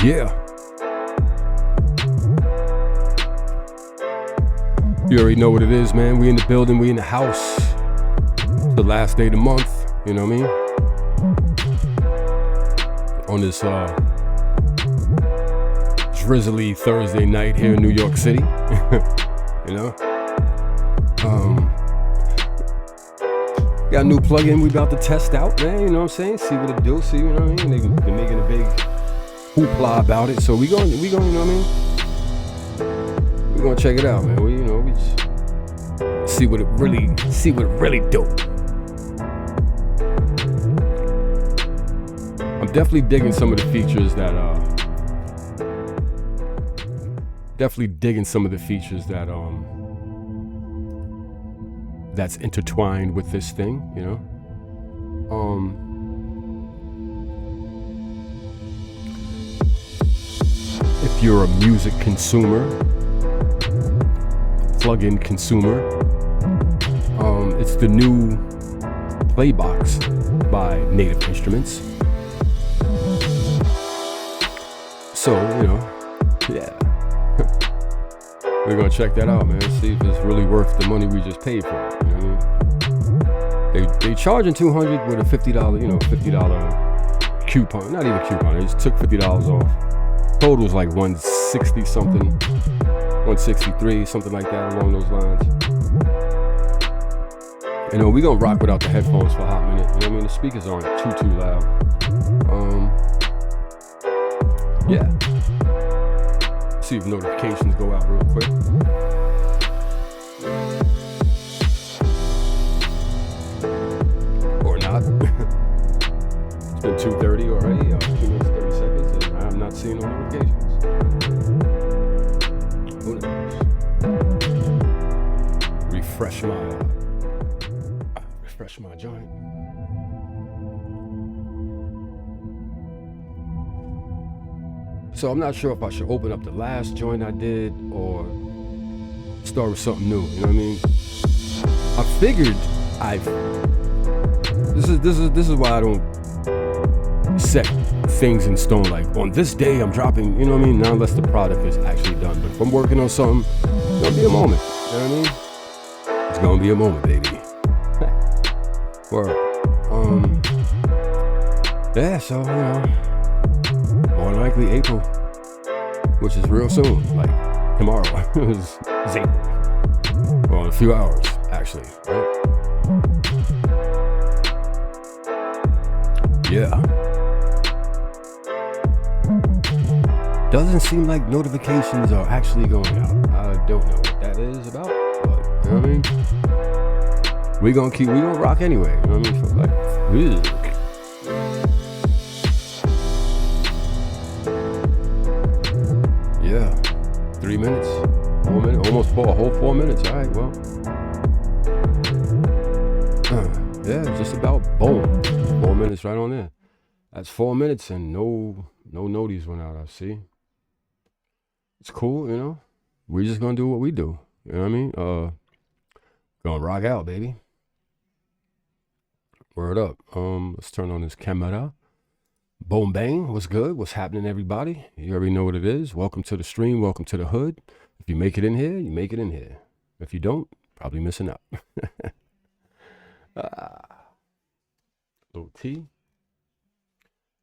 Yeah. You already know what it is, man. We in the building, we in the house. It's the last day of the month, you know what I mean? On this drizzly Thursday night here in New York City. You know? Got a new plugin we about to test out, man, you know what I'm saying? See what it do, see, you know what I mean? They're making a big hoopla about it, so we going, you know what I mean? We're gonna check it out, man. We just see what it really do. I'm definitely digging some of the features that that's intertwined with this thing, you know. If you're a music consumer, plug-in consumer, it's the new Playbox by Native Instruments. So, you know, yeah. We're gonna check that out, man. See if it's really worth the money we just paid for it. You know what I mean? They charging $200 with a $50, $50 coupon. Not even coupon. They just took $50 off. Total was like $160 something, $163, something like that, along those lines. You know, we gonna rock without the headphones for a hot minute. You know what I mean? The speakers aren't too loud. Yeah. See if notifications go out real quick. Or not. It's been 2:30 already, 2 minutes 30 seconds, and I'm not seeing no notifications. Who knows? Refresh my joint. So I'm not sure if I should open up the last joint I did or start with something new. You know what I mean? I figured this is why I don't set things in stone. Like on this day I'm dropping. You know what I mean? Not unless the product is actually done. But if I'm working on something, it's gonna be a moment. You know what I mean? It's gonna be a moment, baby. Word. Yeah. So you know. More likely April, which is real soon, like tomorrow. It's April. Well, in a few hours, actually, right? Yeah. Doesn't seem like notifications are actually going out. I don't know what that is about, but you know what I mean? We gonna rock anyway, you know what I mean? So, like, ugh. Yeah, 3 minutes, 4 minutes, almost a whole 4 minutes. All right, well, yeah, just about boom, 4 minutes right on there. That's 4 minutes and no noties went out. I see. It's cool, you know. We're just gonna do what we do. You know what I mean? Gonna rock out, baby. Word up. Let's turn on this camera. Boom bang, what's good? What's happening, everybody? You already know what it is. Welcome to the stream, welcome to the hood. If you make it in here, you make it in here. If you don't, probably missing out. Little T.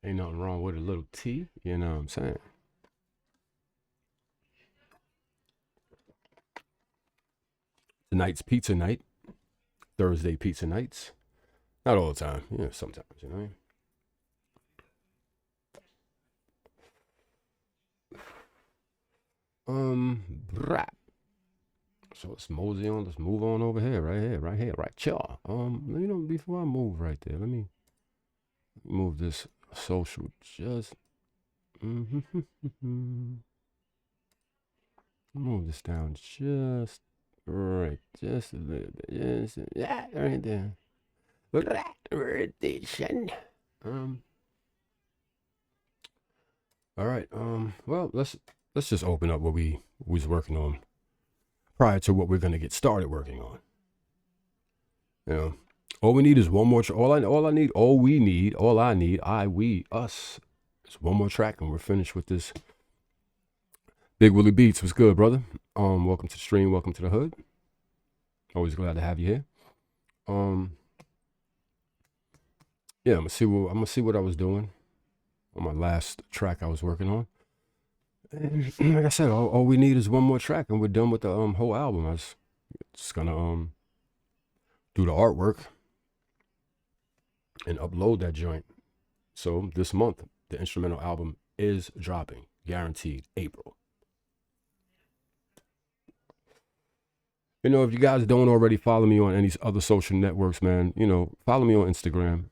Ain't nothing wrong with a little T, you know what I'm saying? Tonight's pizza night. Thursday pizza nights. Not all the time, you know, sometimes, you know what I mean? So let's mosey on. Let's move on over here, right here, right chill. You know, before I move right there, let me move this social just. Move this down just right, just a little bit, just yeah, right there. Rotation. All right. Well, let's just open up what we was working on prior to what we're gonna get started working on. You know, all we need is one more. All I need. It's one more track and we're finished with this. Big Willie Beats, what's good, brother? Welcome to the stream, welcome to the hood. Always glad to have you here. Yeah, I'm gonna see what I was doing on my last track I was working on. And like I said, all we need is one more track and we're done with the whole album. I was just gonna do the artwork and upload that joint. So this month, the instrumental album is dropping, guaranteed, April. You know, if you guys don't already follow me on any other social networks, man, you know, follow me on Instagram.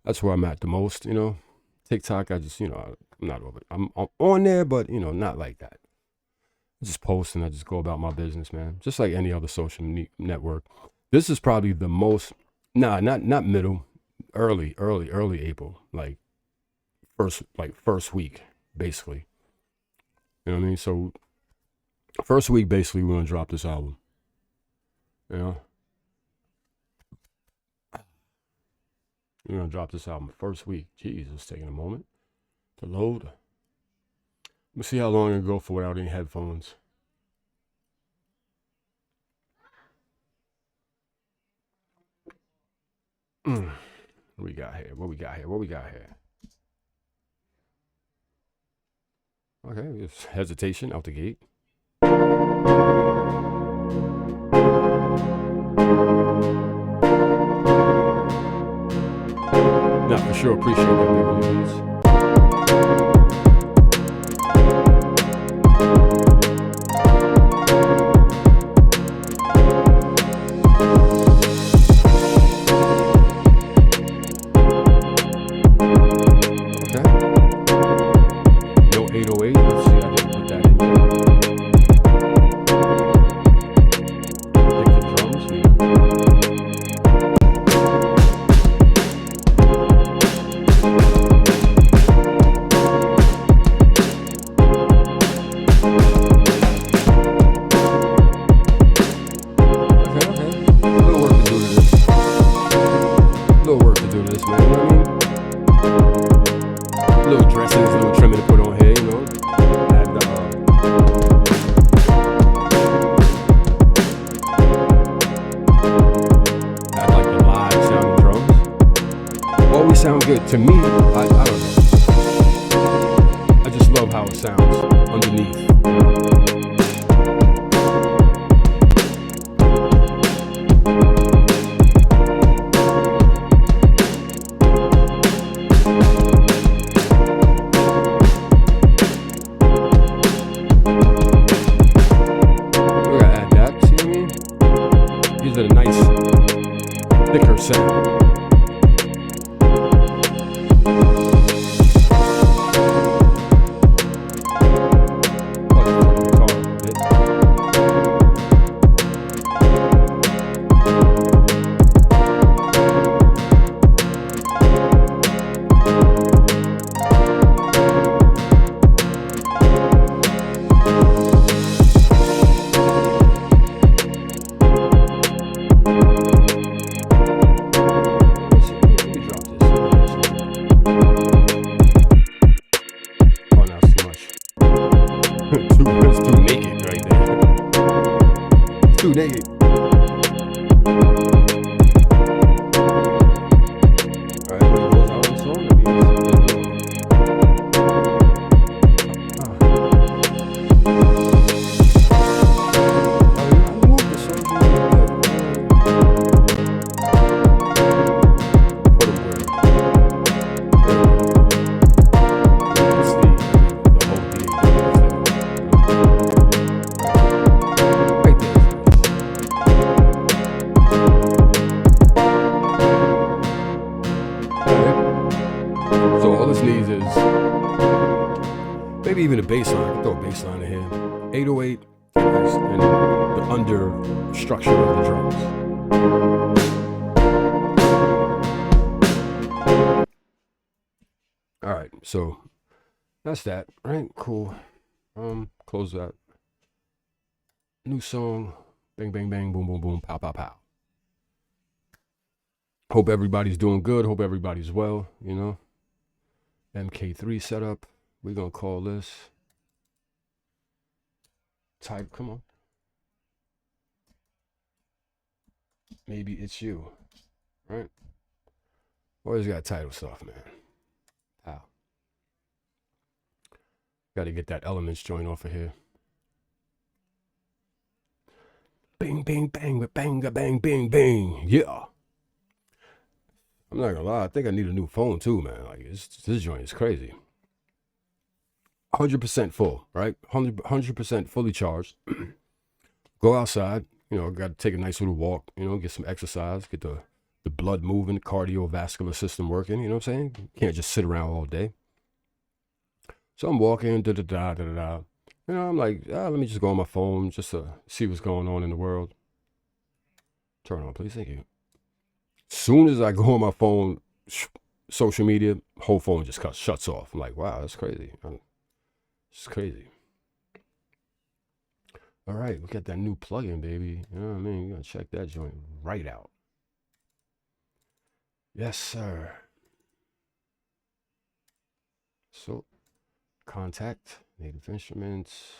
That's where I'm at the most, you know. TikTok, I just, you know, I'm not over it. I'm on there, but, you know, not like that. I just post and I just go about my business, man. Just like any other social network. This is probably the most, not middle, early April, like first week, basically. You know what I mean? So first week, basically, we're gonna drop this album. You know? We're gonna drop this album first week. Jeez, it's taking a moment to load. Let me see how long I can go for without any headphones. What we got here? What we got here? Okay, it's hesitation out the gate. Nah, for sure, appreciate that, Big to me, I don't know. I just love how it sounds underneath. We're gonna add that, see what I mean? Gives it a nice, thicker sound. Even a bass line, I can throw a bass line in here. 808 and the under structure of the drums. All right, so that's that. All right, cool. Close that. New song. Bang, bang, bang, boom, boom, boom, pow, pow, pow. Hope everybody's doing good. Hope everybody's well, you know. MK3 setup. We're gonna call this type. Come on. Maybe it's you, right? Always got title stuff, man. Wow. Got to get that elements joint off of here. Bing, bing, bang, bang, bang, bing, bing. Yeah. I'm not gonna lie. I think I need a new phone too, man. Like this joint is crazy. 100% full, right? 100% fully charged. Go outside. You know, got to take a nice little walk. You know, get some exercise. Get the blood moving, the cardiovascular system working. You know what I'm saying? You can't just sit around all day. So I'm walking. Da da da da da. You know, I'm like, let me just go on my phone just to see what's going on in the world. Turn on, please. Thank you. Soon as I go on my phone, social media, whole phone just shuts off. I'm like, wow, that's crazy. It's crazy. All right, we got that new plugin, baby. You know what I mean? You're gonna check that joint right out. Yes, sir. So, contact, Native Instruments,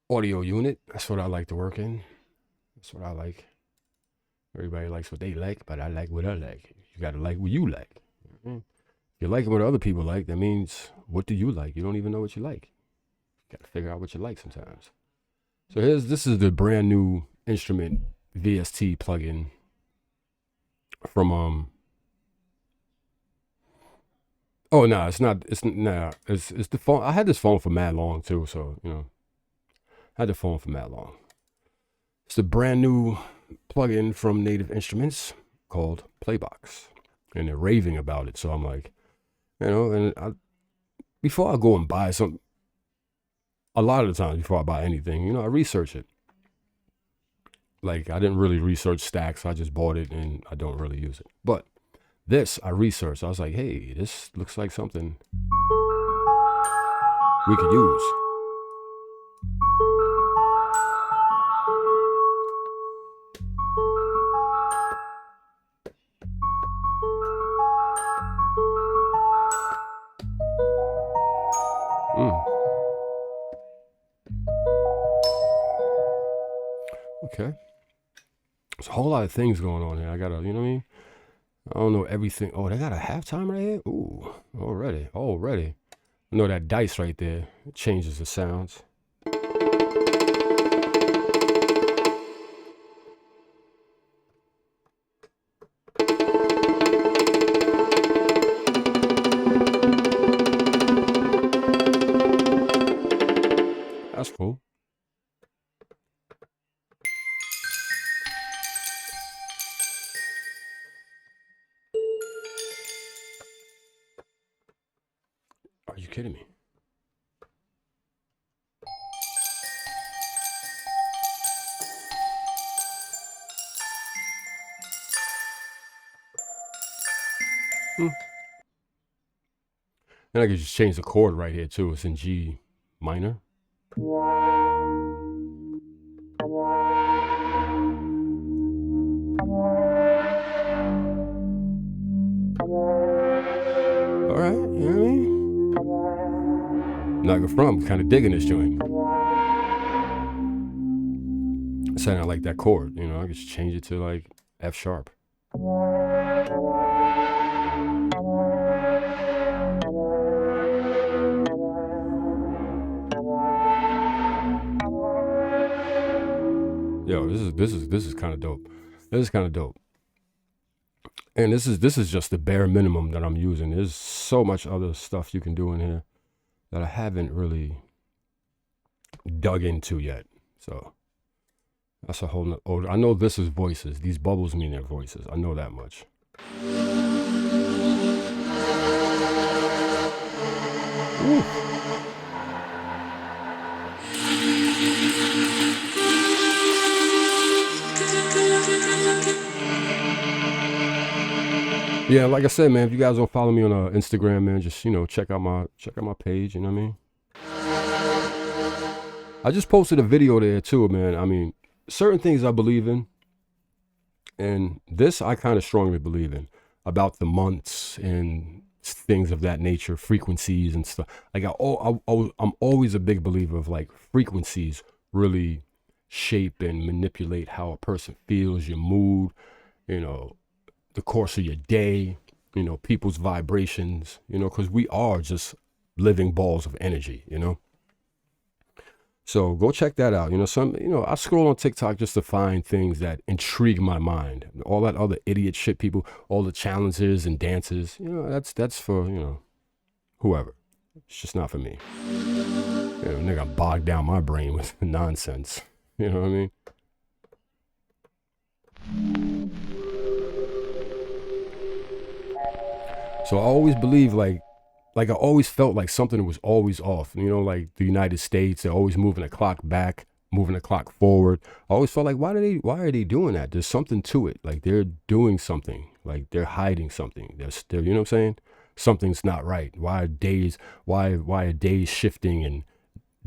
audio unit. That's what I like to work in. That's what I like. Everybody likes what they like, but I like what I like. You gotta like what you like. If you're liking what other people like, that means, what do you like? You don't even know what you like. You gotta figure out what you like sometimes. So this is the brand new instrument VST plugin from oh no, it's not. It's the phone. I had this phone for mad long too, so you know, I had the phone for mad long. It's a brand new plugin from Native Instruments called Playbox, and they're raving about it. So I'm like, you know, and before I go and buy something, a lot of the times before I buy anything, you know, I research it. Like I didn't really research Stacks. I just bought it and I don't really use it. But this I researched. I was like, hey, this looks like something we could use. Okay. There's a whole lot of things going on here. I gotta, you know what I mean? I don't know everything. Oh, they got a halftime right here? Ooh, already. I know that dice right there, it changes the sounds. That's cool. Are you kidding me? And I can just change the chord right here too. It's in G minor. All right, you know what I mean? Not good from, kind of digging this joint. Saying I like that chord, you know, I can just change it to like F sharp. Yo, this is kind of dope. This is kind of dope. And this is just the bare minimum that I'm using. There's so much other stuff you can do in here that I haven't really dug into yet. So that's a whole nother. I know this is voices. These bubbles mean they're voices. I know that much. Ooh. Yeah, like I said, man, if you guys don't follow me on Instagram, man, just, you know, check out my page, you know what I mean? I just posted a video there too, man. I mean, certain things I believe in, and this I kind of strongly believe in. about the months and things of that nature, frequencies and stuff. Like I'm always a big believer of like frequencies really shape and manipulate how a person feels, your mood, you know, the course of your day, you know, people's vibrations, you know, because we are just living balls of energy, you know. So go check that out. You know, I scroll on TikTok just to find things that intrigue my mind. All that other idiot shit, people, all the challenges and dances, you know, that's for, you know, whoever. It's just not for me. You know, nigga bogged down my brain with nonsense. You know what I mean? So I always believe like I always felt like something was always off. You know, like the United States, they're always moving the clock back, moving the clock forward. I always felt like, why are they doing that? There's something to it. Like they're doing something. Like they're hiding something. They're you know what I'm saying? Something's not right. Why are days shifting and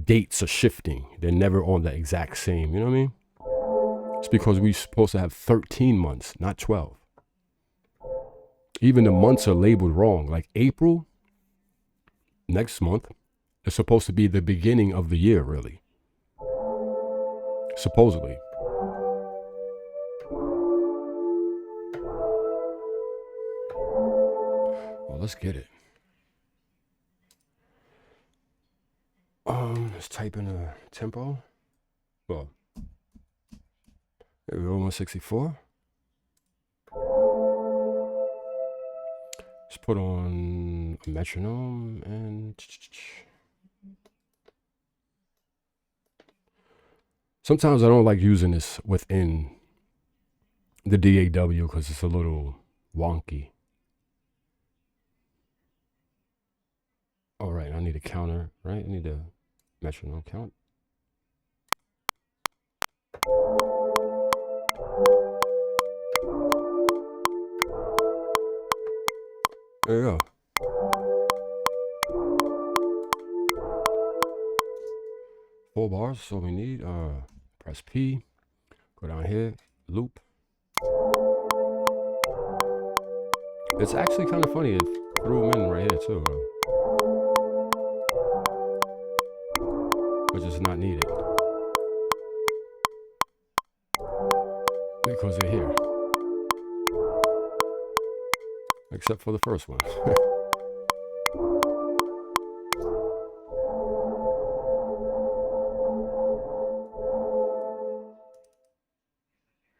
dates are shifting? They're never on the exact same. You know what I mean? It's because we're supposed to have 13 months, not 12. Even the months are labeled wrong. Like April, next month, is supposed to be the beginning of the year, really. Supposedly. Well, let's get it. Let's type in a tempo. Well, there we go, 164. Let's put on a metronome and sometimes I don't like using this within the DAW because it's a little wonky. All right, I need a counter, right? I need a metronome count. There you go. Four bars, so we need. Press P, go down here, loop. It's actually kind of funny. It threw them in right here too, which is not needed because they're here. Except for the first one.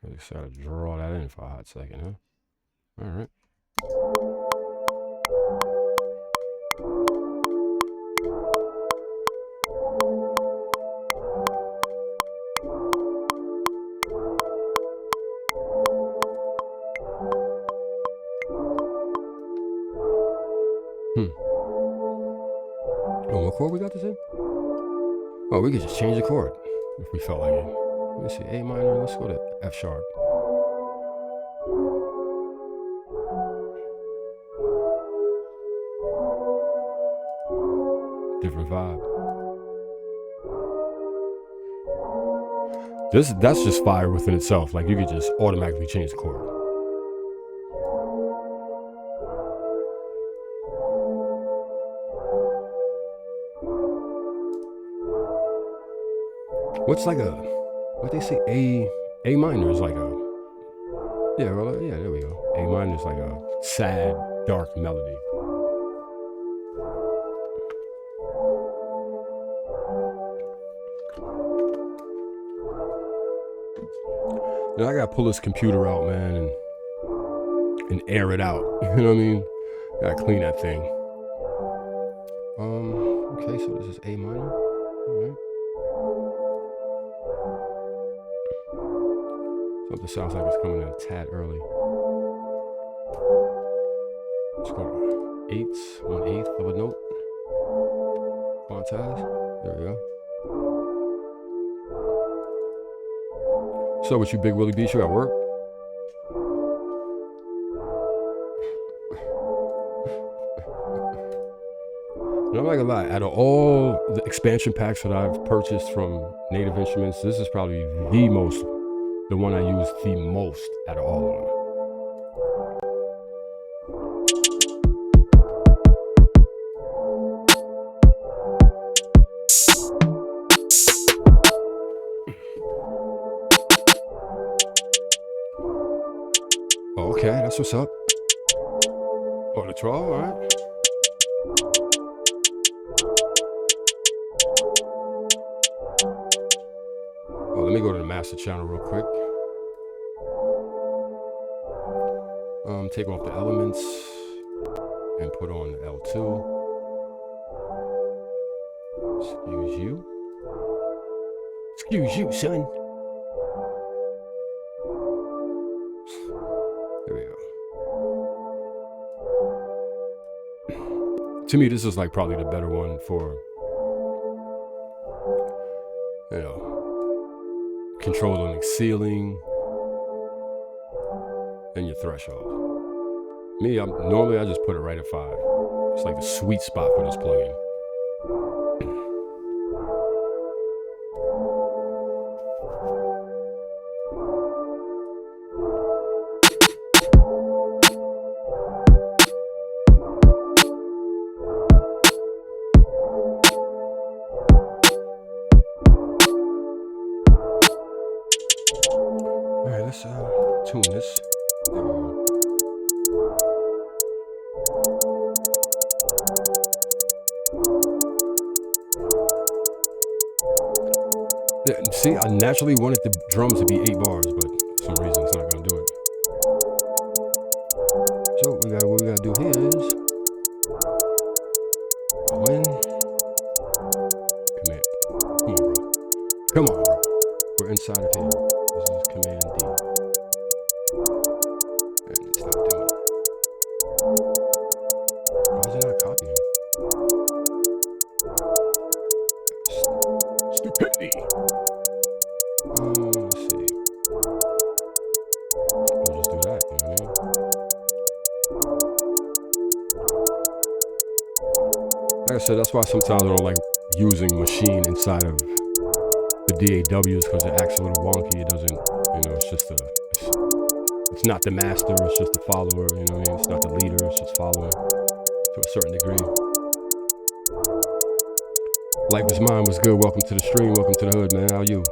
I just gotta draw that in for a hot second, huh? All right. Oh, what chord we got this in? Oh, we could just change the chord if we felt like it. Let me see, A minor, let's go to F sharp. Different vibe. That's just fire within itself. Like you could just automatically change the chord. What's like what they say, A minor is like yeah, well, yeah, there we go. A minor is like a sad, dark melody. And I gotta pull this computer out, man, and air it out. You know what I mean? Gotta clean that thing. Okay, so this is A minor. All right. Something sounds like it's coming in a tad early. Let's go to 8s, 1/8 of a note. Quantize. There we go. So with you Big Willie Beach, you at work? And I'm not gonna lie, out of all the expansion packs that I've purchased from Native Instruments, this is probably the one I use the most out of all of them. That's what's up. Oh, the 12, all right. Oh, let me go to the master channel real quick. Take off the elements and put on the L2. Excuse you. Excuse you, son. There we go. To me, this is like probably the better one for, you know, controlling the ceiling and your threshold. Me, normally I just put it right at 5. It's like the sweet spot for this plugin. All right, let's tune this. There we go. See, I naturally wanted the drums to be 8 bars, but for some reason it's not gonna do it. So what we gotta do here is go in, command. Come on, bro. Come on, bro. We're inside of here. This is Command D. And it's not doing it. Why is it not copying? Stupidity. Let's see. We'll just do that, you know what I mean? Like I said, that's why sometimes I don't like using Maschine inside of the DAWs, because it acts a little wonky. It doesn't, you know, it's just it's not the master, it's just the follower, you know what I mean? It's not the leader, it's just following to a certain degree. Life is mine, was good. Welcome to the stream, welcome to the hood, man. How are you?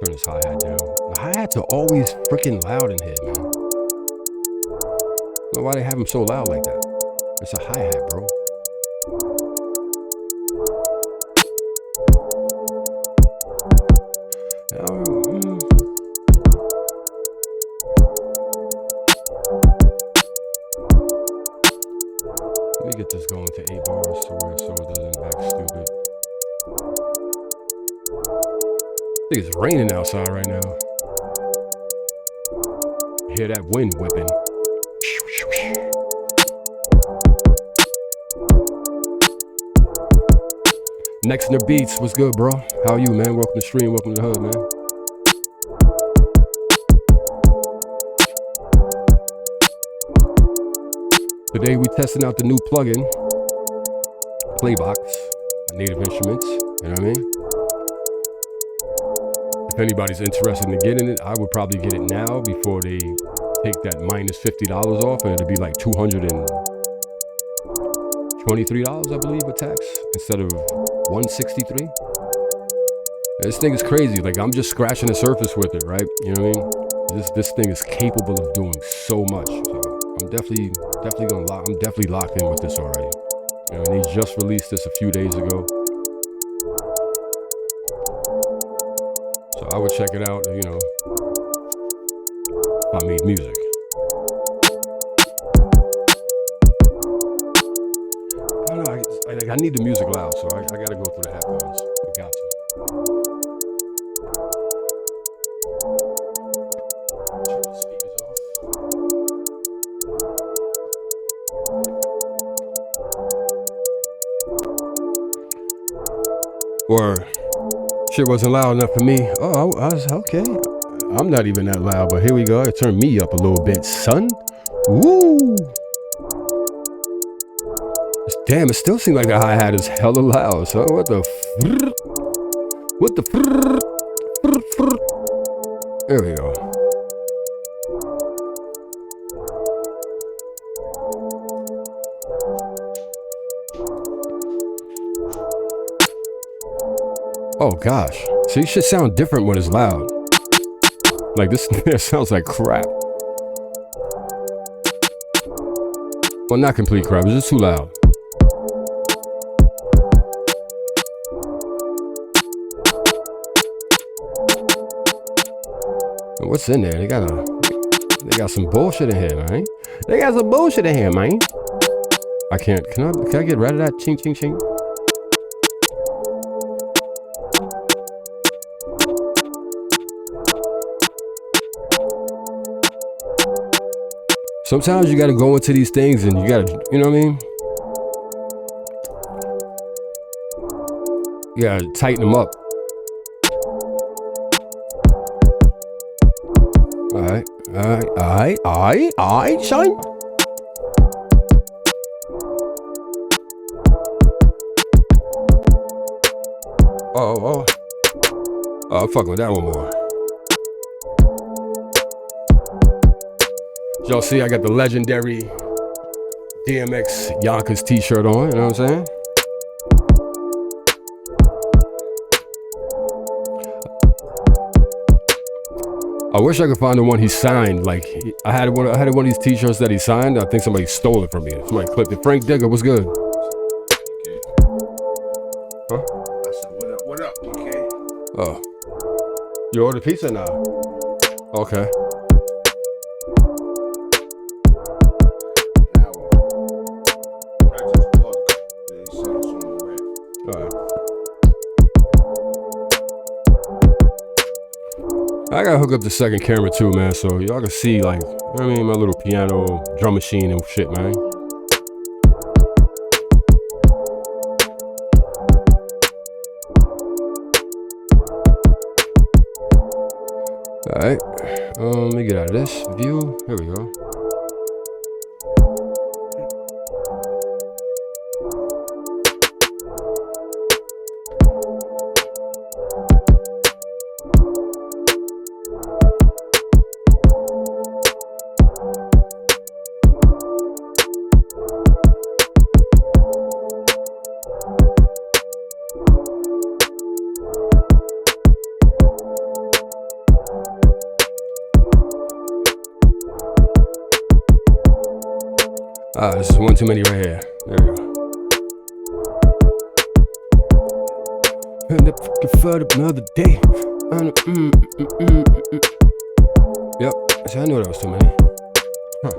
Turn this hi-hat down. The hi-hats are always freaking loud in here, man. I don't know why they have them so loud like that. It's a hi-hat, bro. Let me get this going to 8 bars so it doesn't act stupid. I think it's raining outside right now. Hear that wind whipping. Nexner Beats, what's good, bro? How are you, man? Welcome to the stream, welcome to the hood, man. Today we testing out the new plugin, Playbox, Native Instruments, you know what I mean? If anybody's interested in getting it, I would probably get it now before they take that minus $50 off, and it'll be like $223, I believe, with tax, instead of $163. This thing is crazy. Like, I'm just scratching the surface with it, right? You know what I mean? This thing is capable of doing so much. So I'm definitely locked in with this already. You know, and they just released this a few days ago. So I would check it out, you know, if I made music. I don't know, I need the music loud, so I gotta go through the headphones. I got to. Turn the speakers off. Or shit wasn't loud enough for me. Oh, I was okay. I'm not even that loud, but here we go. I turned me up a little bit, son. Woo! Damn, it still seems like the hi-hat is hella loud. So what the? What the? There we go. Oh gosh, see, shit sound different when it's loud. Like this snare sounds like crap. Well, not complete crap, it's just too loud. What's in there? They got some bullshit in here, man. They got some bullshit in here, man. I can't. Can I get rid of that? Ching, ching, ching. Sometimes you gotta go into these things and you gotta, you know what I mean? You gotta tighten them up. Alright, son. Oh, I'm fucking with that one more. Y'all see, I got the legendary DMX Yonkers t-shirt on, you know what I'm saying? I wish I could find the one he signed. Like I had one of these t-shirts that he signed. I think somebody stole it from me. Somebody clipped it. Frank Digger, what's good? Okay. Huh? I said, what up, okay? Oh. You ordered pizza now? Okay. I gotta hook up the second camera too, man, so y'all can see, like, you know what I mean, my little piano, drum machine and shit, man. Alright, let me get out of this view. Here we go. This is one too many right here. There we go. And the fucking for another day. Yep. See, I knew that was too many. Huh.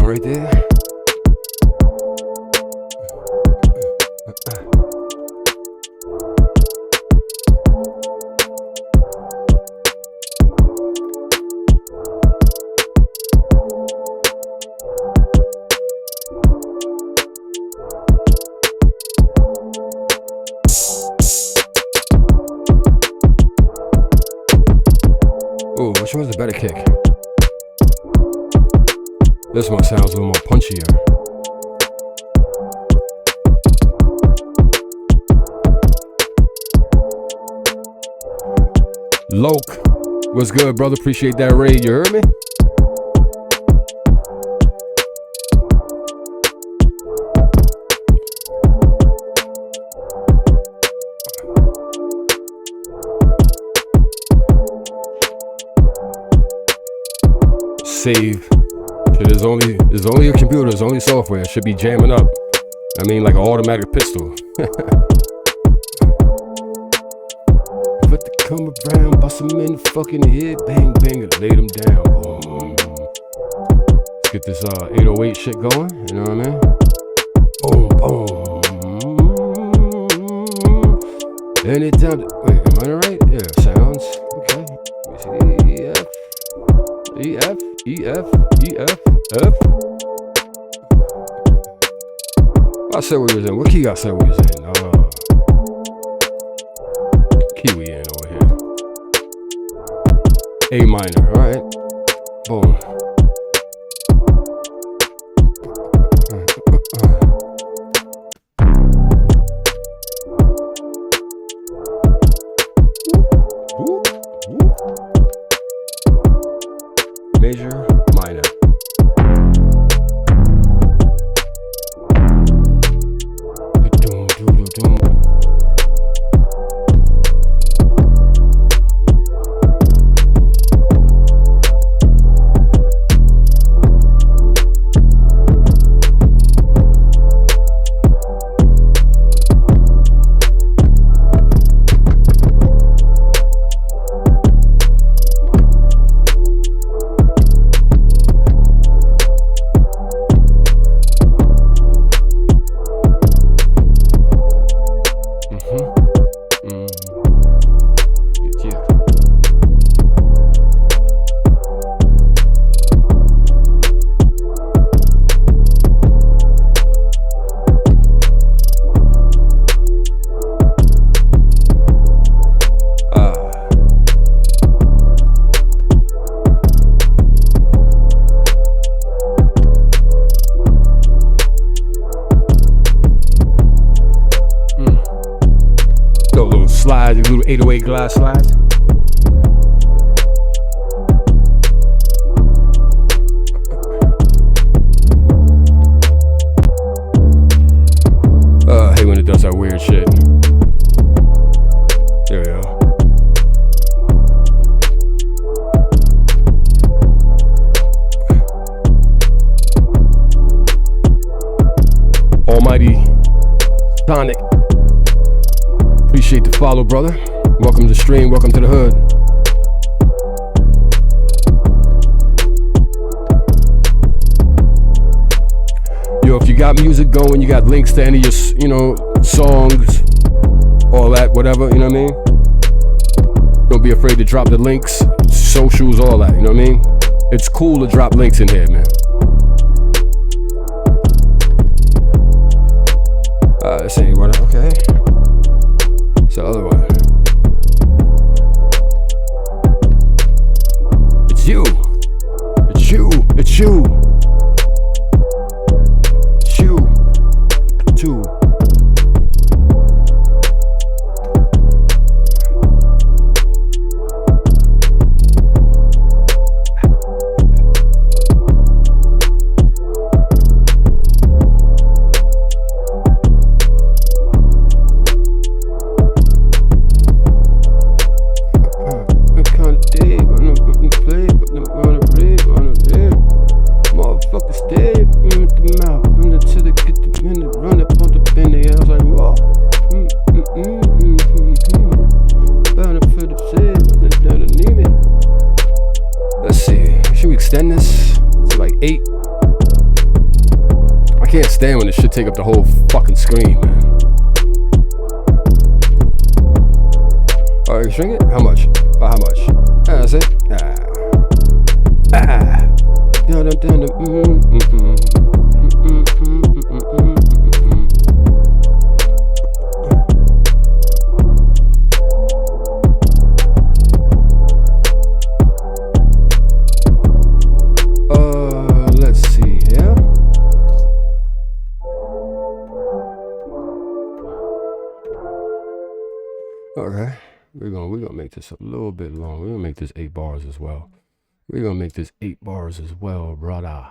Right there. Oh, which one's the better kick? This one sounds a little more punchier. Loke, what's good, brother? Appreciate that raid, you heard me? Save. It's only a computer, it's only software. It should be jamming up. I mean, like an automatic pistol. bust them in the fucking head, bang, bang, and lay them down. Boom. Let's get this 808 shit going, you know what I mean? Boom, boom. Anytime, wait, am I right? Yeah, sounds, okay. Let me see, E, F, E, F, E, F, F. I said we was in, what key I said we was in? Key we in over here. A minor, alright. Boom. Major, minor. Slides, little 808 glass slides. I hate when it does that weird shit. There we go. Almighty Sonic. Appreciate the follow, brother. Welcome to the stream, welcome to the hood. Yo, if you got music going, you got links to any of your, songs, all that, whatever, you know what I mean? Don't be afraid to drop the links, socials, all that, you know what I mean? It's cool to drop links in here, man. Let's see, what, okay. It's the other one. It's you. It's you. It's you. It's you. It's you. Stand when this shit take up the whole fucking screen, man. Alright, string it? How much? How much? That's it. Let's see here. Okay, we're gonna make this a little bit long. We're gonna make this 8 bars as well. We're gonna make this 8 bars as well, brother.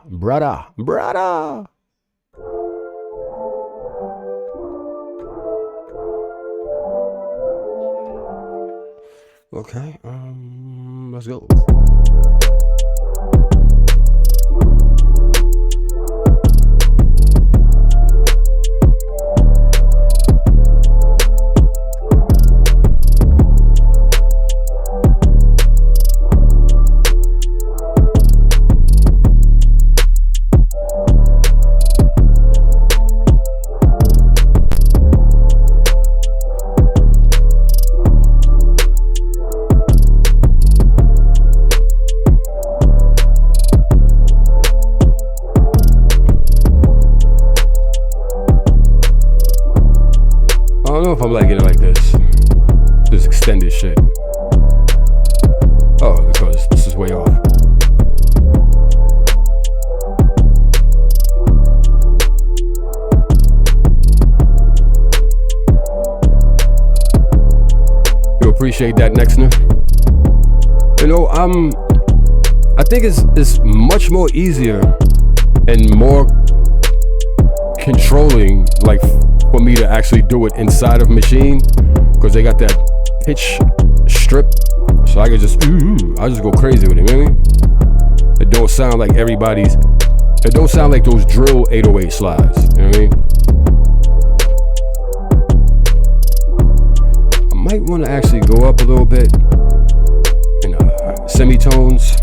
Okay, let's go. appreciate that, Nexner. You know, I think it's much more easier and more controlling, like, for me to actually do it inside of Maschine, because they got that pitch strip, so I could just I just go crazy with it, you know what I mean? It don't sound like everybody's, it don't sound like those drill 808 slides, you know what I mean? I might want to actually go up a little bit in semitones.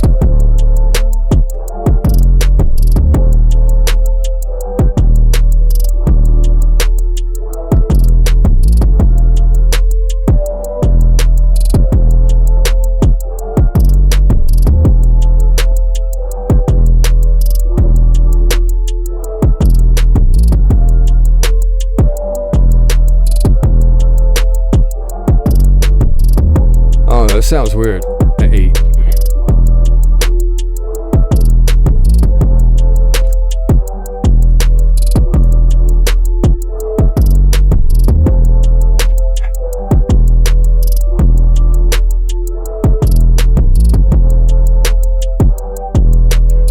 It sounds weird at 8.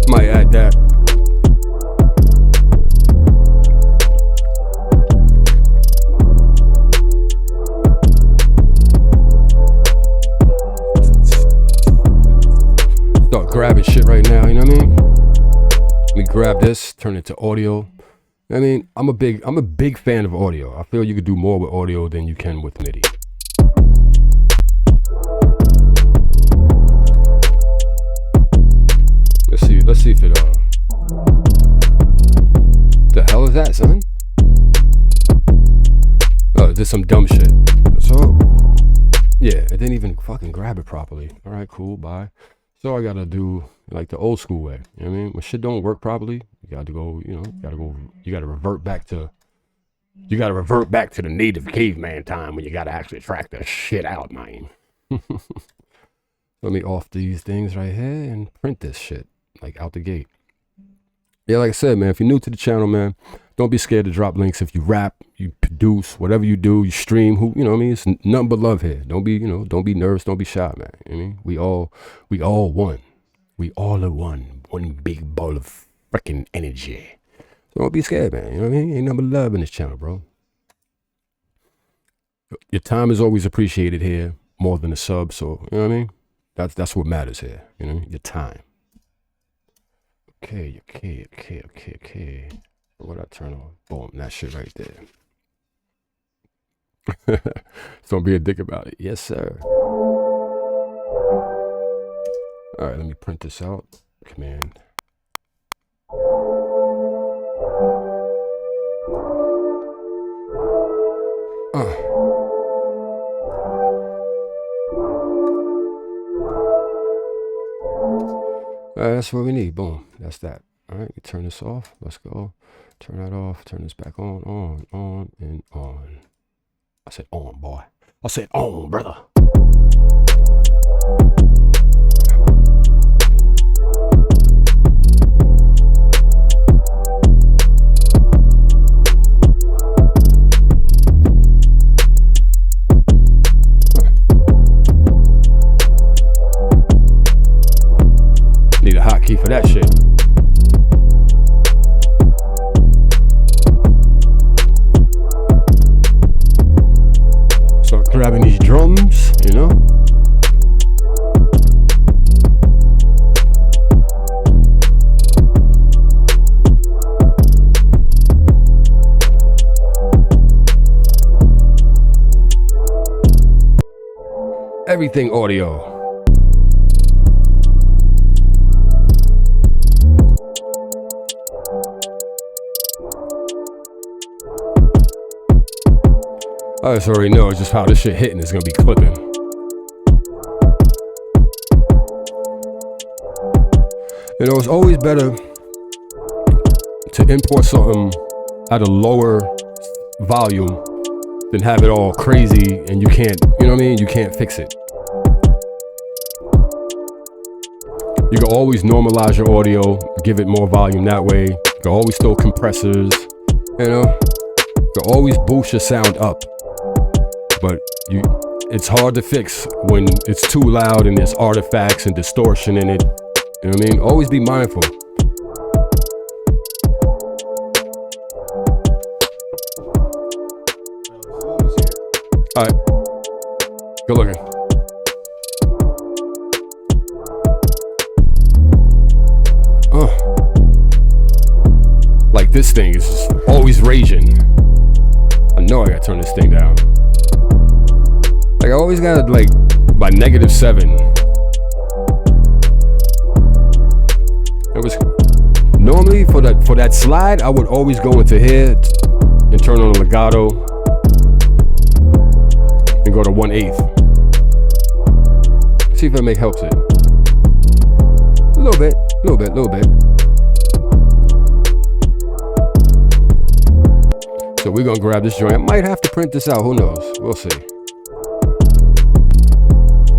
Might add that. Grabbing shit right now, you know what I mean? We grab this, turn it to audio. I mean, I'm a big fan of audio. I feel you could do more with audio than you can with MIDI. Let's see if it the hell is that, son? Oh, this some dumb shit. So yeah, it didn't even fucking grab it properly. All right, cool, bye. So I gotta do like the old school way. You know what I mean? When shit don't work properly, you gotta go, you gotta revert back to the native caveman time when you gotta actually track the shit out, man. Let me off these things right here and print this shit, like out the gate. Yeah, like I said, man, if you're new to the channel, man, don't be scared to drop links. If you rap, you produce, whatever you do, you stream, you know what I mean? It's nothing but love here. Don't be nervous, don't be shy, man. You know what I mean? We all one. We all are one big ball of freaking energy. So don't be scared, man. You know what I mean? Ain't nothing but love in this channel, bro. Your time is always appreciated here, more than a sub, so you know what I mean? That's what matters here, you know, your time. Okay. What I turn on? Boom, that shit right there. So don't be a dick about it. Yes, sir. All right, let me print this out. Command. That's what we need. Boom. That's that. All right, we turn this off. Let's go. Turn that off. Turn this back on, and on. I said on, boy. I said on, brother. Need a hotkey for that shit. Start grabbing these drums, you know. Everything audio. I just already know just how this shit hitting is gonna be clipping. You know, it's always better to import something at a lower volume than have it all crazy and you can't, you know what I mean? You can't fix it. You can always normalize your audio, give it more volume that way. You can always throw compressors, you know? You can always boost your sound up. But it's hard to fix when it's too loud and there's artifacts and distortion in it. You know what I mean? Always be mindful. Alright. Good looking. Like this thing is always raging. I know I gotta turn this thing down. Like I always gotta like by -7. It was normally for that slide I would always go into here and turn on the legato and go to 1/8. See if that helps it. A little bit. So we're gonna grab this joint. I might have to print this out, who knows? We'll see.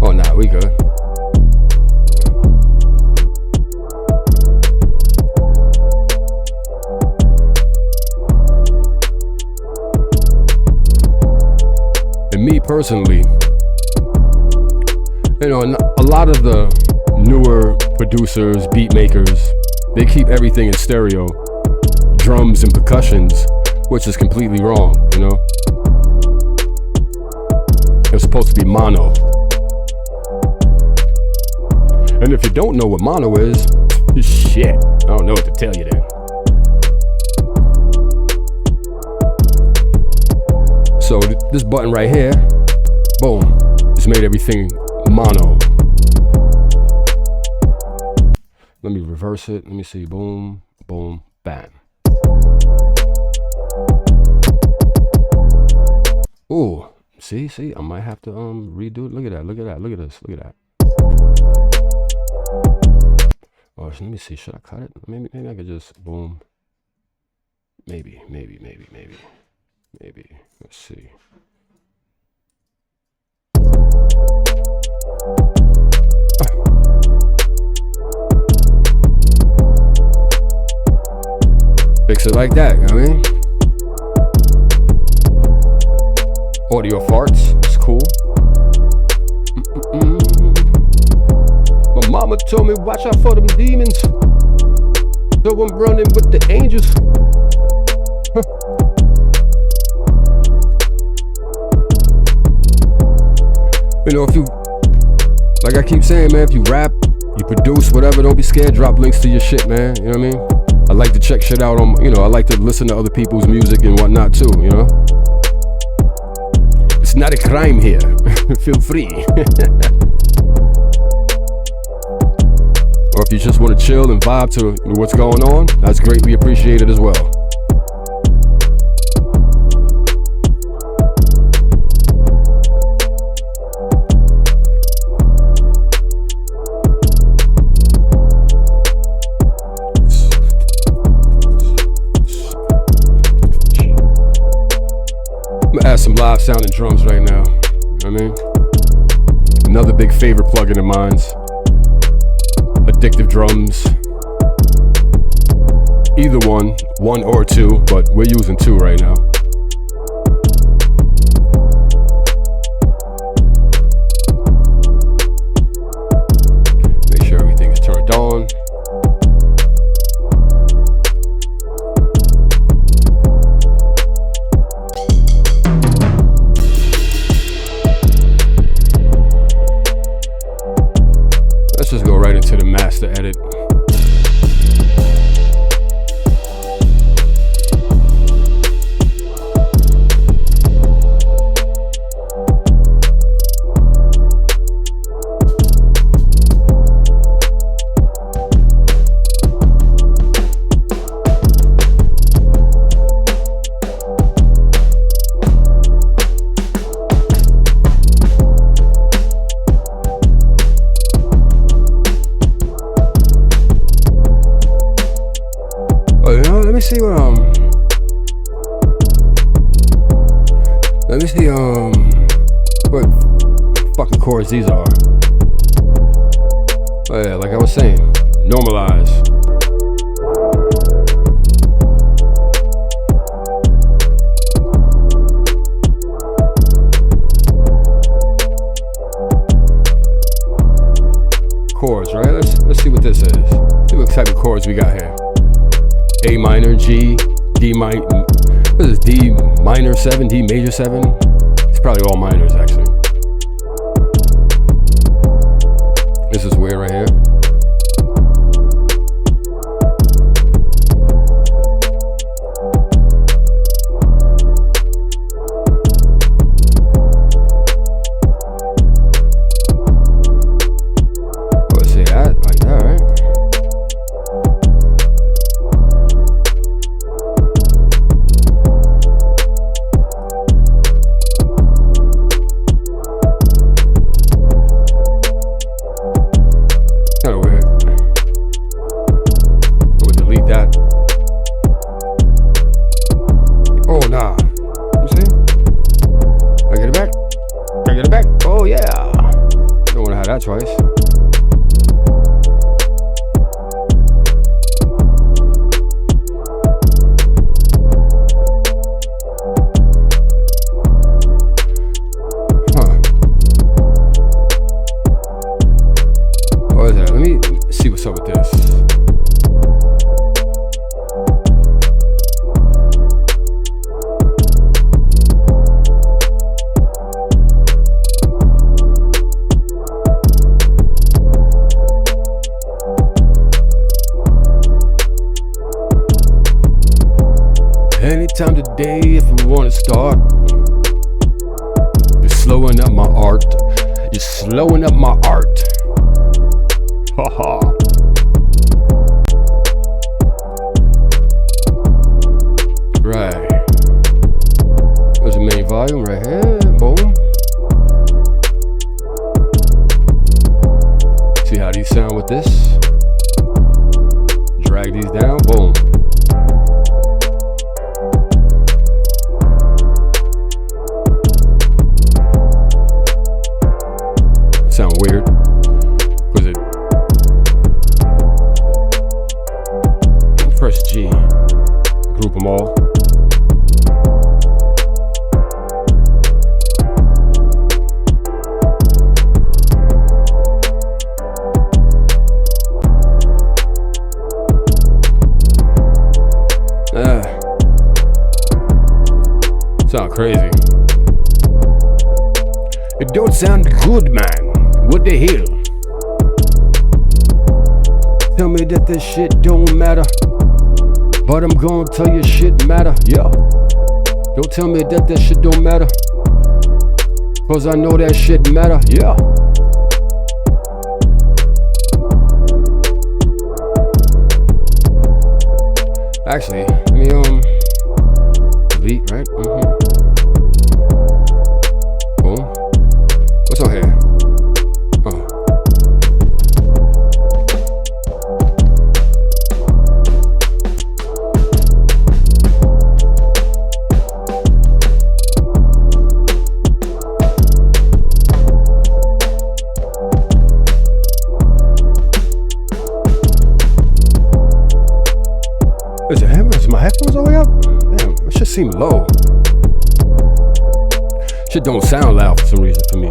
Oh nah, we good. And me personally, you know, a lot of the newer producers, beat makers, they keep everything in stereo, drums and percussions, which is completely wrong, you know? It's supposed to be mono. And if you don't know what mono is, shit, I don't know what to tell you then. So this button right here, boom, just made everything mono. Let me reverse it. Let me see. Boom, boom, bam. Ooh, see, I might have to redo it. Look at that, look at this, look at that. Oh, let me see. Should I cut it? Maybe I could just boom. Maybe. Let's see. Fix it like that, you know what I mean? Audio farts, it's cool. My mama told me watch out for them demons, so I'm running with the angels. You know, if you, like I keep saying, man, if you rap, you produce, whatever, don't be scared, drop links to your shit, man, you know what I mean? I like to check shit out on, you know, I like to listen to other people's music and whatnot too, you know? It's not a crime here. Feel free. Or if you just want to chill and vibe to what's going on, that's greatly appreciated as well. I'm gonna add some live sounding drums right now. You know what I mean? Another big favorite plugin of mine's, Addictive Drums. Either one or two, but we're using two right now. Make sure everything is turned on. Just go right into the master edit. Let me see what fucking chords these are. Oh yeah, like I was saying, Normalize. chords, right? Let's see what this is. See what type of chords we got here. A minor, G, D minor. This is D minor 7, D major 7. It's probably all minors actually. This is weird right here. Twice. What is that? Let me see what's up with this. Anytime today, if we want to start, you're slowing up my art. You're slowing up my art. Ha ha. Right. There's the main volume right here. Boom. See how these sound with this? Drag these down. Boom. Sound weird. Was it? Press G. Group them all. Sound crazy. It don't sound good, man. What the hell? Tell me that this shit don't matter, but I'm gonna tell you shit matter, yeah. Don't tell me that that shit don't matter, cause I know that shit matter, yeah. Actually, let me delete, right? Boom. What's on here? Is my headphones all the way up? Damn, it should seem low. Shit don't sound loud for some reason for me.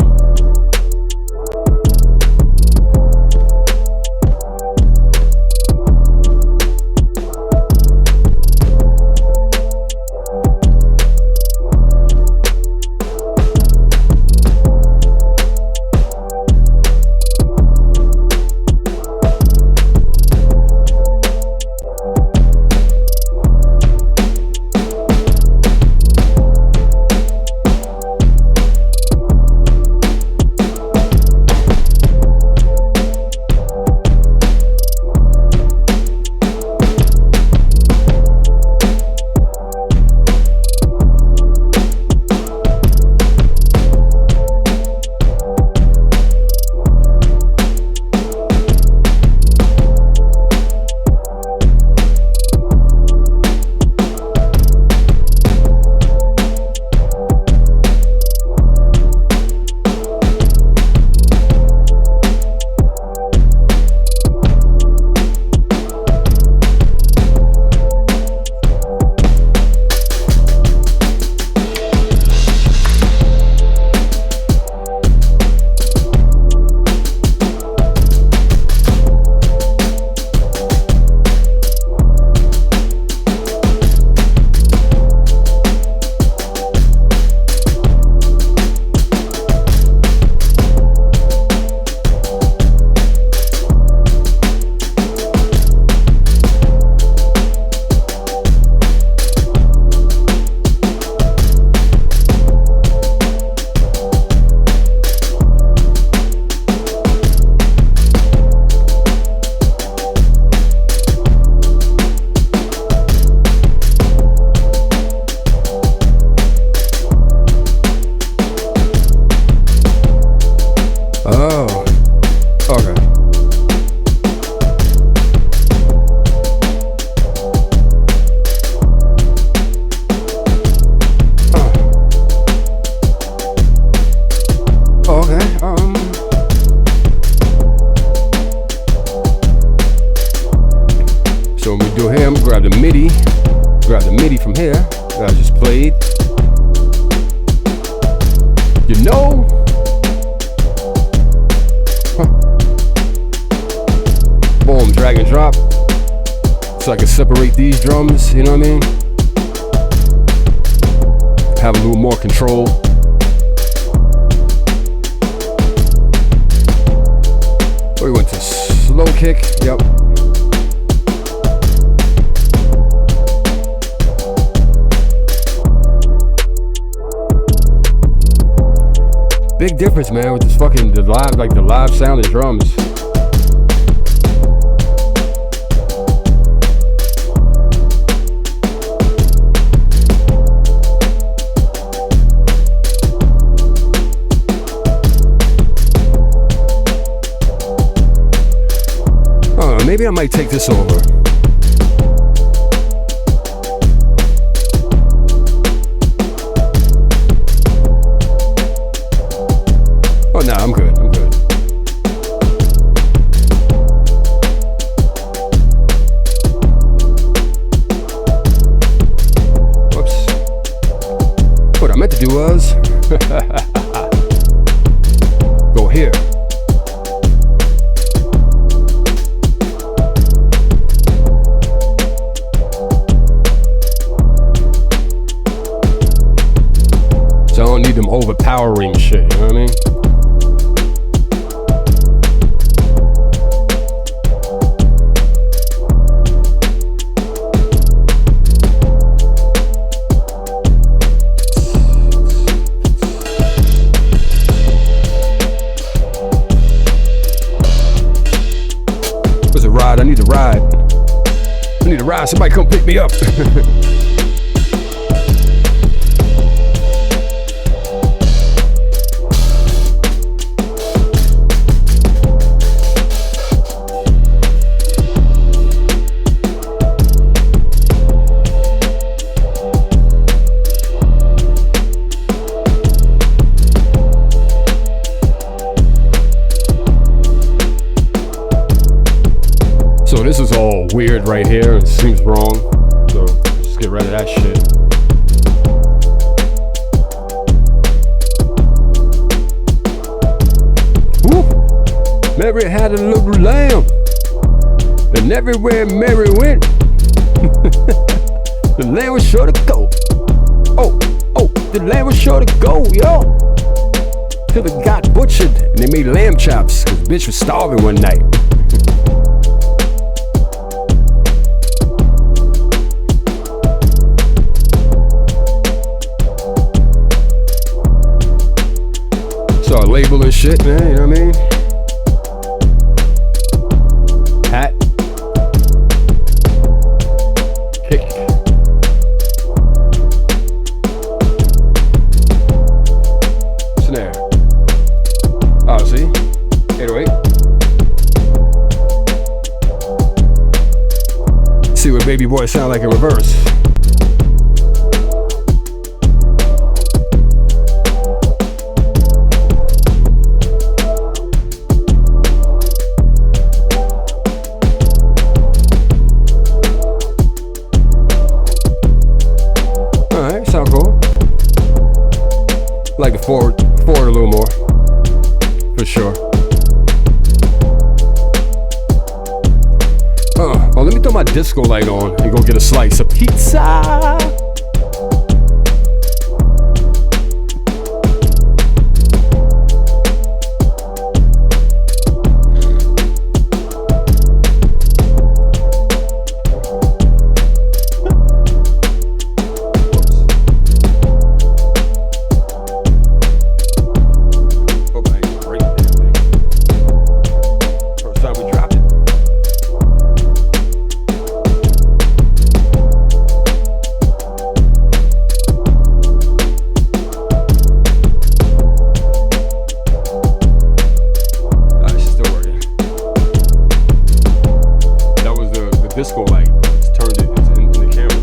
MIDI. Grab the MIDI from here that I just played. You know, boom, drag and drop, so I can separate these drums. You know what I mean? Have a little more control. We went to slow kick. Yep. Big difference, man, with this fucking the live sound of drums. Maybe I might take this over. Oh no, I'm good. I'm good. Whoops. What I meant to do was go here. I don't need them overpowering shit, you know what I mean? Where's a ride? I need a ride. I need a ride. Somebody come pick me up. So this is all weird right here. It seems wrong. So let's just get rid of that shit. Woo! Mary had a little lamb, and everywhere Mary went, the lamb was sure to go. Oh, the lamb was sure to go, yo. Till it got butchered, and they made lamb chops, cause the bitch was starving one night. Start labeling shit, man, you know what I mean? Hat. Kick. Snare. Oh, see? 808. See what Baby Boy sound like in reverse. Sound cool. Like it forward a little more, for sure. Oh, let me throw my disco light on and go get a slice of pizza. Disco light, just turned it in the camera.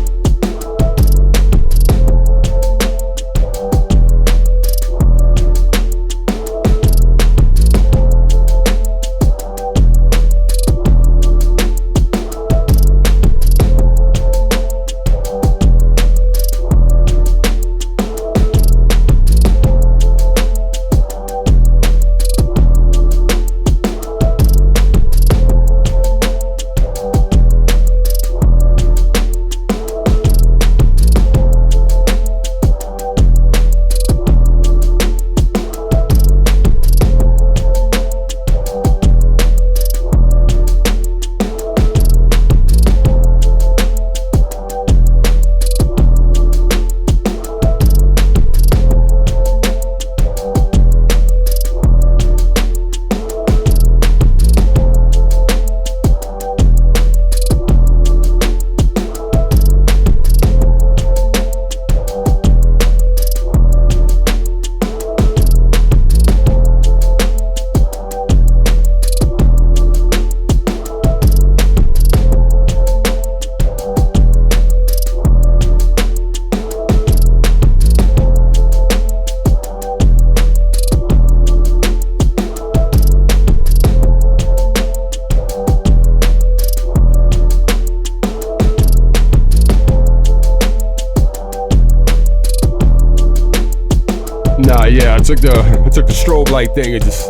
took the strobe light thing and just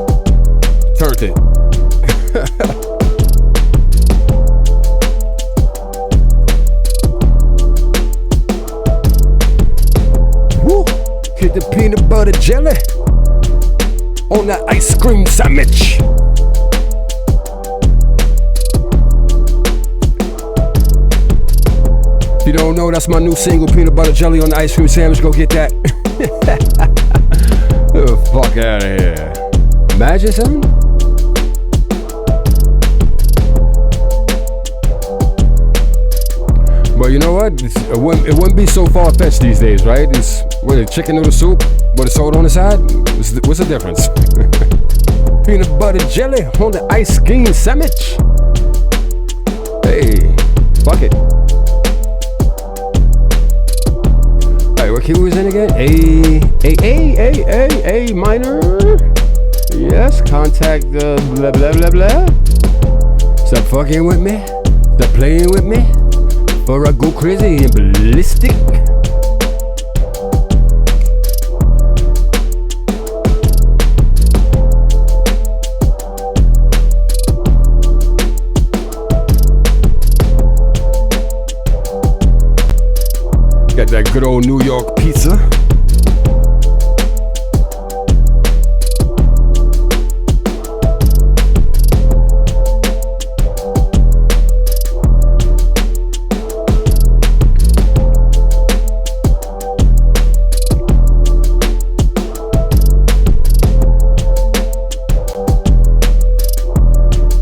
turned it. Woo! Hit the peanut butter jelly on that ice cream sandwich. If you don't know, that's my new single, Peanut Butter Jelly on the Ice Cream Sandwich. Go get that. Oh, fuck out of here. Imagine something? But you know what? It wouldn't be so far-fetched these days, right? It's what, a chicken noodle soup with a soda on the side? What's the difference? Peanut butter jelly on the ice cream sandwich. Hey, fuck it. Alright, what key was in again? A minor. Yes, contact the blah blah blah blah. Stop fucking with me. Stop playing with me. Or I go crazy and ballistic. Got that good old New York pizza.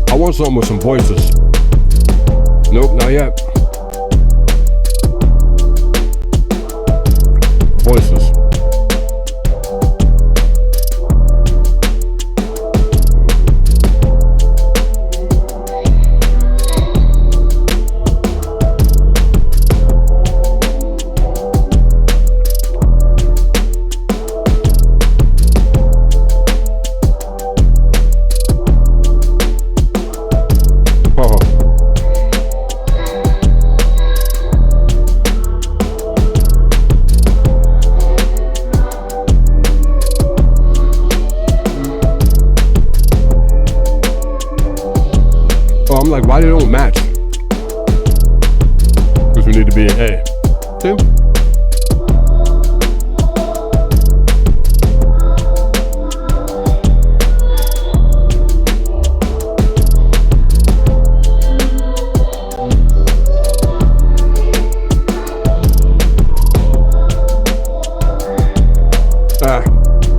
I want something with some voices. Nope, not yet. Voices. I'm like, why they don't match? Because we need to be in A. See?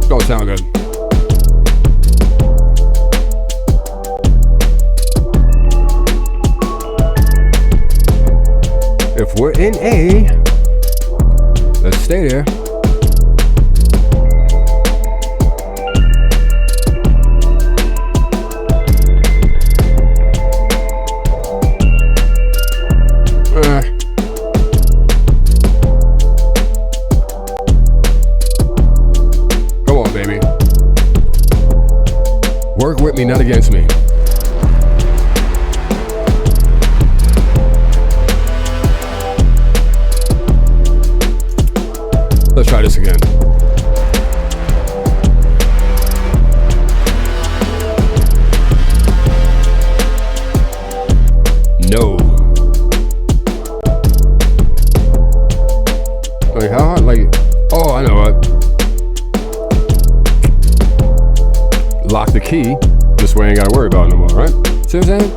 Don't sound good. If we're in A, let's stay there. Come on, baby. Work with me, not against me. Let's try this again. No. Like how hard? Like, oh, I know what. Lock the key. This way I ain't gotta worry about it no more, right? See what I'm saying?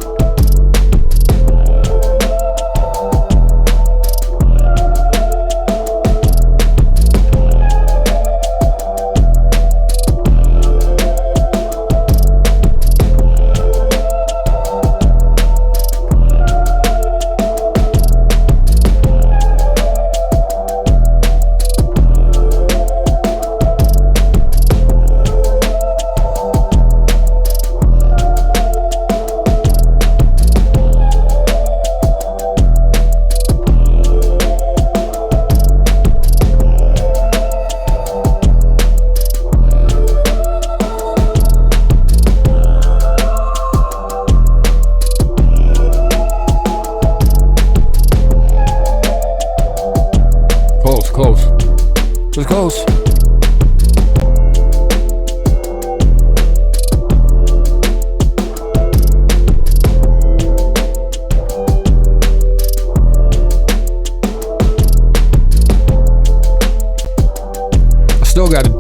Close.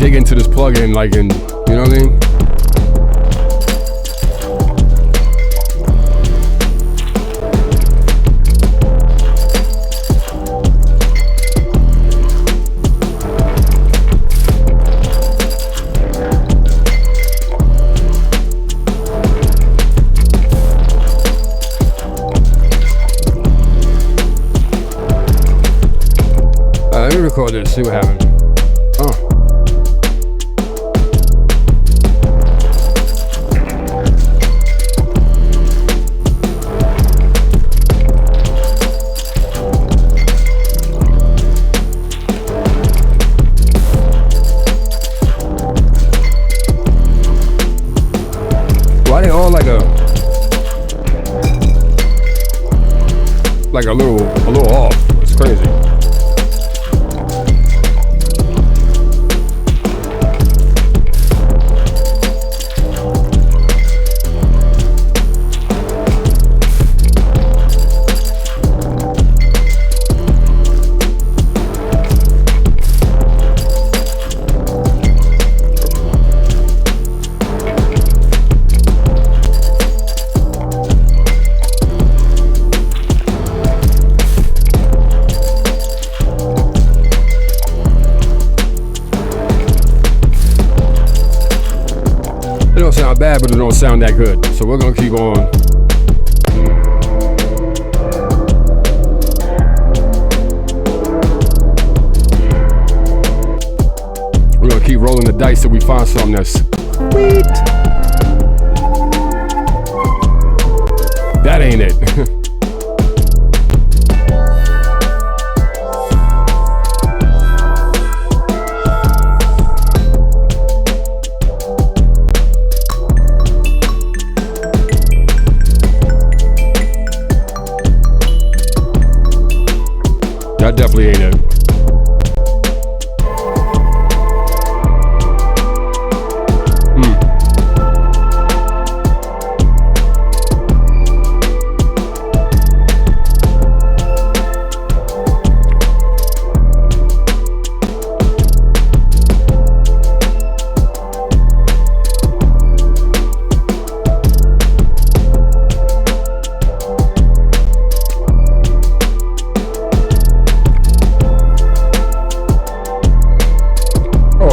dig into this plugin, like, and you know what I mean? Let me record this, see what happens. Why they all like a little off? It's crazy. Bad, but it don't sound that good, so we're gonna keep on. We're gonna keep rolling the dice till we find something that's sweet. That ain't it. That definitely ain't it.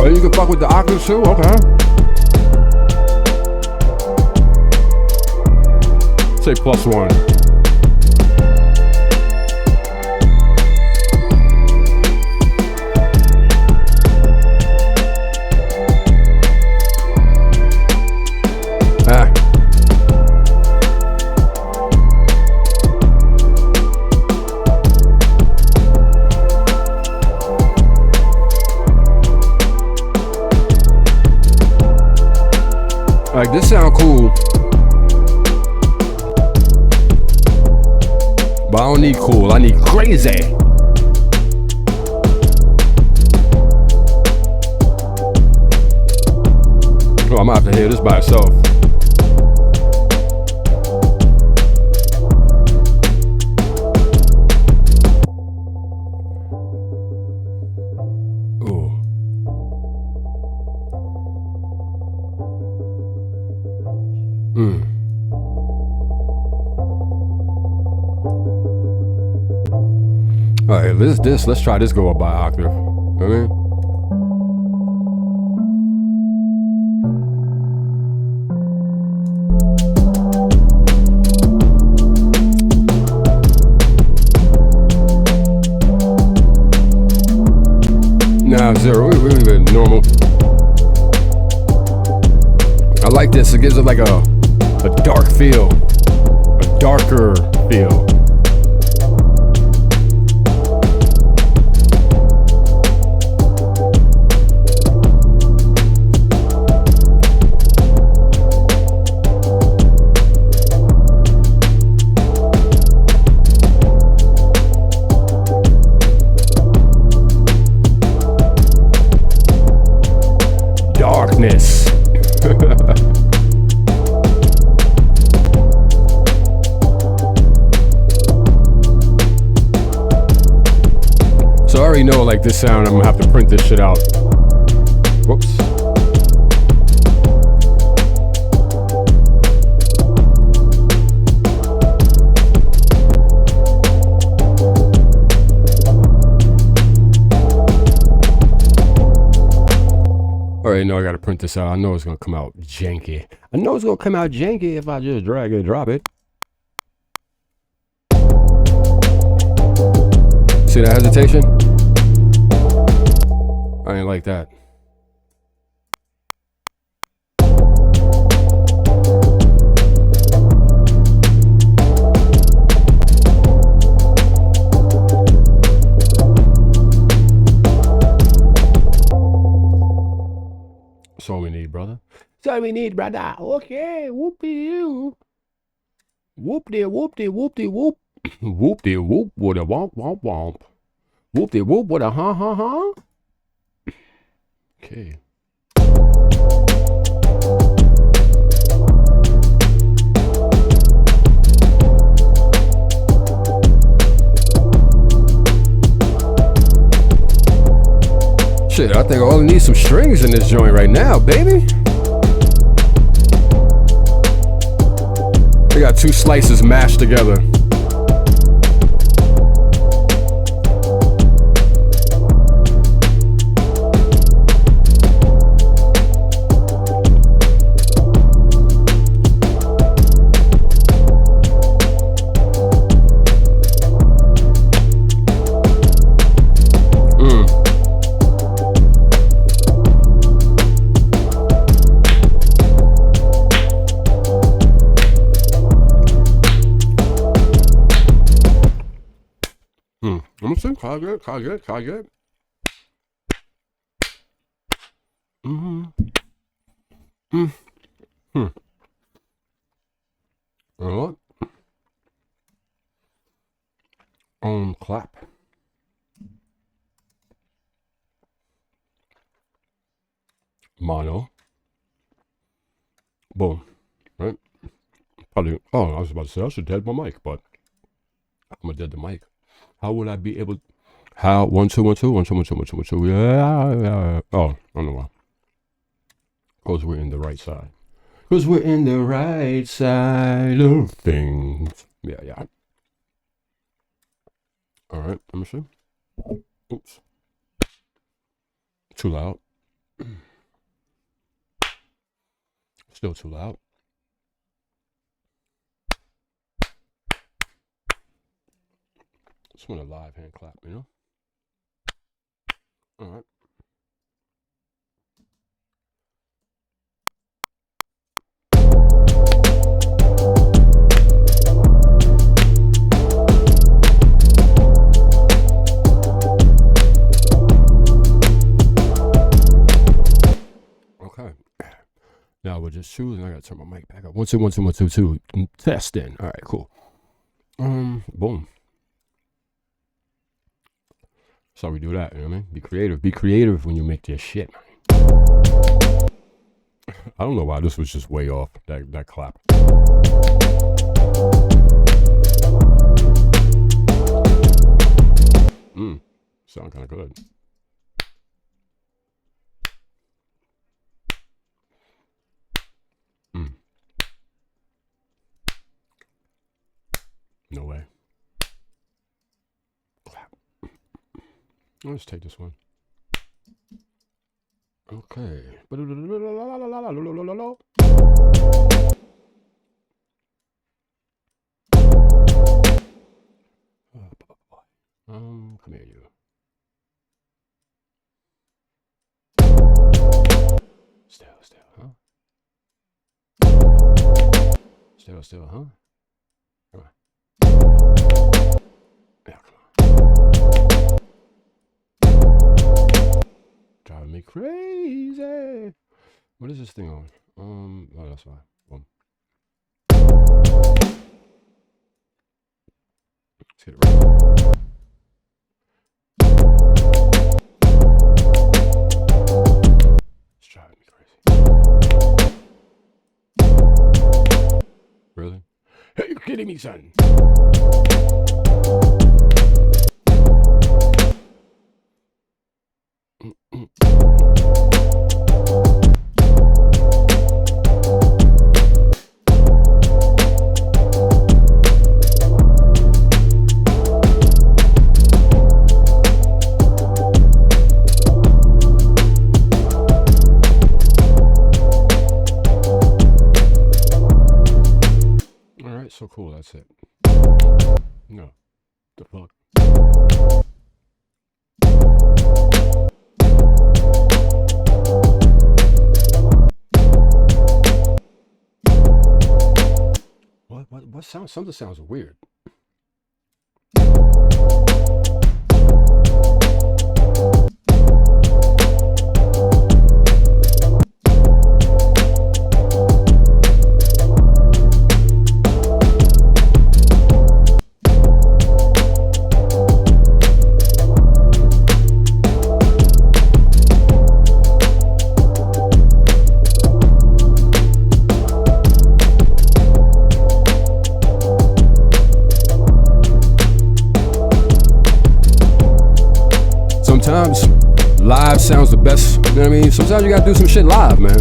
You can fuck with the octaves too? Okay. Say +1. Like, this sound cool, but I don't need cool, I need crazy. Oh, I'm gonna have to hear this by itself. Alright, let's try this go up by octave. You know what I mean? Nah, 0, we leave it normal. I like this, it gives it like a dark feel, a darker feel. Darkness. So I already know, like, this sound, I'm gonna have to print this shit out. Whoops. Alright, no, I gotta print this out. I know it's gonna come out janky. I know it's gonna come out janky if I just drag and drop it. See that hesitation? I ain't like that. That's all we need, brother. That's all we need, brother. Okay, whoopie you. Whoop de whoop de whoop de whoop. Whoop de whoop with a womp womp womp. Whoop de whoop with a ha ha ha. Okay. Shit, I think I only need some strings in this joint right now, baby. I got two slices mashed together. Let me see. Call good. What? On clap. Mono. Boom. Right? Probably. Oh, I was about to say I should dead my mic, but I'm gonna dead the mic. How would I be able? How 1 2 1 2 1 2 1 2 1 2 1 2? Yeah. Oh, I don't know why. Because we're in the right side. Because we're in the right side of things. Yeah. All right. Let me see. Oops. Too loud. Still too loud. Just want a live hand clap, you know? All right. Okay. Now we're just choosing. I gotta turn my mic back up. 1 2 1 2 1 2 2. Testing. All right, cool. Boom. That's how we do that, you know what I mean? Be creative. Be creative when you make this shit, man. I don't know why this was just way off, that clap. Sound kind of good. No way. Clap. Let's take this one. Okay. Come here, you. Still, huh? Still, huh? Come on. Yeah, come on. Driving me crazy. What is this thing on? Oh, that's fine. Boom. Let's get it right. It's driving me crazy. Really? Are you kidding me, son? No. The fuck? What sounds? Something sounds weird. Sometimes live sounds the best, you know what I mean? Sometimes you gotta do some shit live, man.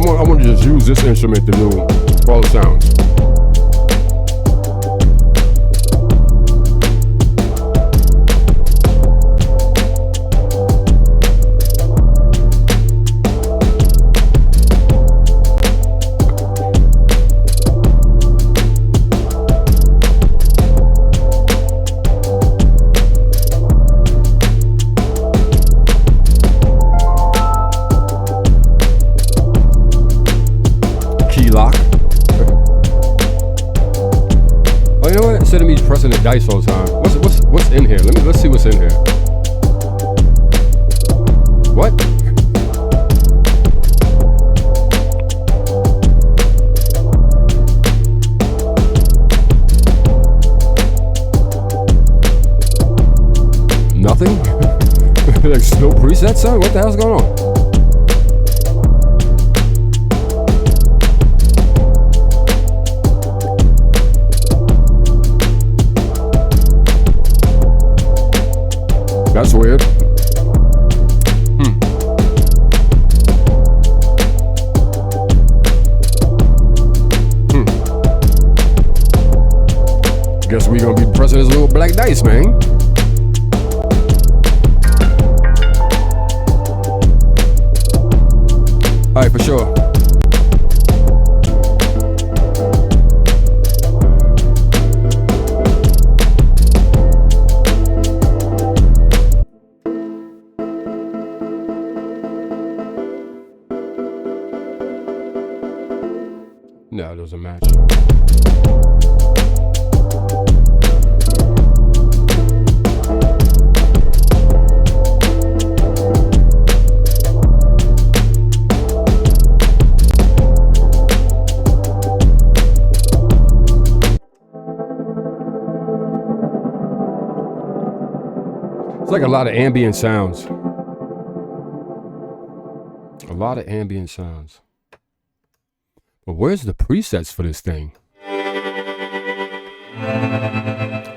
I want to just use this instrument to do all the sounds. Instead of me pressing the dice all the time, what's in here? Let's see what's in here. What? Nothing? Like no presets, son? What the hell's going on? That's weird. Guess we gonna be pressing this little black dice, man. Alright, for sure. No, it doesn't match. It's like a lot of ambient sounds. A lot of ambient sounds. But where's the presets for this thing?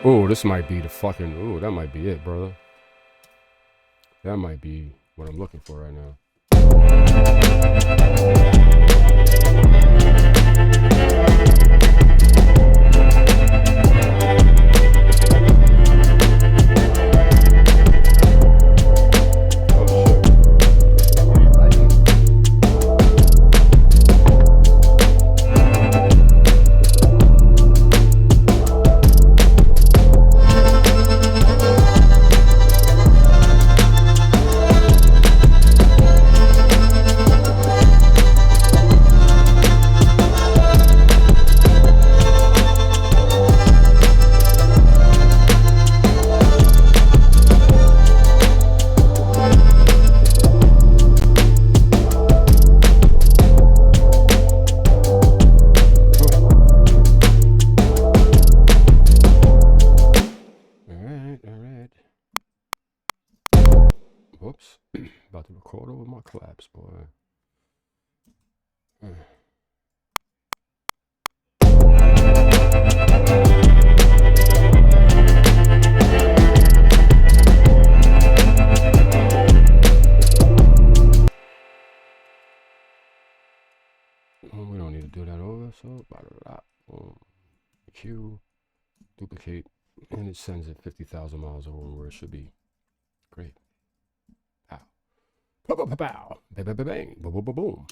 Oh, this might be the fucking... Oh, that might be it, brother. That might be what I'm looking for right now. We don't need to do that over, so Q, duplicate, and it sends it 50,000 miles over where it should be. Great. Pow. Pow, pow, pow, pow. Bang, bang, bang, bang. Boom, boom, boom, boom.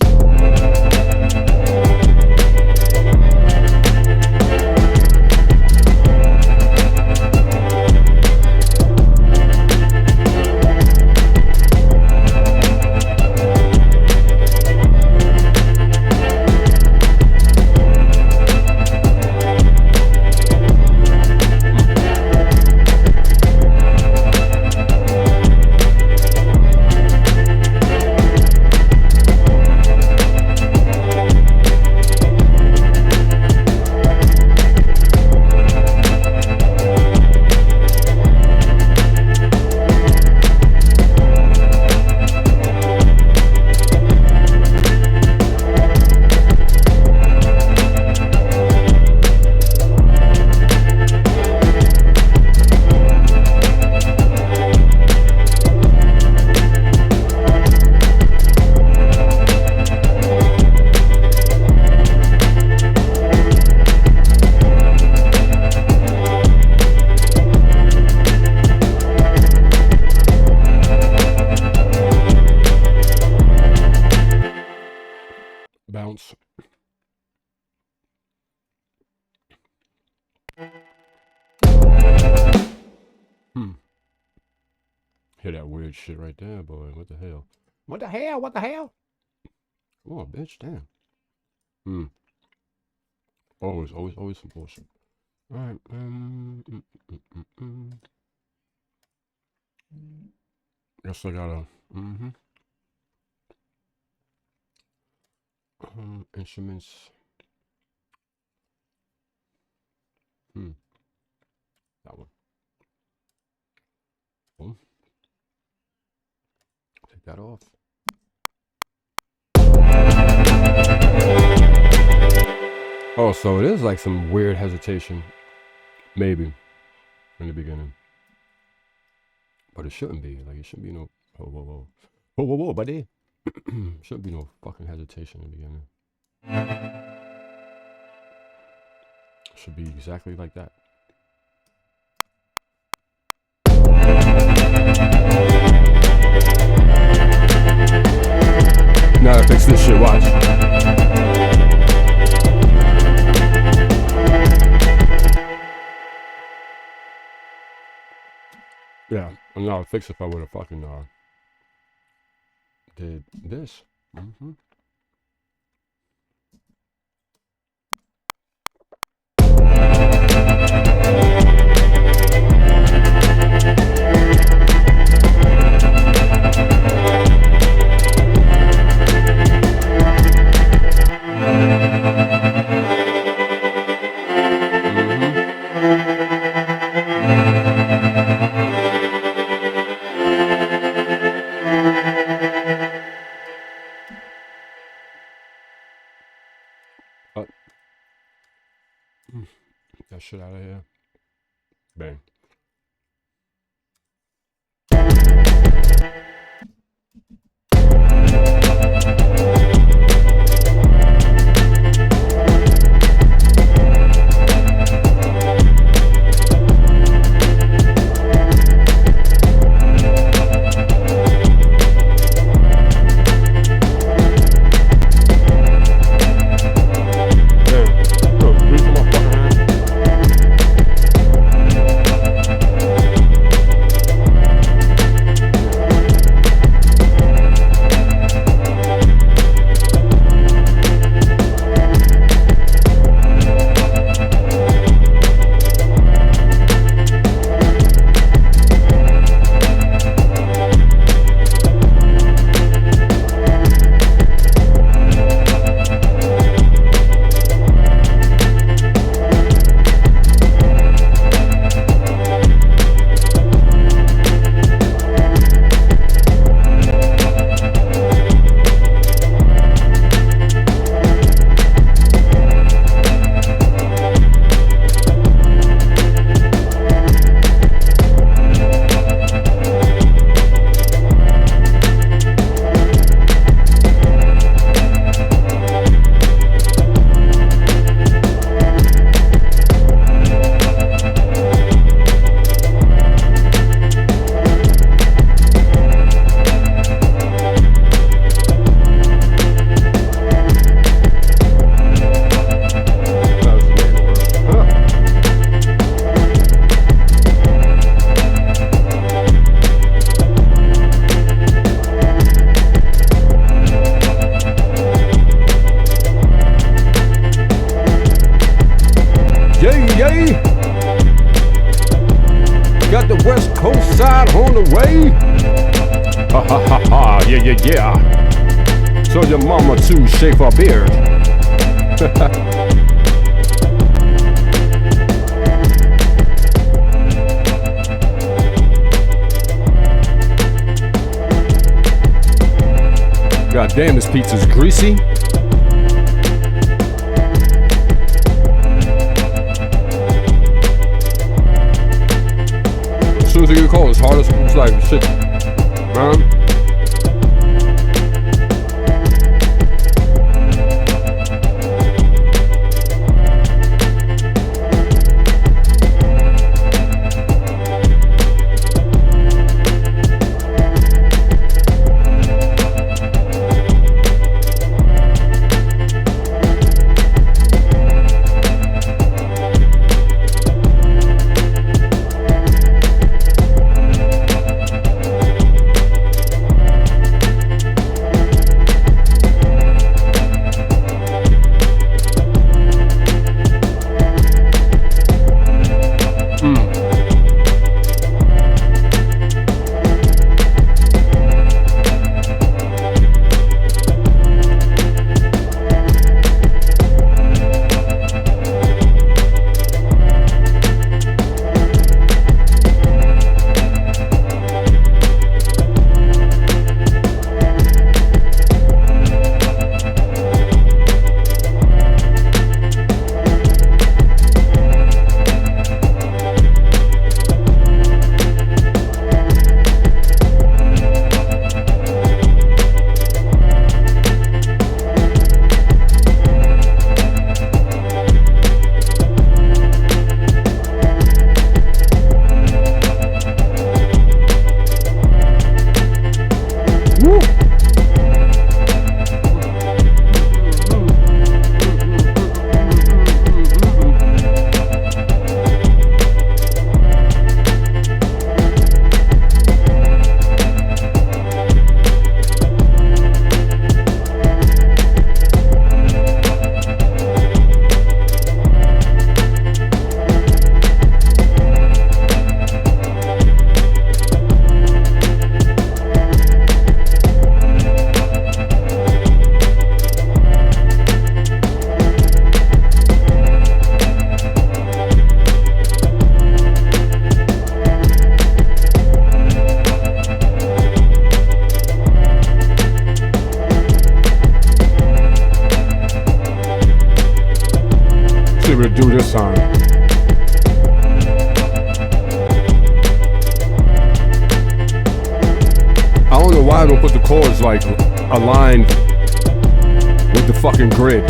Bounce. Hear that weird shit right there, boy. What the hell? What the hell? What the hell? Come on, bitch. Damn. Always some bullshit. All right. Guess I gotta. Instruments. That one. Boom. Take that off. Oh, so it is like some weird hesitation, maybe, in the beginning. But it shouldn't be. Like, it shouldn't be no. Whoa, buddy. Shouldn't be no fucking hesitation in the beginning. Should be exactly like that. Now to fix this shit, watch. Yeah, and now I'll fix it if I would have fucking did this. That shit out of here. Bang. to shave our beard. God damn, this pizza's greasy. As soon as you get cold, it's hard as it's like shit, man. Do this on. I don't know why I don't put the chords like aligned with the fucking grid.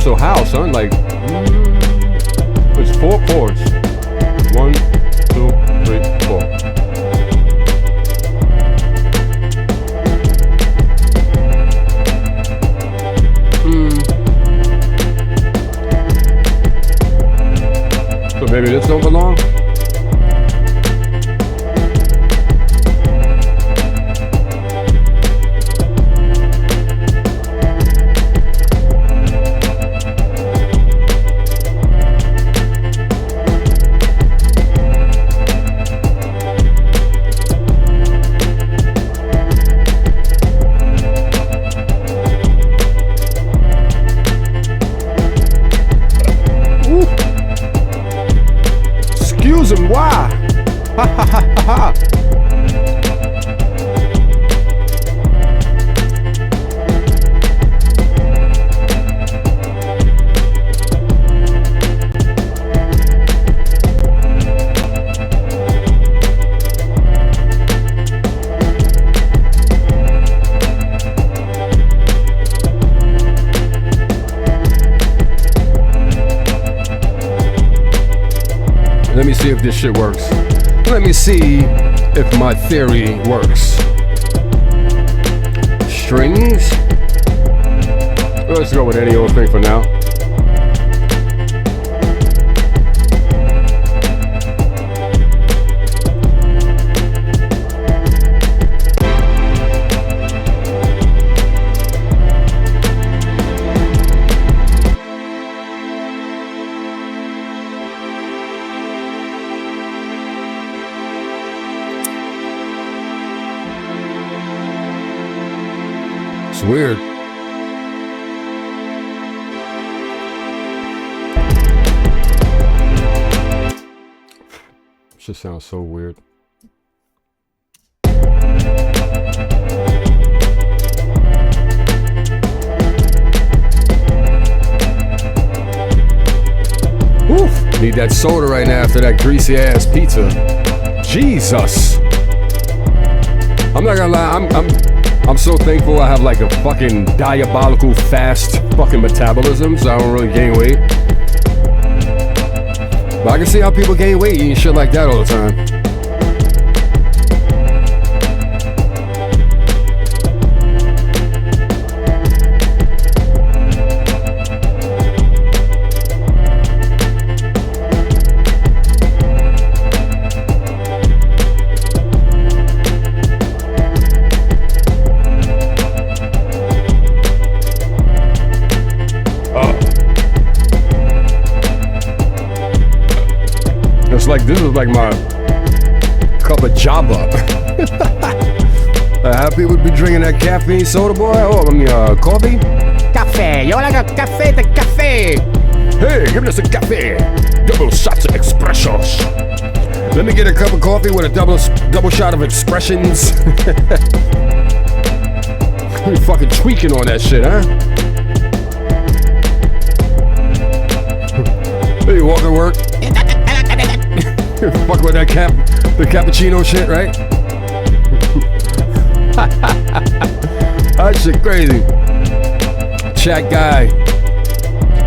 So how, son? Like, it's 4 chords. 1, 2, 3, 4. So maybe this don't belong? Why? Ha ha ha ha ha. Let me see if this shit works. Let me see if my theory works. Strings. Let's go with any old thing for now. It's weird. It just sounds so weird. Oof. Need that soda right now after that greasy ass pizza. Jesus. I'm not gonna lie, I'm so thankful I have like a fucking diabolical fast fucking metabolism, so I don't really gain weight. But I can see how people gain weight eating shit like that all the time. Like this is like my cup of Java. How people would be drinking that caffeine soda, boy? Oh, I mean, coffee? Cafe. Yo like a cafe de cafe. Hey, give us a cafe. Double shots of expressions. Let me get a cup of coffee with a double shot of expressions. You fucking tweaking on that shit, huh? Hey, you walk to work. Fuck with that the cappuccino shit, right? That shit crazy. Chat guy.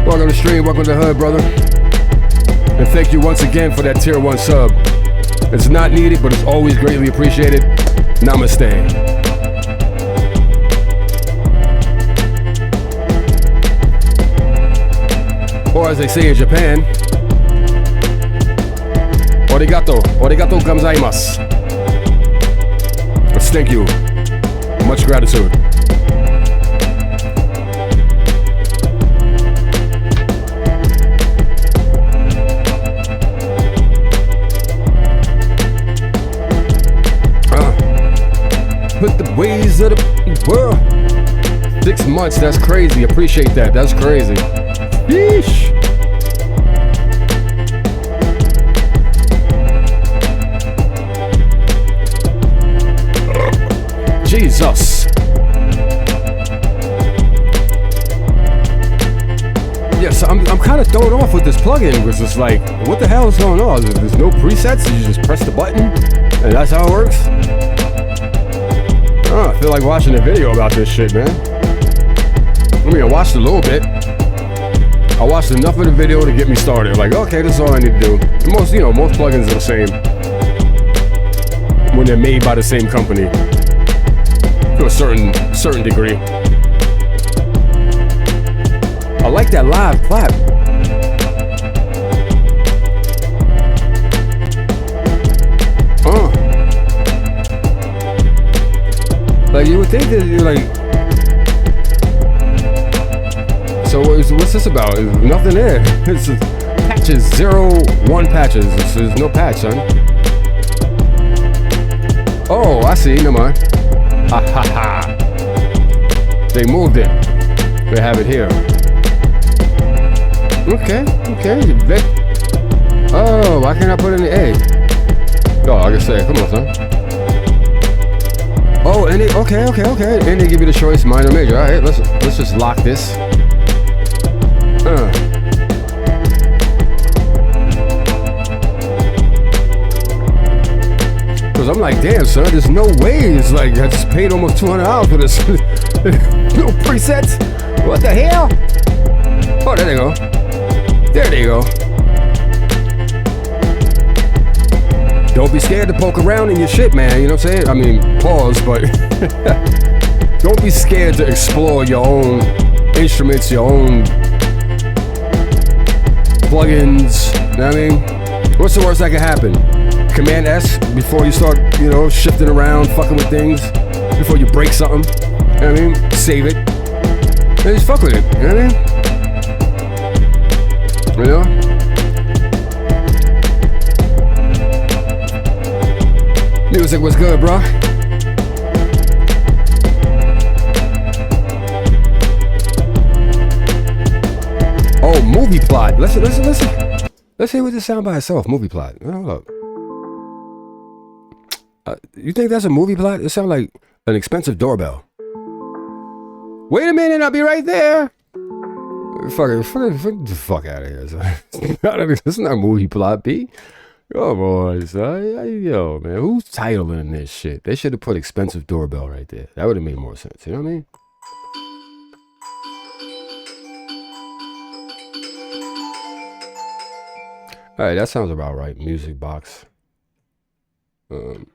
Welcome to the stream, welcome to the hood, brother. And thank you once again for that tier 1 sub. It's not needed, but it's always greatly appreciated. Namaste. Or as they say in Japan, Origato, origato gozaimasu. Let's thank you. Much gratitude. Put the ways of the world. 6 months, that's crazy. Appreciate that. That's crazy. Yeesh. Jesus. Yes, I'm kind of thrown off with this plugin because it's like, what the hell is going on? There's no presets. You just press the button, and that's how it works. Oh, I feel like watching a video about this shit, man. I mean, I watched a little bit. I watched enough of the video to get me started. Like, okay, this is all I need to do. Most plugins are the same when they're made by the same company. To a certain degree. I like that live clap. Like you would think that you're like. So what's this about? There's nothing there. It's just patches, 0-1 patches. There's no patch, son. Oh, I see. Never mind. Ha ha ha. They moved it. They have it here. Okay. Oh, why can't I put it in the A? Oh, I can say, come on, son. Oh, and okay. And they give you the choice, minor, major. All right, let's just lock this. Cause I'm like, damn, son, there's no way. It's like I just paid almost $200 for this. No presets. What the hell? Oh, there they go. There they go. Don't be scared to poke around in your shit, man. You know what I'm saying? I mean, pause, but don't be scared to explore your own instruments, your own plugins. You know what I mean? What's the worst that can happen? Command S before you start, shifting around, fucking with things, before you break something. You know what I mean? Save it. And just fuck with it. You know what I mean? You know? Music was good, bro. Let's hear what this sound by itself. Movie plot. Hold up. You think that's a movie plot? It sounds like an expensive doorbell. Wait a minute, I'll be right there. Fuck the fuck out of here. This is not a movie plot, B. Come on, son. Yo, man, who's titling this shit? They should have put expensive doorbell right there. That would have made more sense. You know what I mean? All right, that sounds about right. Music box. Ooh.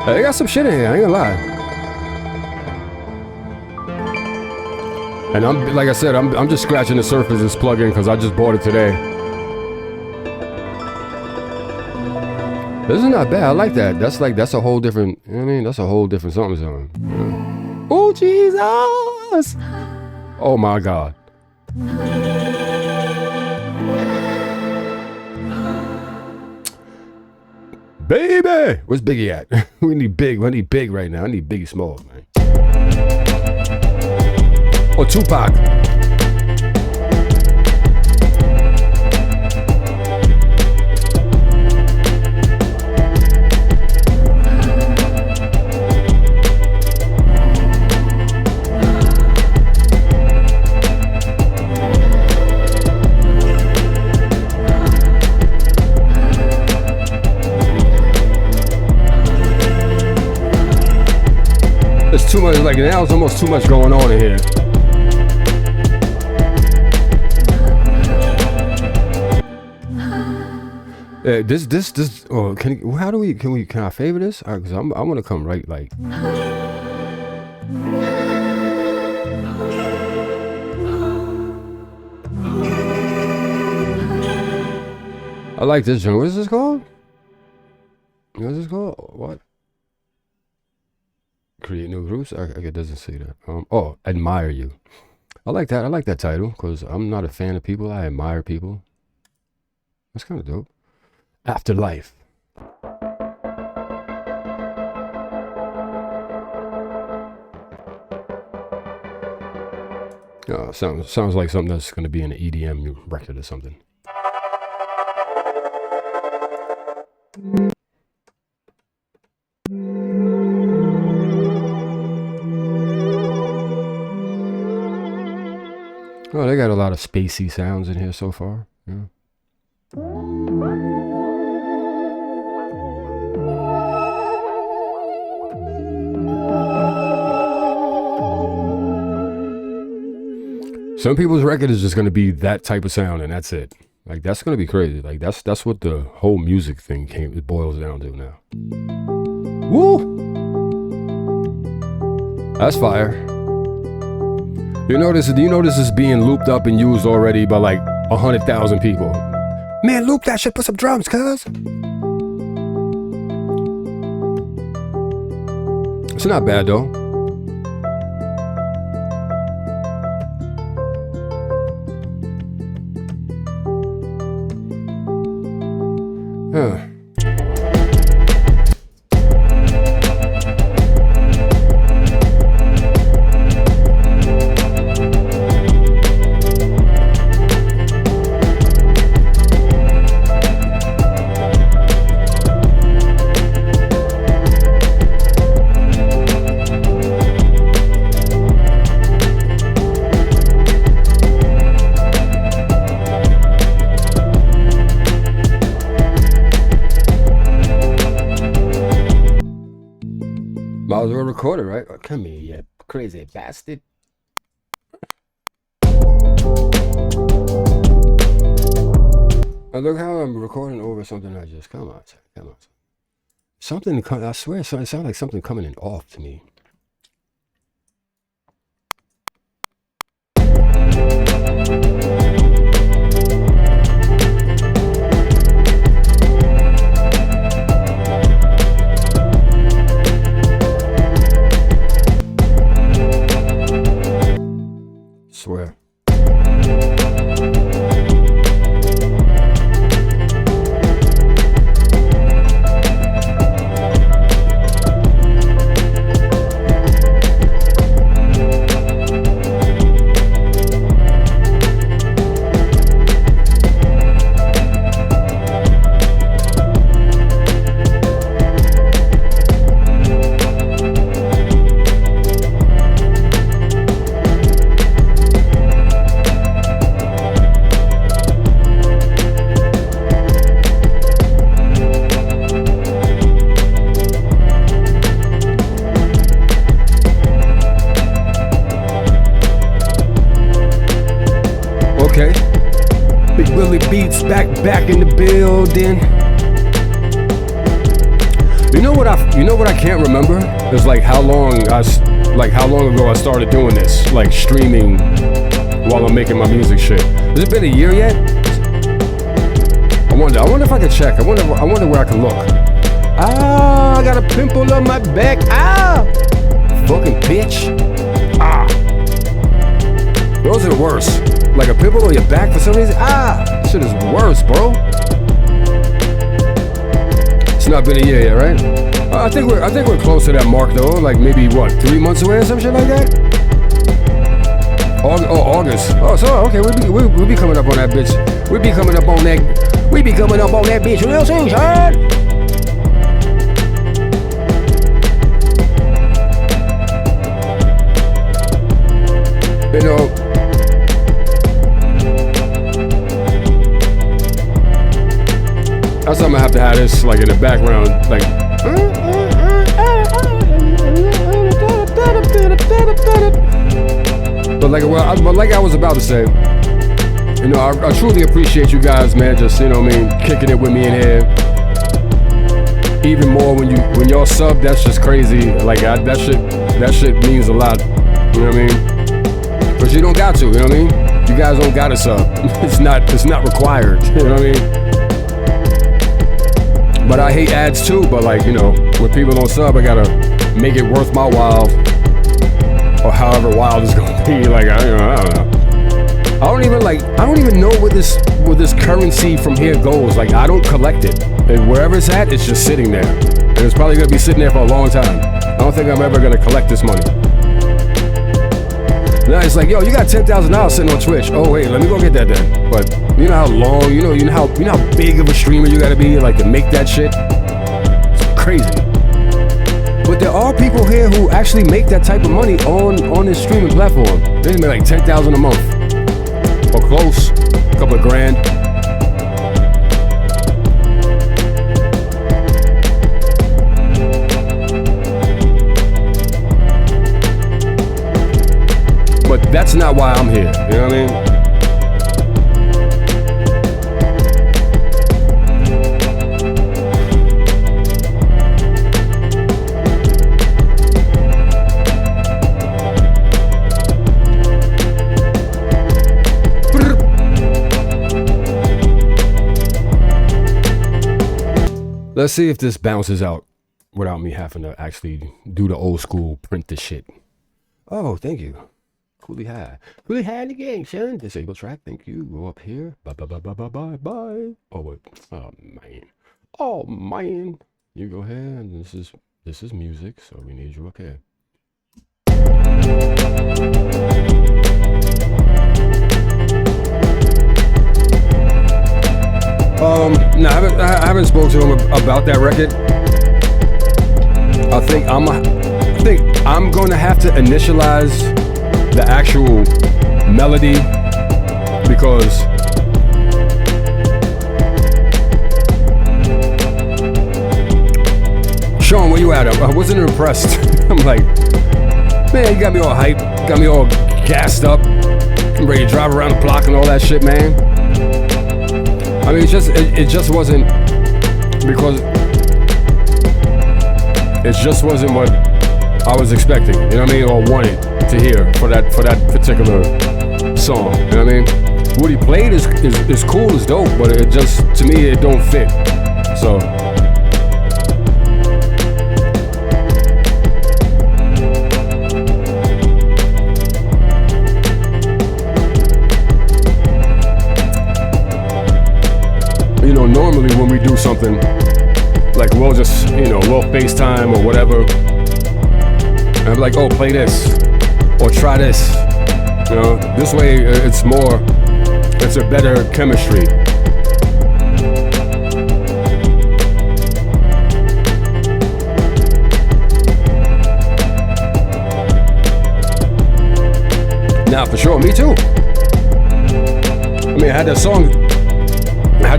Hey, they got some shit in here. I ain't gonna lie. And I'm like I said, I'm just scratching the surface of this plugin because I just bought it today. This is not bad. I like that. That's a whole different. You know what I mean? That's a whole different something. Yeah. Oh Jesus! Oh my God. Baby! Where's Biggie at? We need Big right now. I need Biggie Smalls, man. Oh, Tupac. There's too much, like now it's almost too much going on in here. This. Oh, can I favor this? Because I want to come right like. I like this joint. What is this called? What is this called? What? Create new groups. It doesn't say that. Oh, admire you. I like that. I like that title because I'm not a fan of people. I admire people. That's kind of dope. Afterlife. Oh, sounds like something that's going to be in an EDM record or something. Oh, they got a lot of spacey sounds in here so far. Yeah. Some people's record is just going to be that type of sound and that's it. Like that's going to be crazy. Like that's what the whole music thing it boils down to now. Woo! That's fire. Do you notice this is being looped up and used already by like 100,000 people? Man, loop that shit, put some drums, cuz. It's not bad though. Huh. Might as well record it, right? Oh, come here, you crazy bastard. Oh, look how I'm recording over something I just... Come on. Something, I swear, it sounds like something coming in off to me. Swear. Philly Beats back in the building. You know what I can't remember is like how long ago I started doing this, like streaming while I'm making my music shit. Has it been a year yet? I wonder if I can check. I wonder where I can look. Ah, I got a pimple on my back. Ah, fucking bitch. Ah, those are the worst. Like a pimple on your back for some reason. Ah, this shit is worse, bro. It's not been a year yet, right? I think we're close to that mark though. Like maybe what, 3 months away or some shit like that. August. Oh, so okay, we'll be coming up on that bitch. We be coming up on that bitch real soon, son. You know, that's something I have to have this like in the background, like. But like I was about to say, you know, I truly appreciate you guys, man. Just, you know what I mean, kicking it with me in here. Even more when y'all sub, that's just crazy. Like that shit means a lot. You know what I mean? But you don't got to. You know what I mean? You guys don't gotta sub. It's not required. You know what I mean? But I hate ads too. But like, you know, when people don't sub, I gotta make it worth my while. Or however wild it's gonna be, like I don't know. I don't even know where this currency from here goes. Like I don't collect it, and wherever it's at, it's just sitting there, and it's probably gonna be sitting there for a long time. I don't think I'm ever gonna collect this money. Now it's like, yo, you got $10,000 sitting on Twitch. Oh wait, let me go get that then. But you know how long, you know how big of a streamer you gotta be like to make that shit. It's crazy. But there are people here who actually make that type of money on this streaming platform. They make like $10,000 a month. Or close. A couple of grand. But that's not why I'm here. You know what I mean? Let's see if this bounces out without me having to actually do the old school print the shit. Oh, thank you. Coolie high. Coolie high in the game, son. Disable track, thank you. Go up here. Bye. Oh, wait. Oh, man. Oh, man. You go ahead. This is music, so we need you up here. No, I haven't spoken to him about that record. I think I'm going to have to initialize the actual melody because Sean, where you at? I wasn't impressed. I'm like, man, you got me all hyped, got me all gassed up. I'm ready to drive around the block and all that shit, man. I mean, it just wasn't because it just wasn't what I was expecting, you know what I mean, or wanted to hear for that particular song. You know what I mean? What he played is cool, is dope, but it just, to me, it don't fit. So you know, normally when we do something, like we'll just, you know, we'll FaceTime or whatever, and I'm like, oh, play this, or try this, you know, this way it's a better chemistry. Now, for sure, me too. I mean, I had that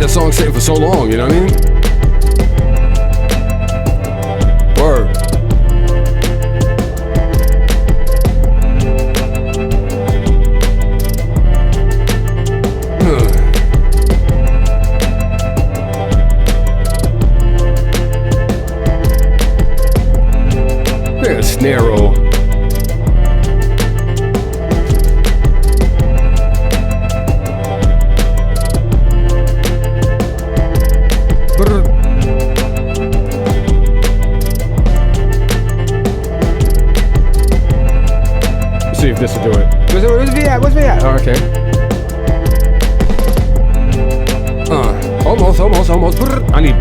song sitting for so long, you know what I mean? Word. do it. Where's V at? Where's V at? Oh, okay. Almost. I need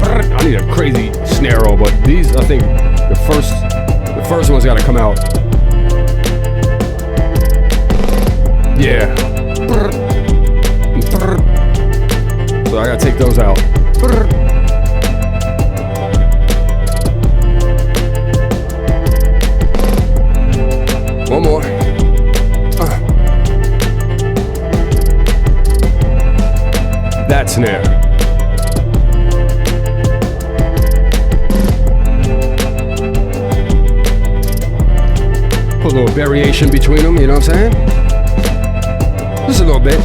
a crazy snare roll, but these, I think, the first one's gotta come out. Yeah. So I gotta take those out. One more. That snare. Put a little variation between them, you know what I'm saying? Just a little bit.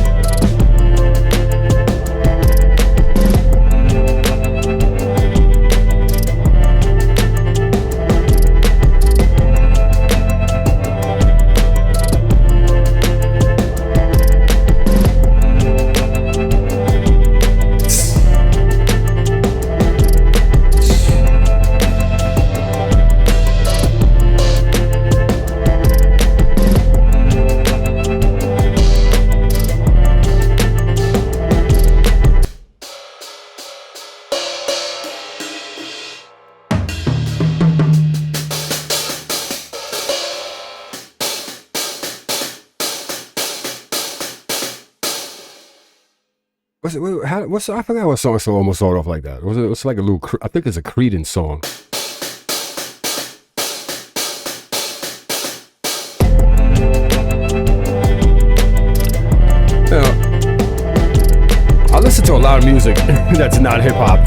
I forgot what song so almost started off like that. It's like a little, I think it's a Creedence song. You know, I listen to a lot of music that's not hip hop.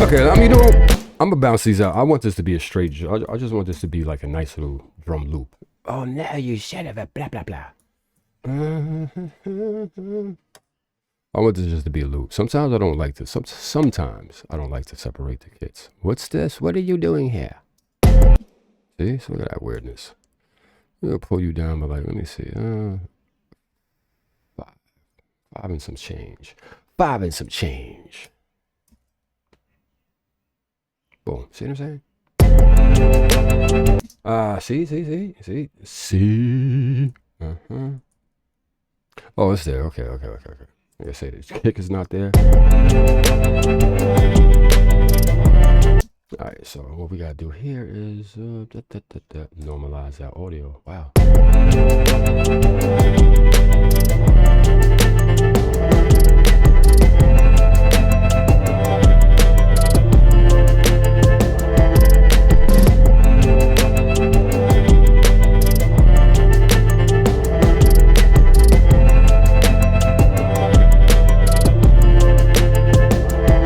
Okay, I mean, you know what? I'm gonna bounce these out. I want this to be a straight. I just want this to be like a nice little drum loop. Oh, now you son of a blah blah blah. I want this just to be a loop. Sometimes I don't like to. Sometimes I don't like to separate the kits. What's this? What are you doing here? See, so look at that weirdness. I'm gonna pull you down, but like, let me see. 5 and some change. 5 and some change. Boom. See what I'm saying? See. Oh, it's there. Okay. Like I say, this kick is not there. All right. So what we gotta do here is normalize that audio. Wow.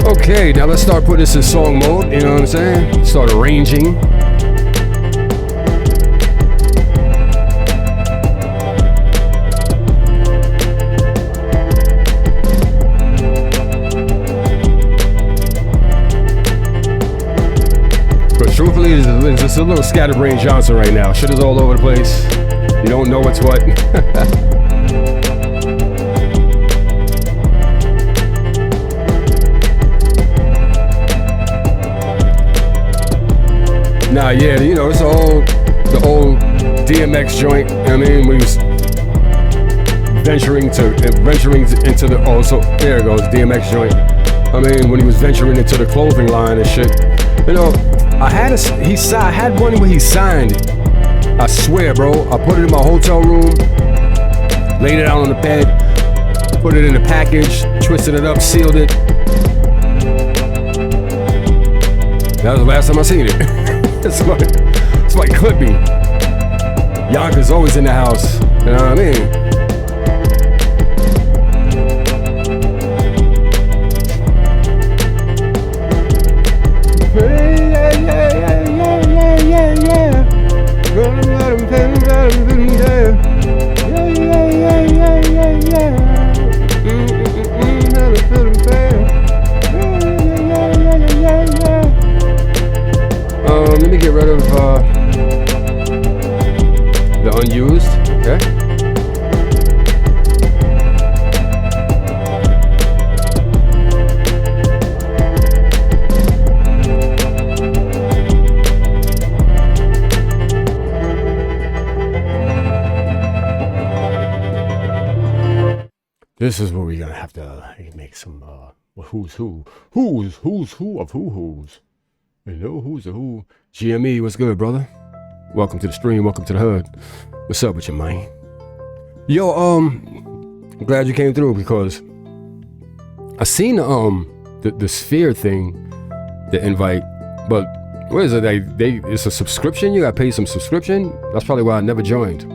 Okay, now let's start putting this in song mode, you know what I'm saying? Start arranging. But truthfully, it's just a little scatterbrain Johnson right now. Shit is all over the place. You don't know what's what. Nah, yeah, you know, it's the old DMX joint, you know what I mean? When he was venturing into the, oh, so there it goes, DMX joint. I mean, when he was venturing into the clothing line and shit. You know, I had one where he signed it. I swear, bro, I put it in my hotel room, laid it out on the bed, put it in a package, twisted it up, sealed it. That was the last time I seen it. It's like Clippy. Yonkers always in the house. You know what I mean? Let me get rid of the unused, okay? This is where we're gonna have to make some who's who of who's. You know who's the who. GME, what's good, brother? Welcome to the stream. Welcome to the hood. What's up with you, man? Yo, I'm glad you came through because I seen the sphere thing, the invite, but what is it? It's a subscription. You gotta pay some subscription. That's probably why I never joined.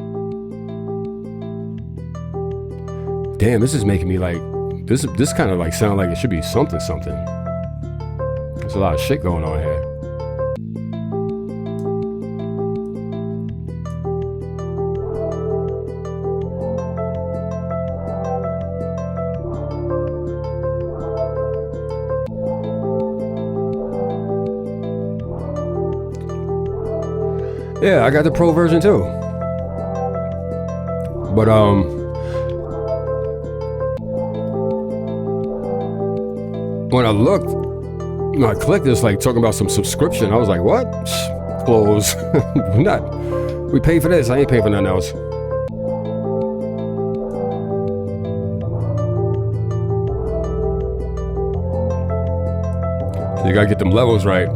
Damn, this is making me like this kind of like sound like it should be something. There's a lot of shit going on here. Yeah, I got the pro version too. But when I looked, when I clicked this, like talking about some subscription, I was like, what? Close. We pay for this. I ain't paying for nothing else. So you gotta get them levels right.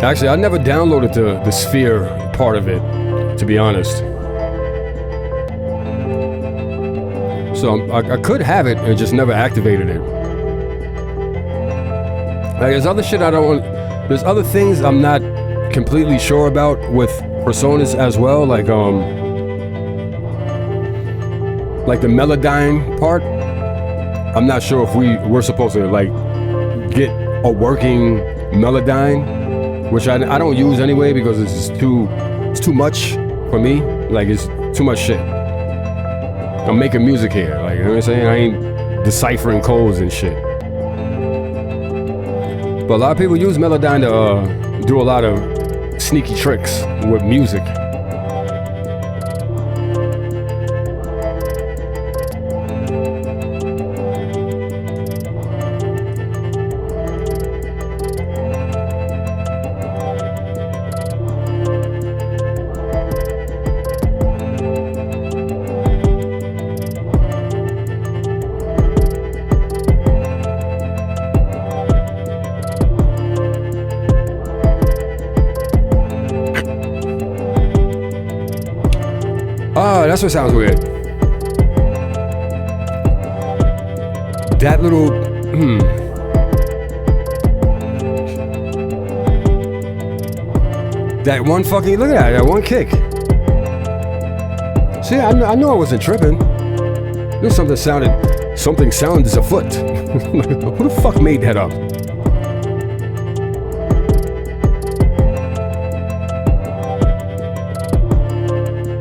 Actually, I never downloaded the sphere part of it, to be honest. So I could have it and just never activated it. Like, there's other shit I don't want. There's other things I'm not completely sure about with personas as well, like the Melodyne part. I'm not sure if we're supposed to like get a working Melodyne, which I don't use anyway because it's too much for me. Like, it's too much shit. I'm making music here, like, you know what I'm saying? I ain't deciphering codes and shit. But a lot of people use Melodyne to do a lot of sneaky tricks with music. That's what sounds weird. That little, that one fucking, look at that one kick. See, I knew I wasn't tripping. There's something sounded as a foot. Who the fuck made that up?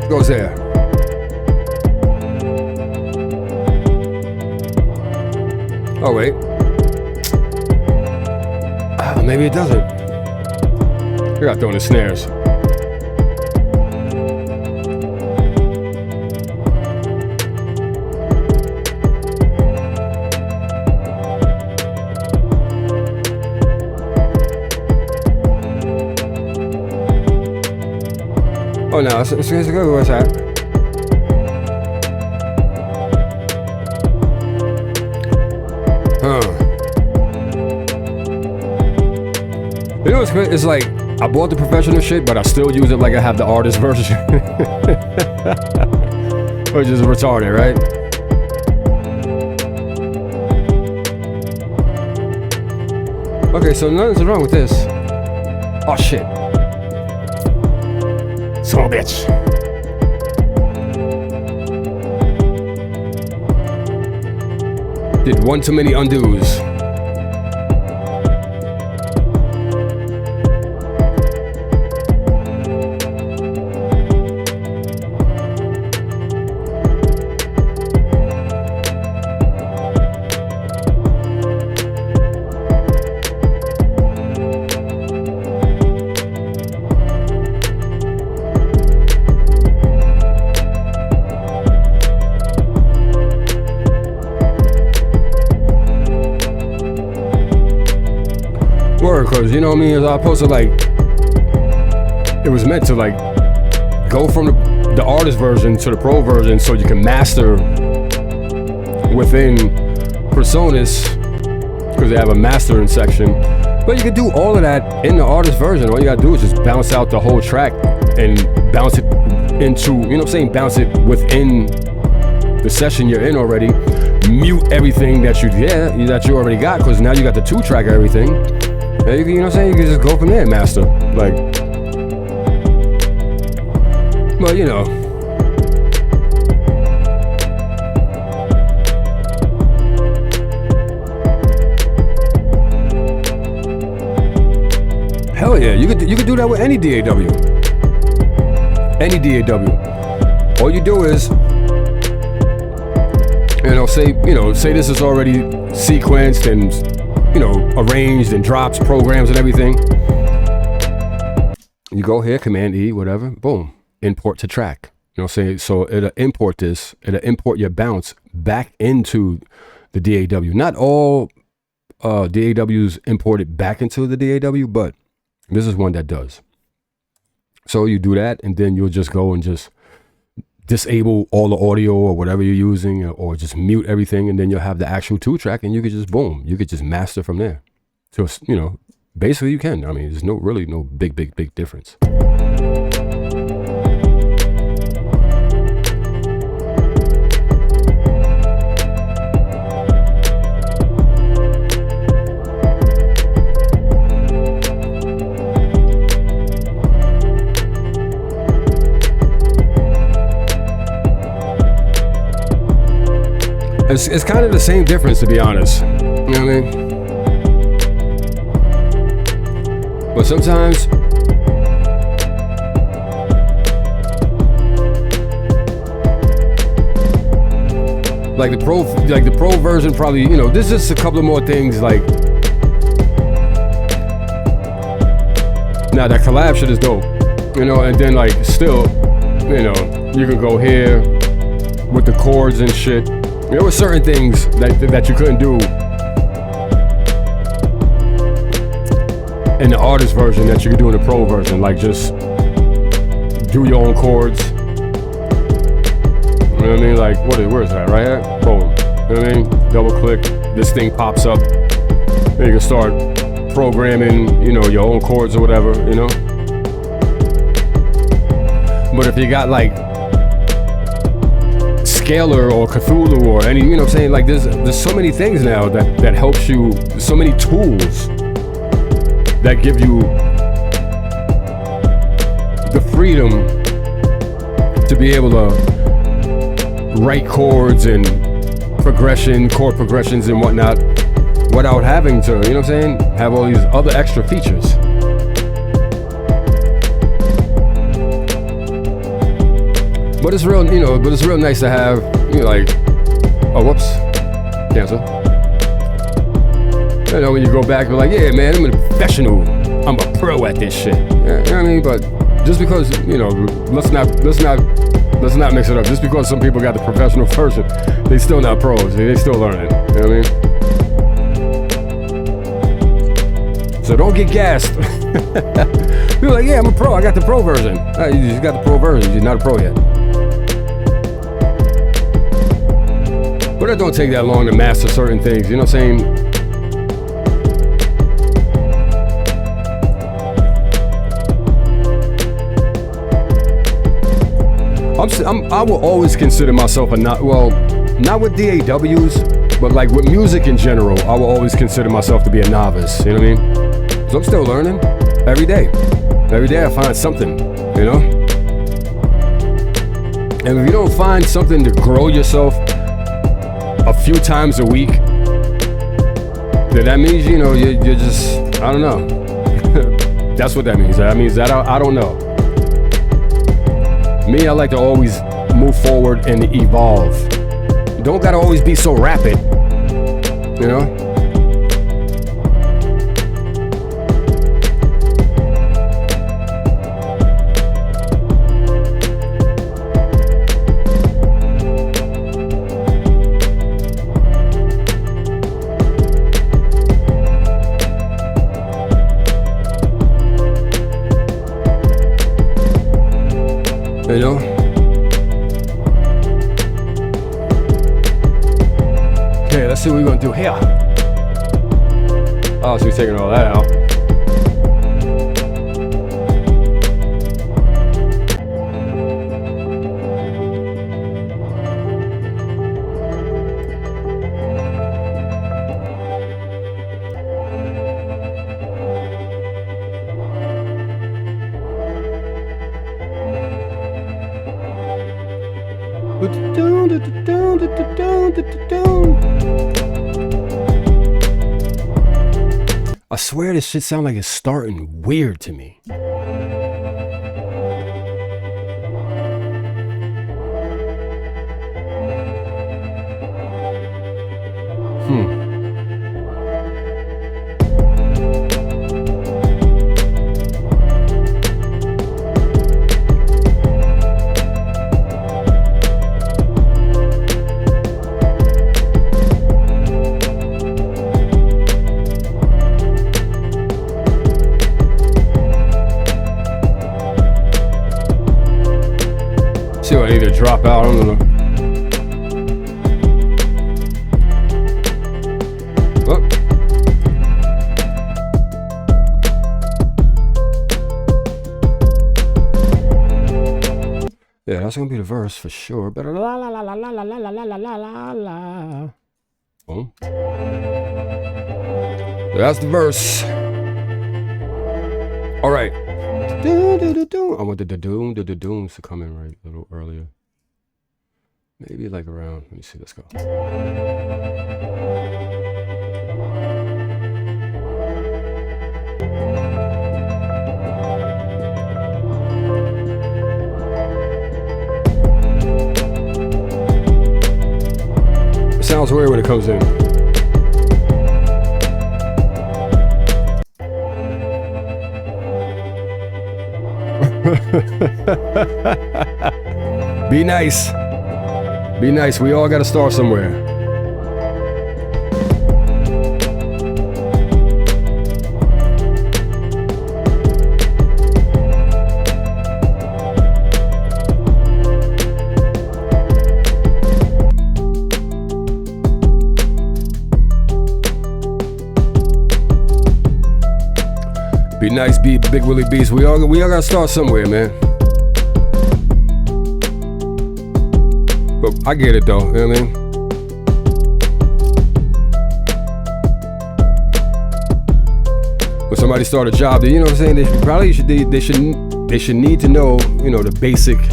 Goes there. Oh wait. Maybe it doesn't. I got throwing the snares. Oh no, it's good. What's that? You know what's great? It's like I bought the professional shit, but I still use it like I have the artist version. Which is retarded, right? Okay, so nothing's wrong with this. Oh shit. Son of a bitch. Did one too many undos. Because, you know what I mean, as opposed to like it was meant to like go from the artist version to the pro version so you can master within Presonus, because they have a mastering section. But you can do all of that in the artist version. All you gotta do is just bounce out the whole track and bounce it into, you know what I'm saying, bounce it within the session you're in already. Mute everything that you already got, because now you got the 2-track of everything. And you know what I'm saying, you can just go from there and master. Like, well, you know. Hell yeah, you could do that with any DAW. Any DAW. All you do is, say this is already sequenced and, arranged and drops, programs and everything. You go here, Command E, whatever, boom, import to track. You know what I'm saying? So it'll import your bounce back into the DAW. Not all DAWs import it back into the DAW, but this is one that does. So you do that, and then you'll just go and just disable all the audio or whatever you're using, or just mute everything, and then you'll have the actual 2-track, and you could just boom, you could just master from there. So basically you can. I mean, there's really no big difference. It's kind of the same difference, to be honest. You know what I mean? But sometimes like the pro version probably, there's just a couple of more things like, now that collab shit is dope, and then like still, you can go here with the chords and shit. There were certain things that you couldn't do in the artist version that you could do in the pro version, like just do your own chords. You know what I mean? Like, where is that? Right here? Boom. You know what I mean? Double click, this thing pops up. Then you can start programming, your own chords or whatever, But if you got like Scalar or Cthulhu or any, what I'm saying? Like there's so many things now that helps you, so many tools that give you the freedom to be able to write chords and chord progressions and whatnot without having to, what I'm saying, have all these other extra features. But it's real, it's real nice to have, like, oh, whoops, cancel. When you go back, you're like, yeah, man, I'm a professional. I'm a pro at this shit. You know what I mean? But just because, let's not mix it up. Just because some people got the professional version, they still not pros. They still learning. You know what I mean? So don't get gassed. You're like, yeah, I'm a pro. I got the pro version. You just got the pro version. You're not a pro yet. But it don't take that long to master certain things, you know what I'm saying? I will always consider myself not with DAWs, but like with music in general, I will always consider myself to be a novice, you know what I mean? So I'm still learning every day. Every day I find something, And if you don't find something to grow yourself a few times a week, then that means, you're just, I don't know. That's what that means. That means that I don't know. Me, I like to always move forward and evolve. You don't gotta always be so rapid, let's see what we're gonna do here. Oh, so we're taking all that out. I swear this shit sound like it's starting weird to me. See, I either drop out, I don't know. Oh. Yeah, that's gonna be the verse for sure. But la la la la la la la la la la la la. Oh. That's the verse. All right. I wanted the dooms to come in right a little earlier. Maybe like around, let me see, let's go. It sounds weird when it comes in. Be nice. Be nice. We all got to start somewhere. Be nice, be Big Willie Beast. We all gotta start somewhere, man. But I get it though, you know what I mean? When somebody start a job, you know what I'm saying? They should need to know, you know, the basics.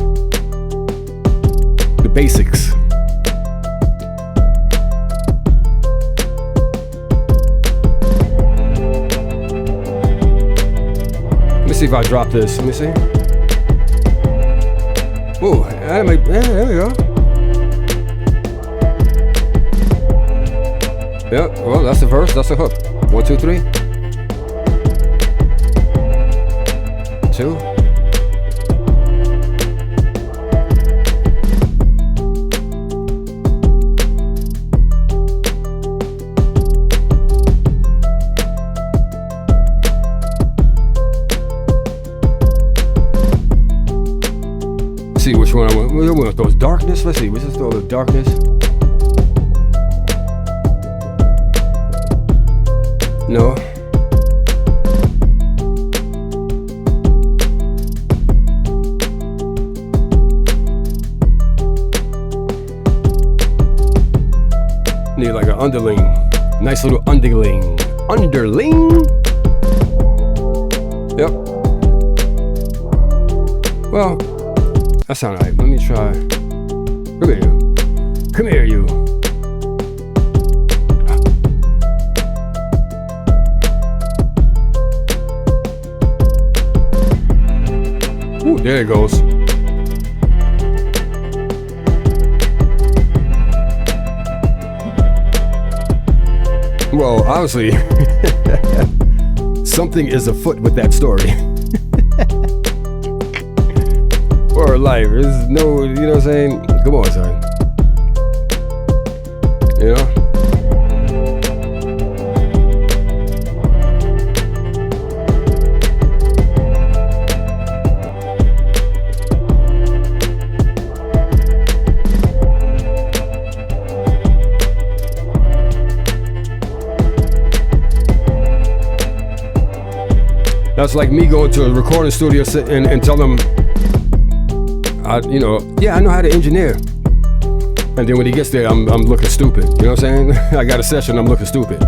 Let me see if I drop this. Let me see. Ooh, there we go. Yeah, well, that's the verse, that's the hook. 1, 2, 3. 2. See which one I want. We want those darkness. Let's see. We just throw the darkness. No. Need like an underling. Nice little underling. Underling? Yep. Well, that sounds right. Let me try. Come here, you. Come here, you. Ooh, there it goes. Well, obviously, something is afoot with that story. Or life. There's no, you know what I'm saying? Come on, son. You know? That's like me going to a recording studio and tell them, yeah, I know how to engineer. And then when he gets there, I'm looking stupid. You know what I'm saying? I got a session, I'm looking stupid.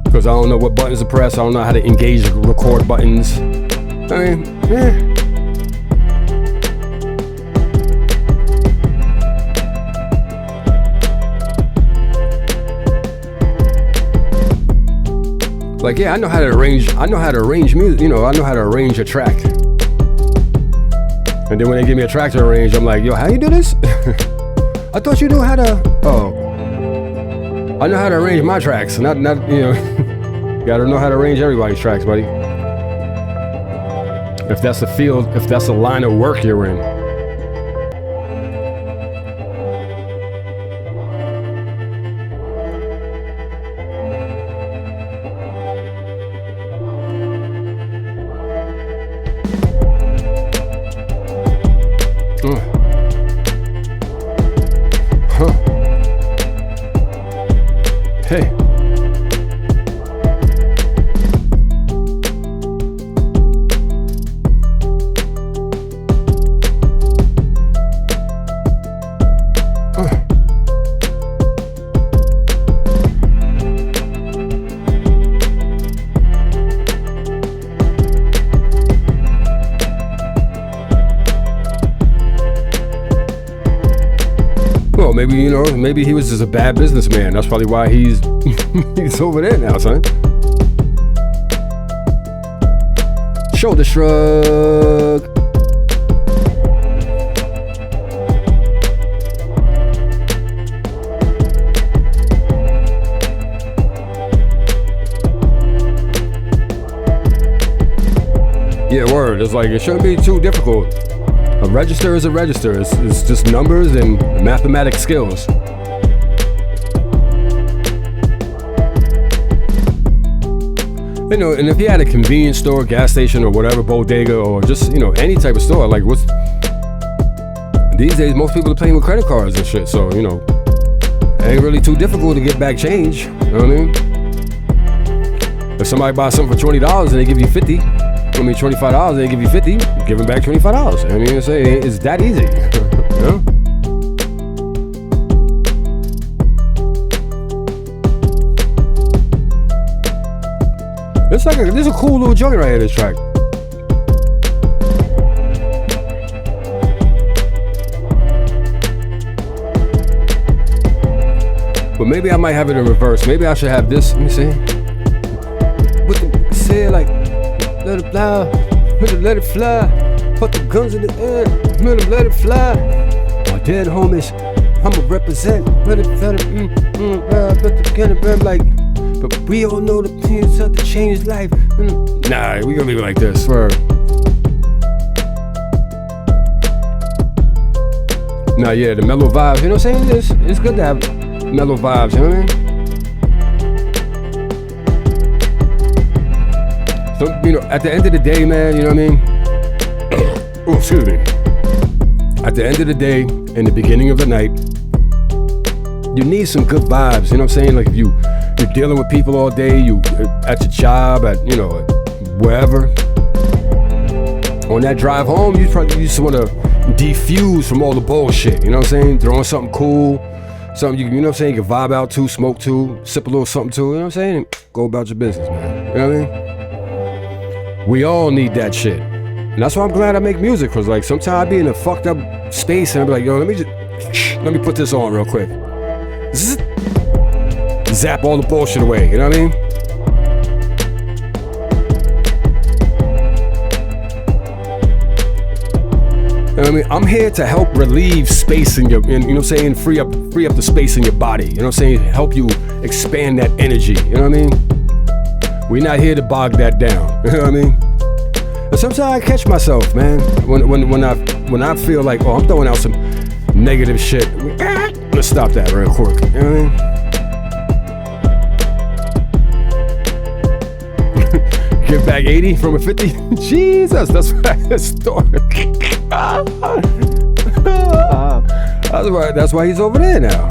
Because I don't know what buttons to press. I don't know how to engage record buttons. I mean, Like, yeah, I know how to arrange music, I know how to arrange a track. And then when they give me a track to arrange, I'm like, yo, how you do this? I thought you knew how to, I know how to arrange my tracks, not you gotta know how to arrange everybody's tracks, buddy. If that's the field, if that's the line of work you're in. Hey. Well, maybe he was just a bad businessman. That's probably why he's over there now, son. Shoulder shrug. Yeah, word. It's like, it shouldn't be too difficult. A register is a register. It's just numbers and mathematic skills. And if you had a convenience store, gas station, or whatever, bodega, or just, any type of store, like these days, most people are paying with credit cards and shit, so, it ain't really too difficult to get back change, you know what I mean? If somebody buys something for $20 and they give you $25 and they give you $50, give them back $25. I mean, it's that easy, you know? This is a cool little joint right here, this track. But maybe I might have it in reverse. Maybe I should have this. Let me see. Say like, let it fly, let it fly. Put the guns in the air, let it fly. My dead homies, I'ma represent. Let it fly, but the kind of like. But we all know the things have to change life. Nah, we gonna leave it like this. Nah, yeah, the mellow vibes, you know what I'm saying? It's good to have mellow vibes, you know what I mean? So, at the end of the day, man, you know what I mean? Oh, excuse me. At the end of the day, in the beginning of the night, you need some good vibes, you know what I'm saying? Like if you're dealing with people all day, you at your job, at wherever. On that drive home, you just want to defuse from all the bullshit. You know what I'm saying? Throwing something cool, something you know what I'm saying, you can vibe out to, smoke to, sip a little something to. You know what I'm saying? And go about your business, man. You know what I mean? We all need that shit, and that's why I'm glad I make music. Cause like sometimes I be in a fucked up space and I be like, yo, let me put this on real quick. Zap all the bullshit away, you know what I mean? You know what I mean? I'm here to help relieve space in your, you know what I'm saying? Free up the space in your body, you know what I'm saying? Help you expand that energy, you know what I mean? We're not here to bog that down, you know what I mean? And sometimes I catch myself, man, when I feel like, oh, I'm throwing out some negative shit. Let's stop that real quick, you know what I mean? Give back 80 from a 50? Jesus, that's why it's started. That's why he's over there now.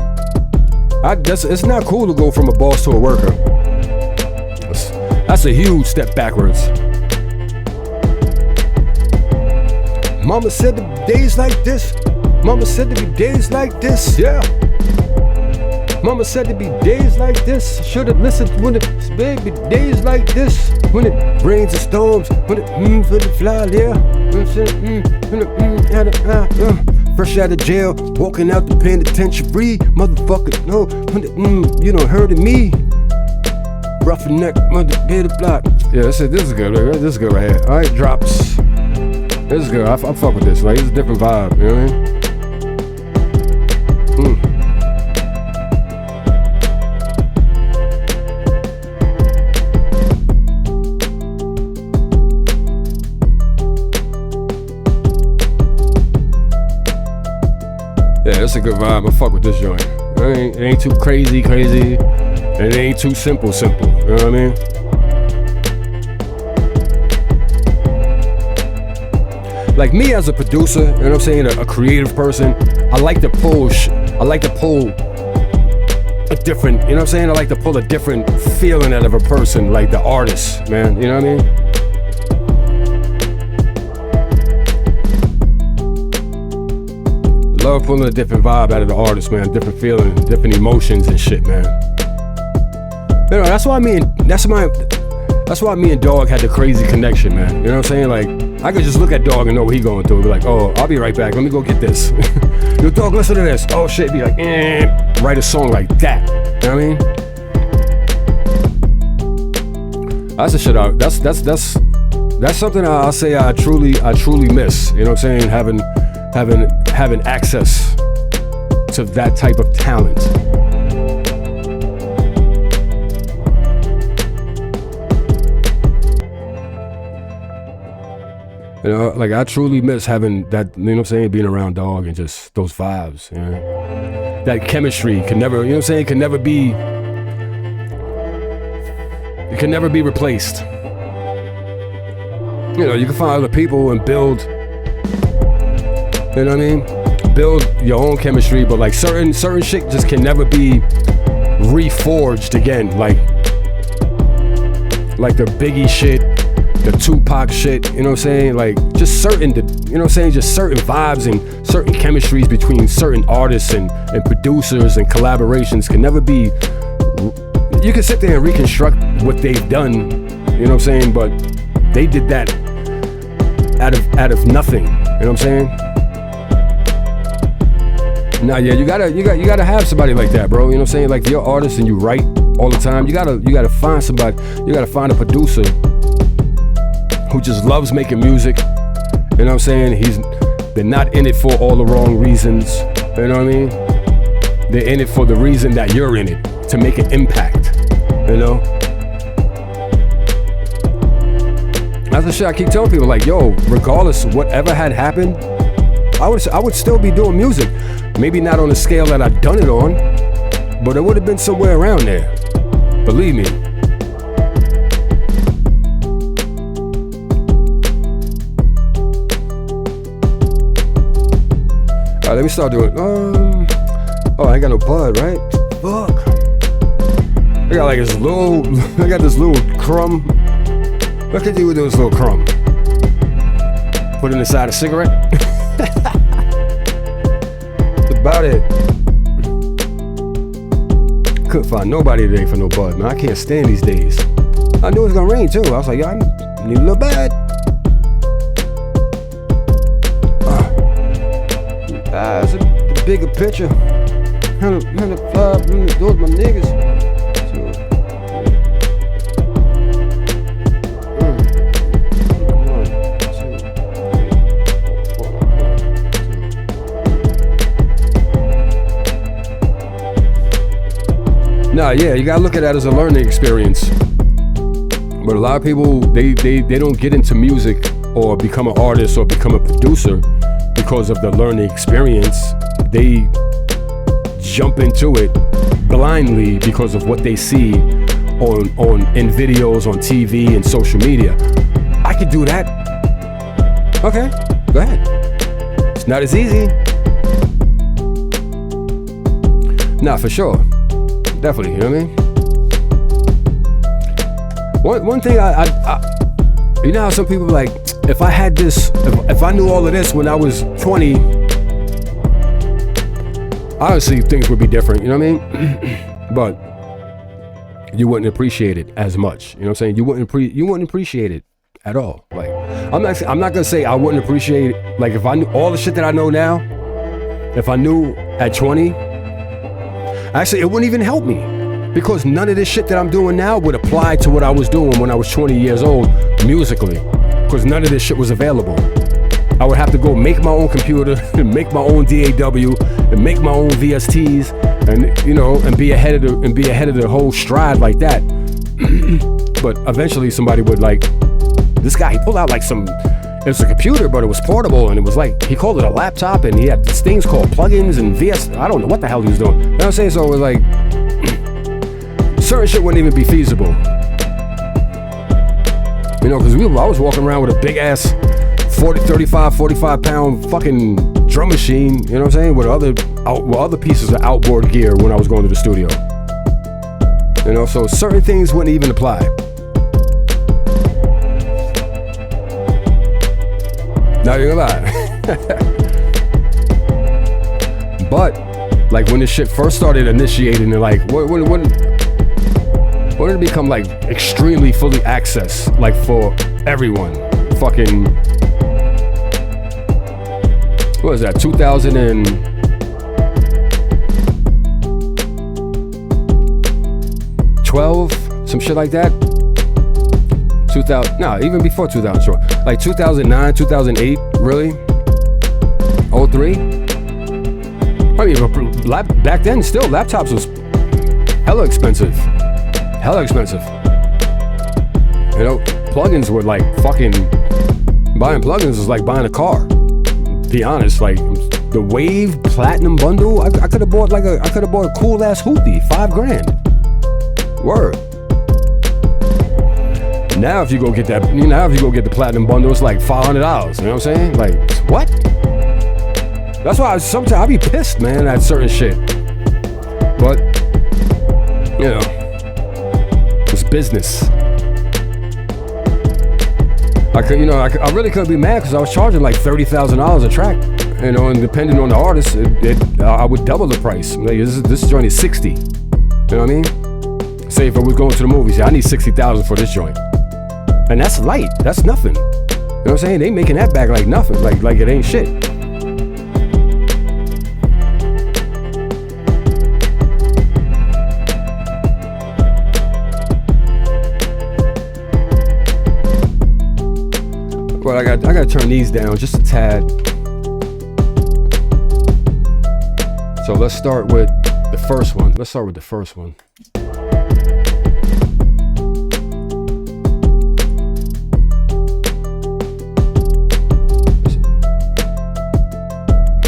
It's not cool to go from a boss to a worker. That's a huge step backwards. Mama said to be days like this. Mama said to be days like this, yeah. Mama said to be days like this. Should've listened when it baby days like this. When it rains and storms, when it for the fly, yeah. Fresh out of jail, walking out the penitentiary, motherfucker. No, when it, you don't heard of me. Roughneck, mother, get a block. Yeah, this is good. Right? This is good right here. All right, drops. This is good. I fuck with this. Like, it's a different vibe. You know what I mean? Yeah, that's a good vibe. I fuck with this joint. It ain't too crazy, and it ain't too simple. You know what I mean? Like me as a producer, you know what I'm saying, a creative person, I like to pull a different, you know what I'm saying? I like to pull a different feeling out of a person, like the artist, man. You know what I mean? Love pulling a different vibe out of the artist, man. Different feeling, different emotions and shit, man. You know, that's why me and Dog had the crazy connection, man. You know what I'm saying? Like, I could just look at Dog and know what he going through. Be like, oh, I'll be right back. Let me go get this. Yo, Dog, listen to this. Oh shit. Be like, write a song like that. You know what I mean? That's the shit out. That's something I'll say I truly miss. You know what I'm saying? Having access to that type of talent. You know, like I truly miss having that, you know what I'm saying, being around Dog and just those vibes, you know? That chemistry can never, you know what I'm saying, can never be replaced. You know, you can find other people and build, you know what I mean? Build your own chemistry, but like certain shit just can never be reforged again. Like the Biggie shit, the Tupac shit, you know what I'm saying? Like just certain, you know what I'm saying? Just certain vibes and certain chemistries between certain artists and producers and collaborations can never be. You can sit there and reconstruct what they've done, you know what I'm saying? But they did that out of nothing, you know what I'm saying? Nah, yeah, you gotta have somebody like that, bro. You know what I'm saying? Like, if you're an artist and you write all the time, you gotta find somebody. You gotta find a producer who just loves making music. You know what I'm saying? They're not in it for all the wrong reasons. You know what I mean? They're in it for the reason that you're in it, to make an impact. You know? That's the shit I keep telling people. Like, yo, regardless of whatever had happened, I would still be doing music. Maybe not on the scale that I've done it on, but it would have been somewhere around there. Believe me. Alright, let me start doing. Oh, I ain't got no bud, right? Fuck. I got like this little. I got this little crumb. What can you do with this little crumb? Put it inside a cigarette. About it. Couldn't find nobody today for no bud, man. I can't stand these days. I knew it was gonna rain too. I was like, yeah, I need a little bud. That's a bigger picture. 105, those my niggas. Nah, yeah, you gotta look at that as a learning experience. But a lot of people, they don't get into music or become an artist or become a producer because of the learning experience. They jump into it blindly because of what they see in videos, on TV and social media. I could do that. Okay, go ahead. It's not as easy. Nah, for sure. Definitely, you know what I mean? One thing I you know how some people like, if I had this, if I knew all of this when I was 20, honestly, things would be different, you know what I mean? But you wouldn't appreciate it as much, you know what I'm saying? You wouldn't appreciate it at all. Like, I'm not gonna say I wouldn't appreciate it. Like, if I knew all the shit that I know now, if I knew at 20, actually, it wouldn't even help me, because none of this shit that I'm doing now would apply to what I was doing when I was 20 years old musically, because none of this shit was available. I would have to go make my own computer and make my own DAW and make my own VSTs, and you know, and be ahead of the whole stride like that. But eventually somebody would like, this guy, he pulled out like some, it was a computer, but it was portable, and it was like, he called it a laptop, and he had these things called plugins and I don't know what the hell he was doing. You know what I'm saying? So it was like, certain shit wouldn't even be feasible. You know, because I was walking around with a big ass 45 pound fucking drum machine, you know what I'm saying, with other pieces of outboard gear when I was going to the studio. You know, so certain things wouldn't even apply. Not even gonna lie. But like when this shit first started initiating, and like when did it become like extremely fully accessed, like for everyone? Fucking, what was that, 2012, some shit like that. 2000, no, even before 2000, sure. Like 2009, 2008, really? 03? I mean, back then, still, laptops was hella expensive. Hella expensive. You know, plugins were like fucking, buying plugins was like buying a car. Be honest, like the Wave Platinum bundle, I could have bought a cool ass hoopty, $5,000. Word. Now if you go get that, if you go get the Platinum bundle, it's like $500. You know what I'm saying? Like, what? That's why sometimes I be pissed, man, at certain shit. But, you know, it's business. I really couldn't be mad, because I was charging like $30,000 a track, you know, and depending on the artist, I would double the price. Like, this joint is 60. You know what I mean? Say if I was going to the movies, I need 60,000 for this joint, and that's light. That's nothing. You know what I'm saying? They making that back like nothing, like it ain't shit. But I gotta turn these down just a tad. So let's start with the first one.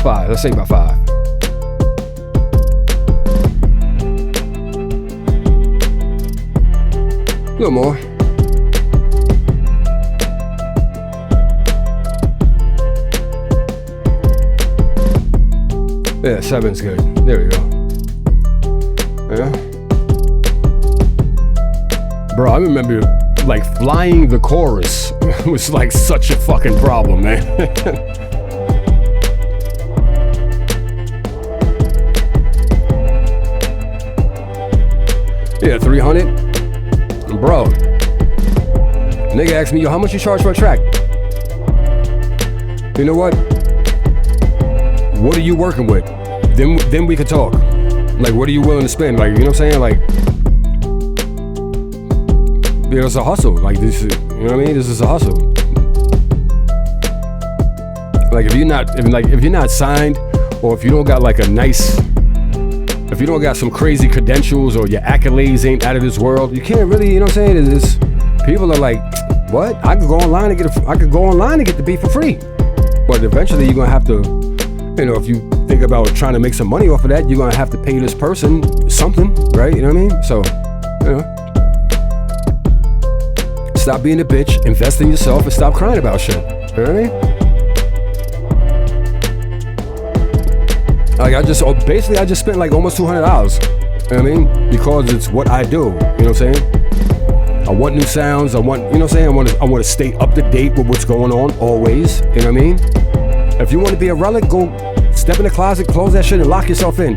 Five. Let's say about 5. A little more. Yeah, 7's good. There we go. Yeah. Bro, I remember like flying the chorus was like such a fucking problem, man. Yeah, 300. Bro, nigga asked me, yo, how much you charge for a track? You know what? What are you working with? Then we could talk. Like, what are you willing to spend? Like, you know what I'm saying? Like, yeah, it's a hustle. Like, this is, you know what I mean? This is a hustle. Like, if you're not signed, or if you don't got like a nice, if you don't got some crazy credentials, or your accolades ain't out of this world, you can't really, you know what I'm saying? It's people are like, what? I could go online and get the beat for free. But eventually you're gonna have to, you know, if you think about trying to make some money off of that, you're gonna have to pay this person something, right? You know what I mean? So, you know, stop being a bitch, invest in yourself, and stop crying about shit. You know what I mean? Like, I just spent like almost $200. You know what I mean? Because it's what I do. You know what I'm saying? I want new sounds. I want, you know what I'm saying? I want to stay up to date with what's going on always. You know what I mean? If you want to be a relic, go step in the closet, close that shit, and lock yourself in.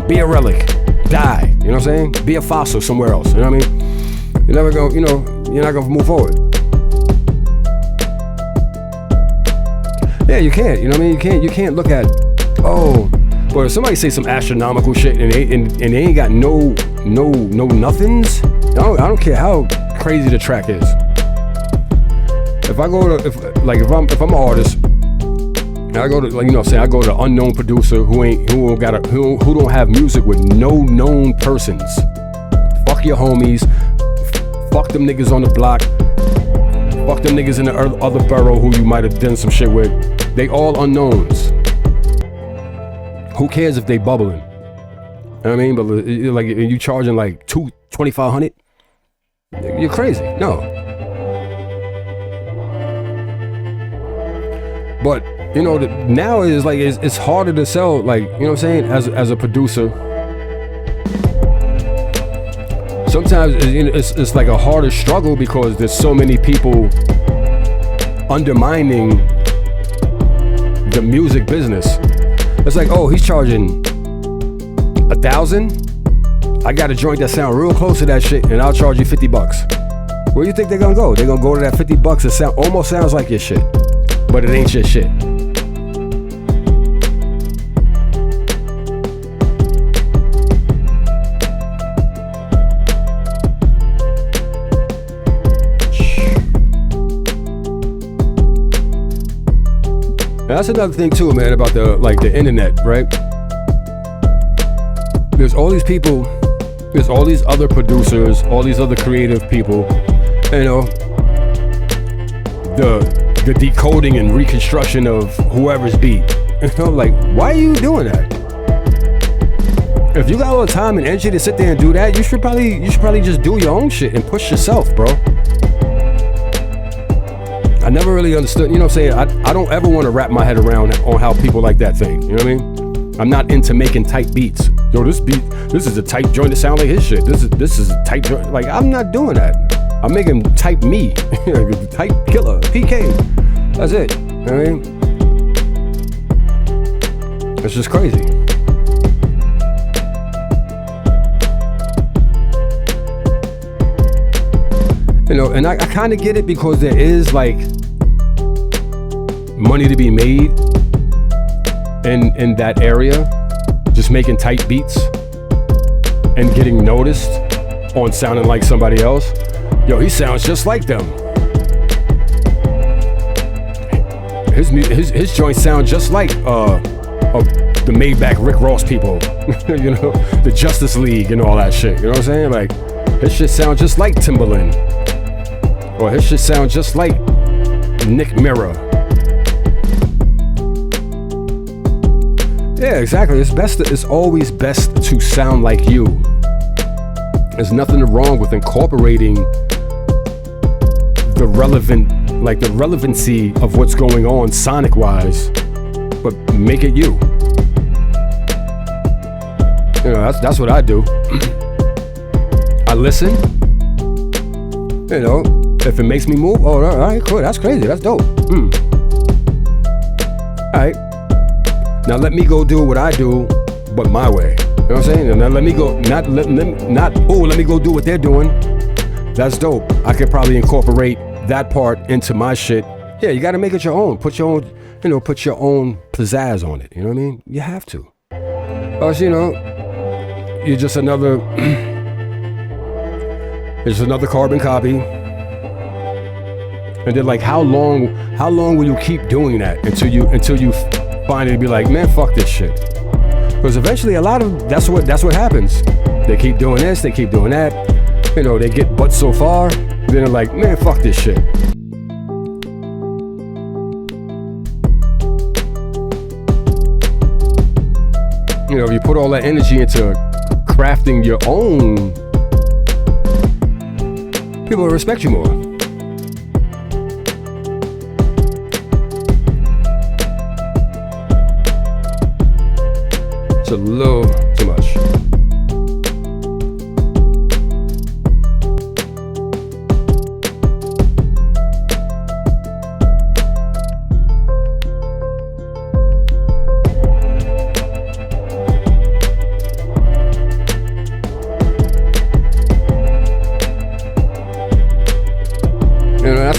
Be a relic. Die. You know what I'm saying? Be a fossil somewhere else. You know what I mean? You're never going, you know, you're not going to move forward. Yeah, you can't. You know what I mean? You can't look at, oh, but if somebody say some astronomical shit and they ain't got no nothings, I don't care how crazy the track is. If I go to, if I'm an artist, and I go to, like, you know what I'm saying, I go to an unknown producer who don't have music with no known persons. Fuck your homies. Fuck them niggas on the block. Fuck them niggas in the other borough who you might have done some shit with. They all unknowns. Who cares if they bubbling? You know what I mean? But like, you charging like $2,500? You're crazy. No. But you know, now is like it's harder to sell. Like, you know what I'm saying? As a producer, sometimes it's like a harder struggle because there's so many people undermining the music business. It's like, oh, he's charging $1,000. I got a joint that sound real close to that shit, and I'll charge you $50. Where do you think they're gonna go? They're gonna go to that $50. It almost sounds like your shit, but it ain't your shit. That's another thing too, man, about the internet, right? There's all these people, there's all these other producers, all these other creative people, you know, the decoding and reconstruction of whoever's beat. You know, like, why are you doing that? If you got all the time and energy to sit there and do that, you should probably just do your own shit and push yourself, bro. I never really understood, you know what I'm saying? I don't ever want to wrap my head around on how people like that think, you know what I mean? I'm not into making tight beats. Yo, this is a tight joint to sound like his shit. This is a tight joint. Like, I'm not doing that. I'm making type me. Type killer, PK. That's it, you know what I mean? It's just crazy. You know, and I kind of get it because there is like money to be made in that area, just making tight beats and getting noticed on sounding like somebody else. Yo, he sounds just like them. His joints sound just like the Maybach Rick Ross people, you know, the Justice League and all that shit. You know what I'm saying? Like, his shit sound just like Timbaland. Or his shit sound just like Nick Mirror. Yeah, exactly. It's always best to sound like you. There's nothing wrong with incorporating the relevancy of what's going on sonic wise, but make it you. You know, that's what I do. I listen. You know, if it makes me move, oh, all right, cool. That's crazy. That's dope. All right. Now let me go do what I do, but my way. You know what I'm saying? And now let me go, let me go do what they're doing. That's dope. I could probably incorporate that part into my shit. Yeah, you got to make it your own. Put your own, you know, put your own pizzazz on it. You know what I mean? You have to. Or else, you know, you're just another, it's another carbon copy. And then, like, how long will you keep doing that until you finally be like, man, fuck this shit? Because eventually, a lot of that's what happens. They keep doing this, they keep doing that. You know, they get but so far, then they're like, man, fuck this shit. You know, if you put all that energy into crafting your own, people will respect you more. It's a little too much.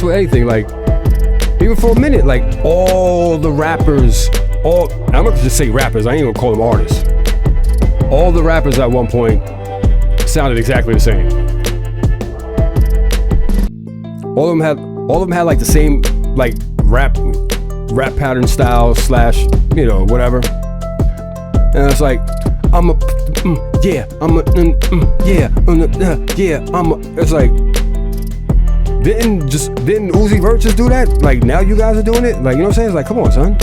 with anything, like, even for a minute, like, all the rappers, I'm gonna just say rappers, I ain't gonna call them artists. All the rappers at one point sounded exactly the same. All of them had like the same, like, rap pattern style / you know, whatever. And it's like, it's like, didn't Uzi Vert just do that? Like, now you guys are doing it? Like, you know what I'm saying? It's like, come on, son.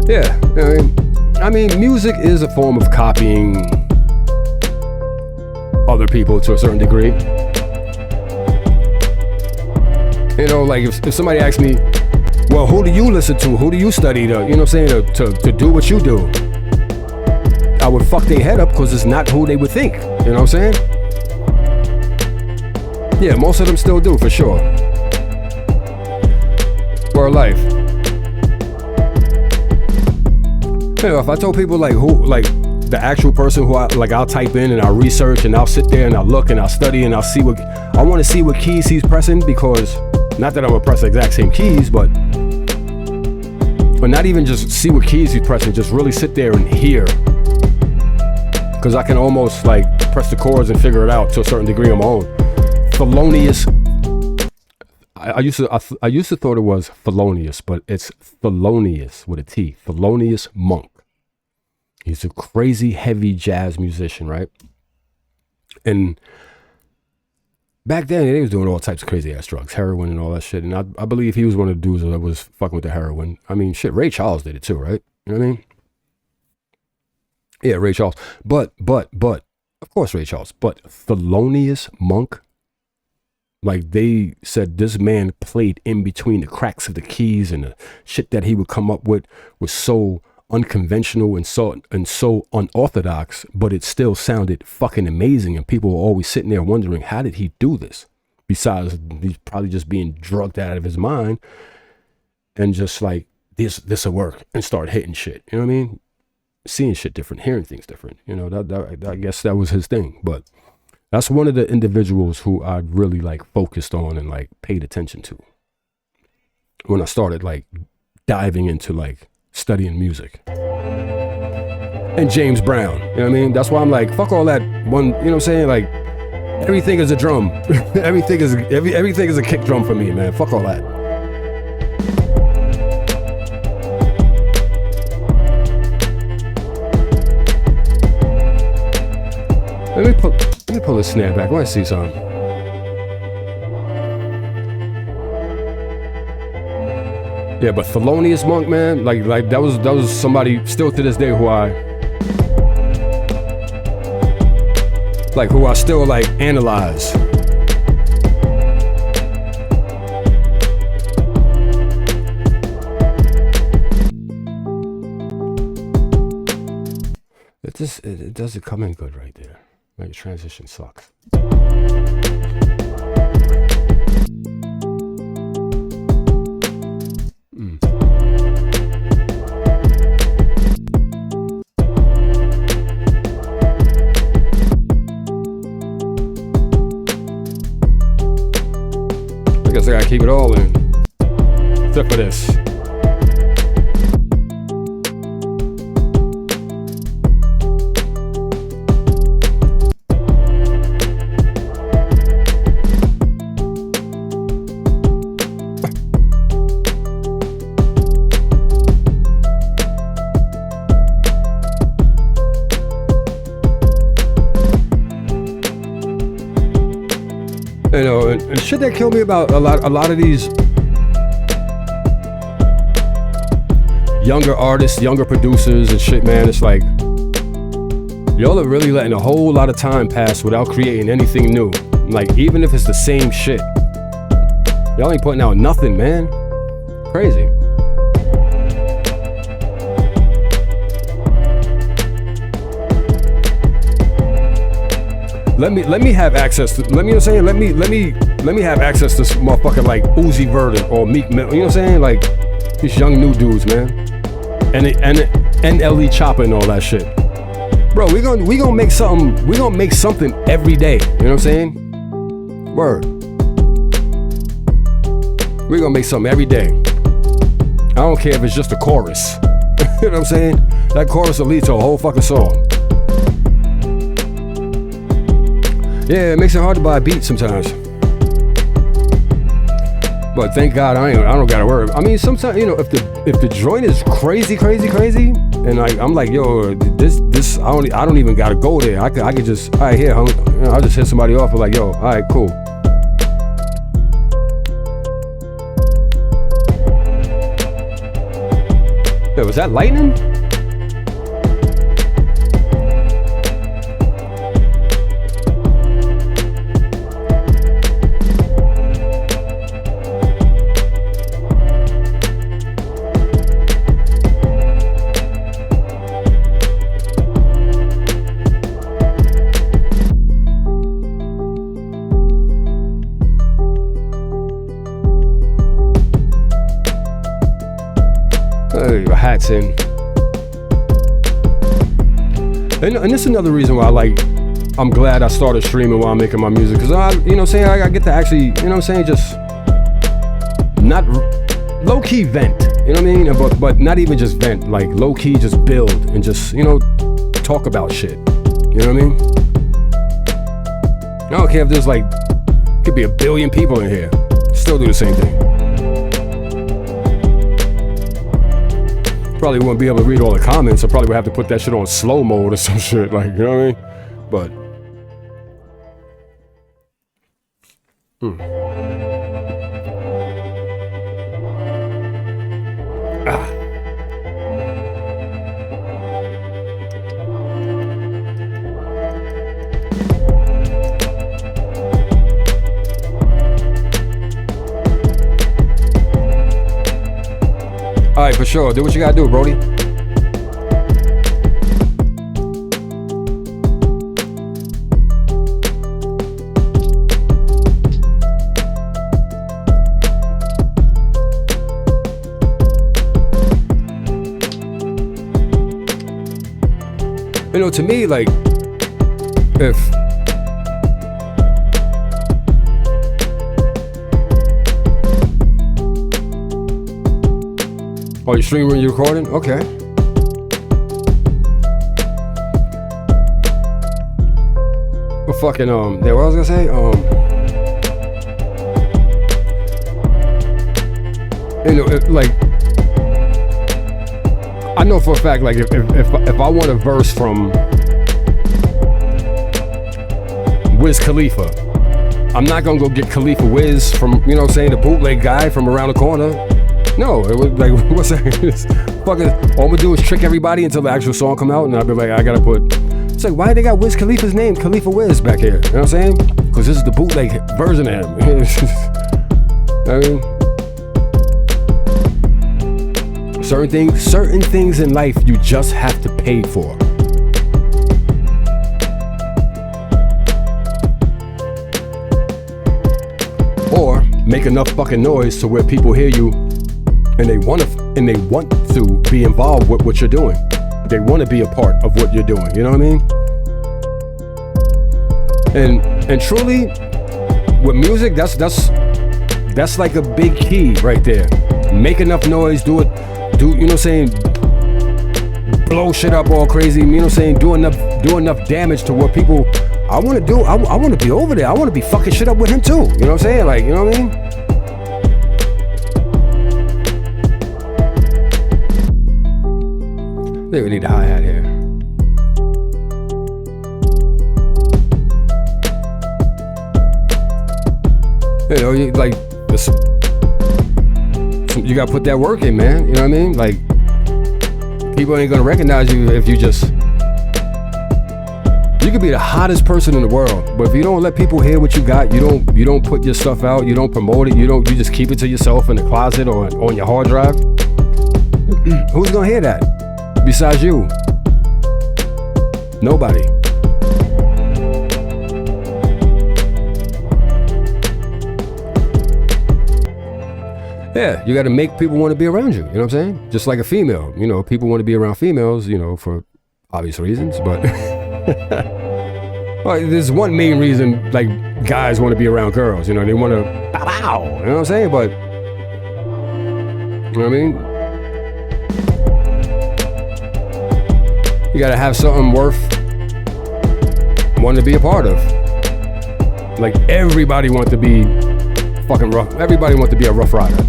Yeah, I mean, music is a form of copying other people to a certain degree. You know, like if somebody asks me, well, who do you listen to? Who do you study to, you know what I'm saying, to do what you do? I would fuck their head up because it's not who they would think. You know what I'm saying? Yeah, most of them still do, for sure. For life. You know, if I told people like who, like the actual person who I'll type in and I'll research and I'll sit there and I'll look and I'll study and I'll see what, I want to see what keys he's pressing, because not that I'm gonna press the exact same keys, but not even just see what keys he's pressing, just really sit there and hear. Because I can almost like press the chords and figure it out to a certain degree on my own. Thelonious. I used to thought it was Thelonious, but it's Thelonious with a T. Thelonious Monk. He's a crazy heavy jazz musician, right? And back then they was doing all types of crazy ass drugs, heroin and all that shit. And I believe he was one of the dudes that was fucking with the heroin. I mean, shit, Ray Charles did it too, right? You know what I mean? Yeah, Ray Charles. But, of course Ray Charles. But Thelonious Monk, like they said, this man played in between the cracks of the keys, and the shit that he would come up with was so unconventional and so unorthodox, but it still sounded fucking amazing. And people were always sitting there wondering, how did he do this? Besides, he's probably just being drugged out of his mind and just like, this will work, and start hitting shit. You know what I mean? Seeing shit different, hearing things different. You know, that I guess that was his thing. But that's one of the individuals who I really like focused on and like paid attention to when I started like diving into like studying music. And James Brown, you know what I mean? That's why I'm like, fuck all that one, you know what I'm saying? Like, everything is a drum. everything is a kick drum for me, man. Fuck all that. Let me pull this snare back. I want to see something. Yeah, but Thelonious Monk, man, like that was somebody still to this day who I still like analyze. It doesn't come in good right there. Like, the transition sucks. I guess I gotta keep it all in, except for this. You know, and shit that killed me about a lot of these younger artists, younger producers and shit, man, it's like y'all are really letting a whole lot of time pass without creating anything new. Like, even if it's the same shit, y'all ain't putting out nothing, man. Crazy. Let me have access to, let me have access to some motherfucking like Uzi Vert or Meek Mill, you know what I'm saying? Like, these young new dudes, man. And LE Chopper and all that shit. Bro, we gonna make something. We gonna make something every day. You know what I'm saying? Word. We gonna make something every day. I don't care if it's just a chorus. You know what I'm saying? That chorus will lead to a whole fucking song. Yeah, it makes it hard to buy a beat sometimes. But thank God I don't gotta worry. I mean, sometimes, you know, if the joint is crazy, and I'm like, yo, this I don't even gotta go there. I could just, all right, here, you know, I'll just hit somebody off and like, yo, all right, cool. Yo, was that lightning? Hats in. And this is another reason why I'm glad I started streaming while I'm making my music, because you know what I'm saying, I get to actually, you know what I'm saying, just not low-key vent, you know what I mean, but not even just vent, like low-key just build and just, you know, talk about shit, you know what I mean? I don't care if there's could be 1 billion people in here, still do the same thing. Probably wouldn't be able to read all the comments. I probably would have to put that shit on slow mode or some shit, like, you know what I mean? But all right, for sure. Do what you gotta do, Brody. You know, to me, like, if oh, you streaming when you're recording? Okay. Well, fucking, yeah, what I was gonna say? You know, I know for a fact, like, if I want a verse from Wiz Khalifa, I'm not gonna go get Khalifa Wiz from, you know what I'm saying, the bootleg guy from around the corner. No, it was like, what's that? Fucking, all I'm gonna do is trick everybody until the actual song come out, and I'll be like, I gotta put. It's like, why they got Wiz Khalifa's name, Khalifa Wiz, back here? You know what I'm saying? Because this is the bootleg version of him. I mean, certain things in life you just have to pay for. Or make enough fucking noise to where people hear you. And they want to be involved with what you're doing. They want to be a part of what you're doing. You know what I mean? And truly, with music, that's like a big key right there. Make enough noise, do you know what I'm saying? Blow shit up all crazy. You know what I'm saying? Do enough damage to what people. I want to do. I want to be over there. I want to be fucking shit up with him too. You know what I'm saying? Like, you know what I mean? I think we need a hi-hat here. You know, you gotta put that work in, man. You know what I mean? Like, people ain't gonna recognize you if you just. You could be the hottest person in the world, but if you don't let people hear what you got, you don't put your stuff out, you don't promote it, you just keep it to yourself in the closet or on your hard drive. Who's gonna hear that? Besides you? Nobody. Yeah, you got to make people want to be around you. You know what I'm saying? Just like a female. You know, people want to be around females, you know, for obvious reasons, but well, there's one main reason, like, guys want to be around girls, you know, they want to pow, you know what I'm saying? But, you know what I mean? You gotta have something worth wanting to be a part of. Like, everybody wants to be fucking rough. Everybody wants to be a rough rider.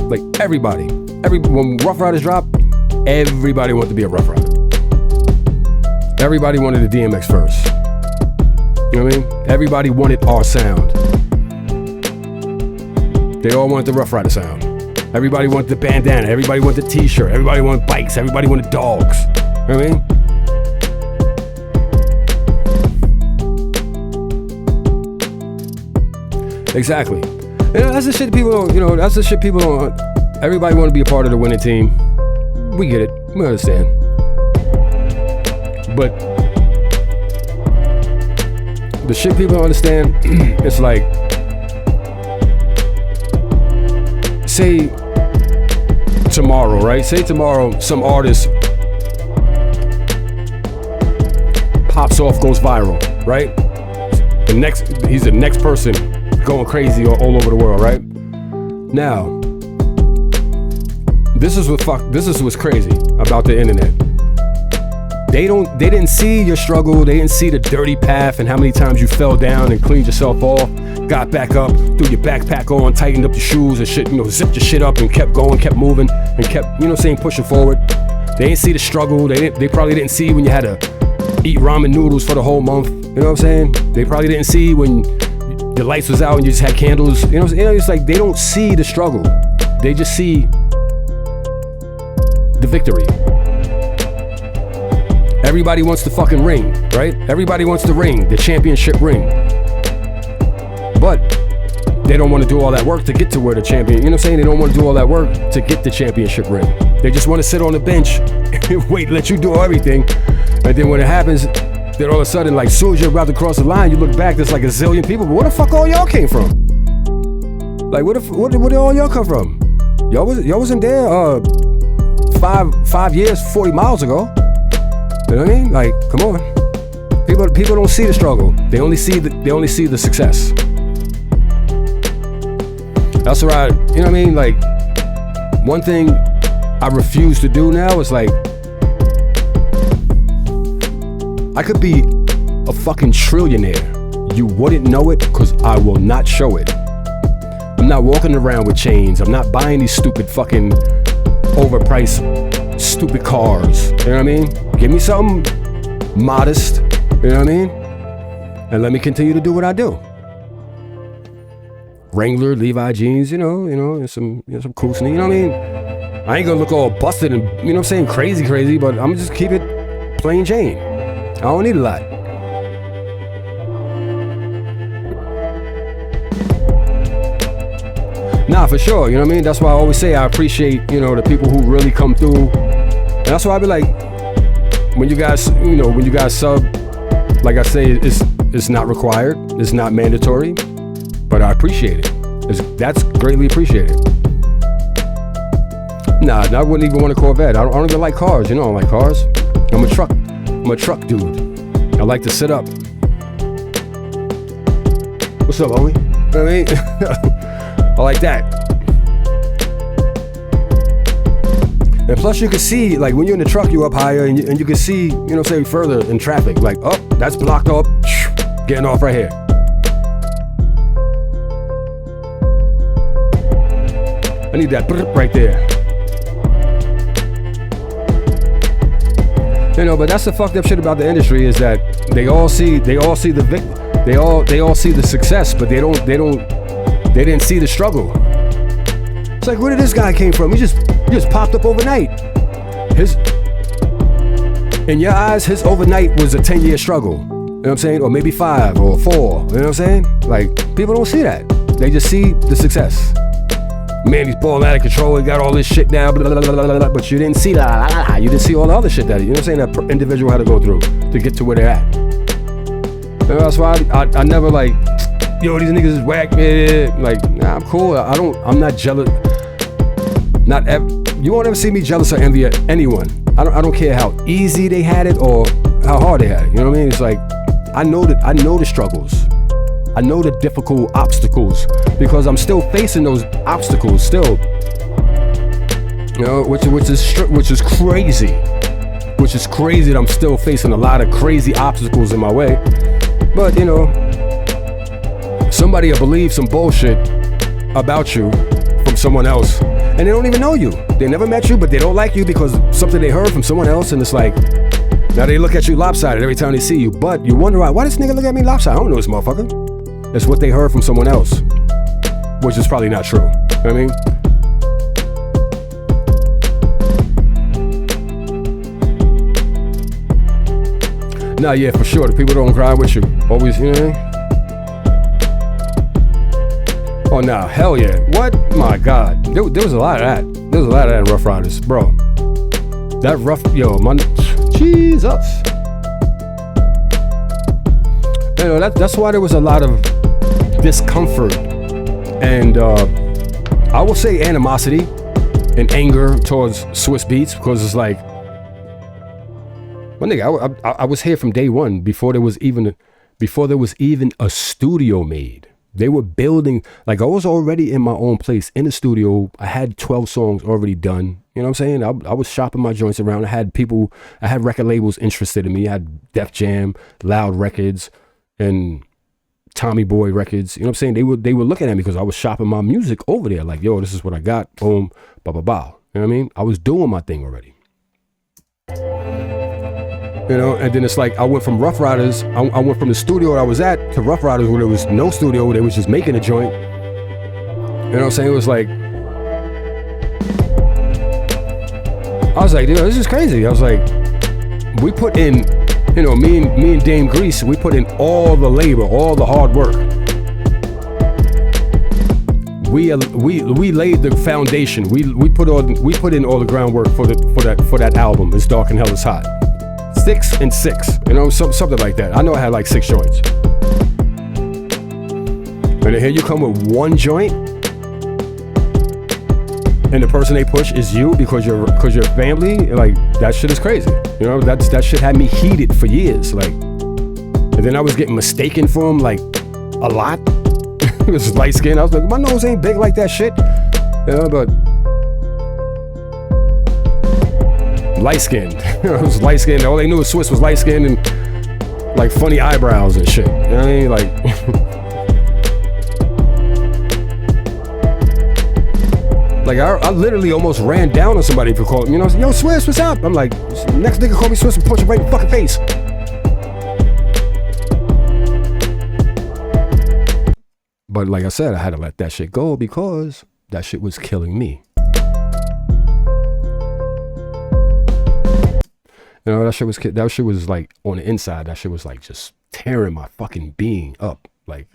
Like, everybody. When Rough Riders drop, everybody wants to be a rough rider. Everybody wanted the DMX first. You know what I mean? Everybody wanted our sound. They all wanted the Rough Rider sound. Everybody wanted the bandana. Everybody wanted the t-shirt. Everybody wanted bikes. Everybody wanted dogs. You know what I mean? Exactly. You know, that's the shit people don't, you know, that's the shit people don't. Everybody want to be a part of the winning team. We get it. We understand. But the shit people don't understand, it's like, say tomorrow, right? Say tomorrow some artist pops off, goes viral, right? He's the next person going crazy all over the world, right? Now, this is what's crazy about the internet. They didn't see your struggle, they didn't see the dirty path and how many times you fell down and cleaned yourself off, got back up, threw your backpack on, tightened up your shoes and shit, you know, zipped your shit up and kept going, kept moving, and kept, you know what I'm saying, pushing forward. They didn't see the struggle, they probably didn't see when you had to eat ramen noodles for the whole month, you know what I'm saying? They probably didn't see when the lights was out and you just had candles, you know, it's like they don't see the struggle. They just see the victory. Everybody wants the fucking ring, right? Everybody wants the ring, the championship ring. But they don't want to do all that work to get to where the champion, you know what I'm saying? They don't want to do all that work to get the championship ring. They just want to sit on the bench and wait, let you do everything. And then when it happens, then all of a sudden, like, soon as you're about to cross the line, you look back, there's like a zillion people. But where the fuck all y'all came from? Like, where did all y'all come from? Y'all wasn't there 5 years, 40 miles ago. You know what I mean? Like, come on. People don't see the struggle. They only see the success. That's what you know what I mean? Like, one thing I refuse to do now is, like, I could be a fucking trillionaire. You wouldn't know it because I will not show it. I'm not walking around with chains. I'm not buying these stupid fucking overpriced stupid cars. You know what I mean? Give me something modest. You know what I mean? And let me continue to do what I do. Wrangler, Levi jeans, you know, and some cool sneakers. You know what I mean? I ain't gonna look all busted and, you know what I'm saying, crazy, but I'm just keep it plain Jane. I don't need a lot. Nah, for sure, you know what I mean? That's why I always say I appreciate, you know, the people who really come through. And that's why I be like, when you guys sub, like I say, it's not required, it's not mandatory, but I appreciate it. That's greatly appreciated. Nah, I wouldn't even want a Corvette. I don't even like cars, you know, I don't like cars. I'm a truck dude. I like to sit up. What's up, homie? You know what I mean? I like that. And plus you can see, like, when you're in the truck, you up higher and you can see, you know what I'm saying, further in traffic. Like, oh, that's blocked up. Getting off right here. I need that right there. You know, but that's the fucked up shit about the industry is that they all see the success, but they didn't see the struggle. It's like, where did this guy came from? He just popped up overnight. In your eyes, his overnight was a 10-year struggle. You know what I'm saying? Or maybe 5 or 4. You know what I'm saying? Like, people don't see that. They just see the success. Man, he's balling out of control. He got all this shit now, blah, blah, blah, blah, blah, but you didn't see that. You didn't see all the other shit that, you know what I'm saying, that individual had to go through to get to where they're at. You know, that's why I never like, yo, these niggas is whack. Like, nah, I'm cool. I'm not jealous. You won't ever see me jealous or envy anyone. I don't care how easy they had it or how hard they had it. You know what I mean? It's like I know the struggles. I know the difficult obstacles because I'm still facing those obstacles still. You know, which is crazy. Which is crazy that I'm still facing a lot of crazy obstacles in my way. But you know, somebody will believe some bullshit about you from someone else, and they don't even know you. They never met you, but they don't like you because something they heard from someone else, and it's like now they look at you lopsided every time they see you. But you wonder why this nigga look at me lopsided? I don't know this motherfucker. It's what they heard from someone else, which is probably not true. You know what I mean? Nah, yeah, for sure. The people don't cry with you. Always, you know what I mean? Oh, nah, hell yeah. What? My God. There was a lot of that. There was a lot of that in Rough Riders, bro. That Jesus. You know, that's why there was a lot of discomfort and I will say animosity and anger towards Swiss Beats because it's like, well, nigga, I was here from day one before there was even a studio made. They were building, like I was already in my own place in the studio. I had 12 songs already done. You know what I'm saying? I was shopping my joints around. I had record labels interested in me. I had Def Jam, Loud Records, and Tommy Boy Records. You know what I'm saying? They were looking at me because I was shopping my music over there. Like, yo, this is what I got. Boom, blah, blah, blah. You know what I mean? I was doing my thing already. You know, and then it's like I went from Rough Riders, I went from the studio I was at to Rough Riders where there was no studio, they was just making a joint. You know what I'm saying? It was like, I was like, dude, this is crazy. I was like, we put in, you know, me and Dame Grease, we put in all the labor, all the hard work. We laid the foundation. We put in all the groundwork for that album. It's Dark and Hell is Hot. 6 and 6, you know, something like that. I know I had like 6 joints. And then here you come with one joint, and the person they push is you because you're family. Like that shit is crazy. You know, that shit had me heated for years. Like, and then I was getting mistaken for him like a lot. It was light skin. I was like, my nose ain't big like that shit. You know, but light skinned. I was light skinned. All they knew was Swiss was light skinned and like funny eyebrows and shit. You know what I mean? Like, like I literally almost ran down on somebody for calling, you know, yo, Swiss, what's up? I'm like, next nigga call me Swiss and punch him right in the fucking face. But like I said, I had to let that shit go because that shit was killing me. You know, that shit was like on the inside, that shit was like just tearing my fucking being up, like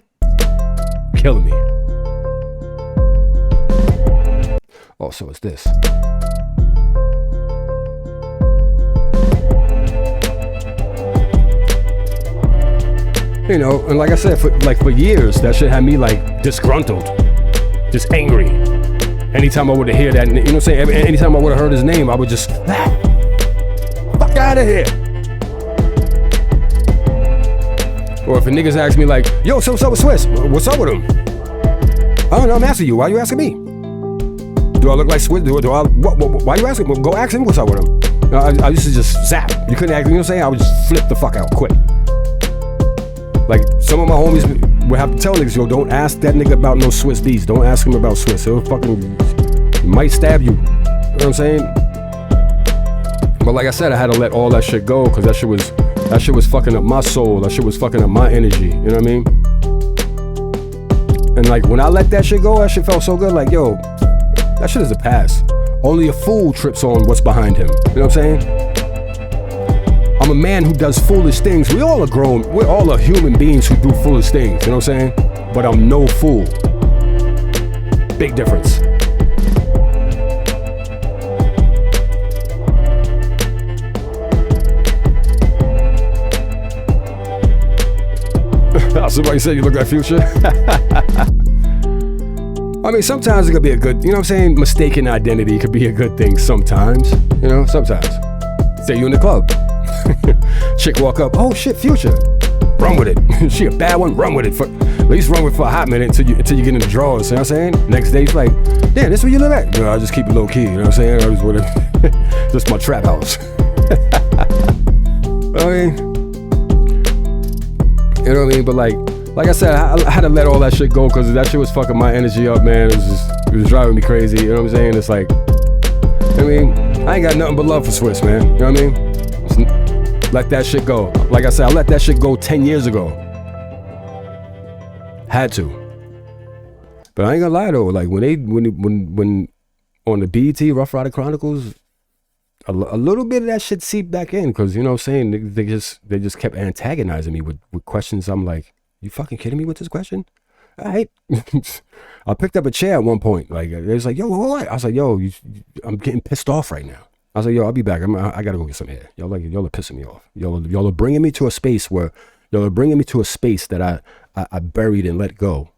killing me. Oh, so it's this. You know, and like I said, for years, that shit had me like disgruntled, just angry. Anytime I would have heard that, you know what I'm saying? Anytime I would have heard his name, I would just, fuck out of here. Or if a niggas ask me like, yo, so what's up with Swiss? What's up with him? I don't know, I'm asking you. Why you asking me? Do I look like Swiss? Why you asking? Well, go ask him what's up with him. I used to just zap. You couldn't ask me, you know what I'm saying? I would just flip the fuck out quick. Like, some of my homies would have to tell niggas, yo, don't ask that nigga about no Swiss beats. Don't ask him about Swiss. He'll fucking, he might stab you. You know what I'm saying? But like I said, I had to let all that shit go because that shit was fucking up my soul. That shit was fucking up my energy. You know what I mean? And like, when I let that shit go, that shit felt so good. Like, yo, that shit is the past. Only a fool trips on what's behind him. You know what I'm saying? I'm a man who does foolish things. We all are grown. We're all human beings who do foolish things. You know what I'm saying? But I'm no fool. Big difference. Somebody said you look like Future. I mean, sometimes it could be a good, you know what I'm saying? Mistaken identity could be a good thing sometimes, you know, sometimes. Say you in the club. Chick walk up, oh shit, Future. Run with it. She a bad one, run with it. At least run with it for a hot minute until you get in the drawers, you know what I'm saying? Next day, it's like, damn, this where you live at? No, I just keep it low key, you know what I'm saying? I just want to, just my trap house. I mean, you know what I mean? But like I said, I had to let all that shit go because that shit was fucking my energy up, man. It was driving me crazy, you know what I'm saying? It's like, I mean, I ain't got nothing but love for Swiss, man. You know what I mean? Just let that shit go. Like I said, I let that shit go 10 years ago. Had to. But I ain't gonna lie though, like when on the BET Rough Rider Chronicles, a little bit of that shit seeped back in because, you know what I'm saying, they just kept antagonizing me with questions. I'm like, you fucking kidding me with this question? All right. I picked up a chair at one point. Like, they was like, yo, what? I was like, yo, I'm getting pissed off right now. I was like, yo, I'll be back. I gotta go get some air. Y'all are pissing me off. Y'all are bringing me to a space that I buried and let go.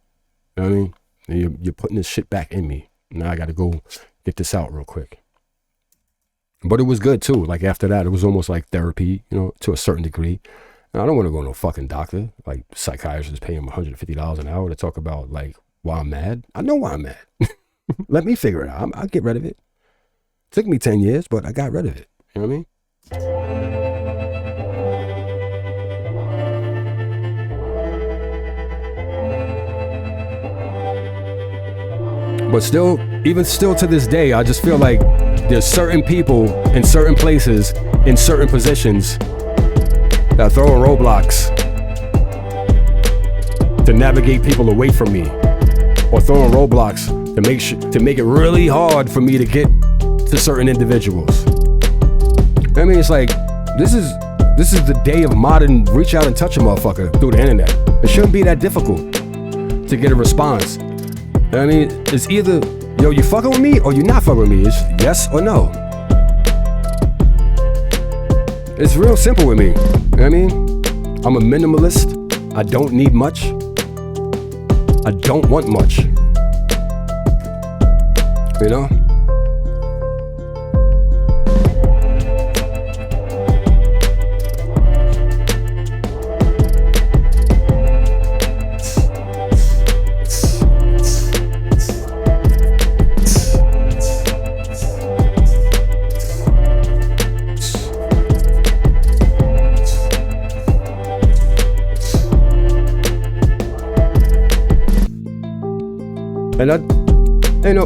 You know what I mean? And you're putting this shit back in me. Now I gotta go get this out real quick. But it was good too. Like after that, it was almost like therapy, you know, to a certain degree. And I don't want to go to no fucking doctor. Like psychiatrists paying him $150 an hour to talk about like why I'm mad. I know why I'm mad. Let me figure it out. I'll get rid of it. Took me 10 years, but I got rid of it. You know what I mean? But still, even still to this day, I just feel like there's certain people in certain places, in certain positions that are throwing roadblocks to navigate people away from me, or throwing roadblocks to make it really hard for me to get to certain individuals. I mean, it's like this is the day of modern reach out and touch a motherfucker through the internet. It shouldn't be that difficult to get a response. I mean, it's either, yo, you fucking with me or you not fucking with me. It's yes or no. It's real simple with me. You know what I mean? I'm a minimalist. I don't need much. I don't want much. You know?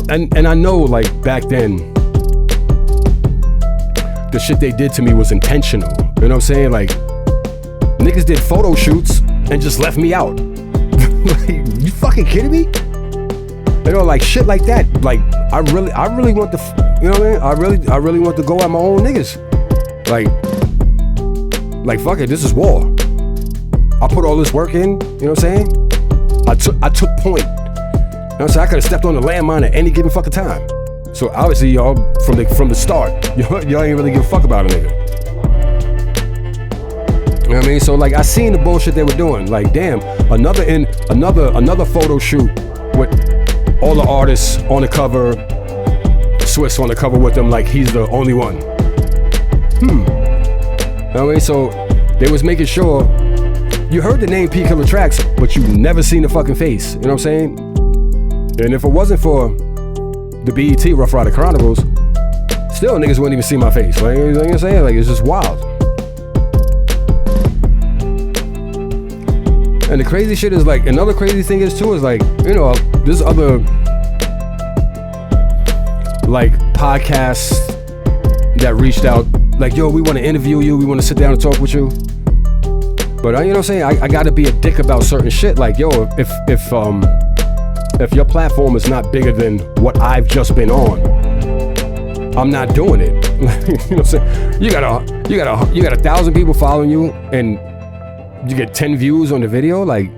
And I know like back then the shit they did to me was intentional. You know what I'm saying? Like niggas did photo shoots and just left me out. Like, you fucking kidding me? You know, like shit like that. Like I really want to, you know what I mean? I really want to go at my own niggas. Like fuck it, this is war. I put all this work in, you know what I'm saying? I took point. You know what I'm saying? I could have stepped on the landmine at any given fucking time. So obviously y'all, from the start, y'all ain't really give a fuck about a nigga. You know what I mean? So like I seen the bullshit they were doing. Like damn, another photo shoot with all the artists on the cover, Swiss on the cover with them, like he's the only one. You know what I mean? So they was making sure you heard the name Pkillertrackz, but you never seen the fucking face. You know what I'm saying? And if it wasn't for the BET Rough Rider Chronicles, still niggas wouldn't even see my face. Like, you know what I'm saying? Like, it's just wild. And the crazy shit is like, another crazy thing is too, is like, you know, there's other like podcasts that reached out, like, yo, we want to interview you, we want to sit down and talk with you. But you know what I'm saying? I gotta be a dick about certain shit. Like, yo, if your platform is not bigger than what I've just been on, I'm not doing it. You know what I'm saying? You got 1,000 people following you and you get 10 views on the video. Like,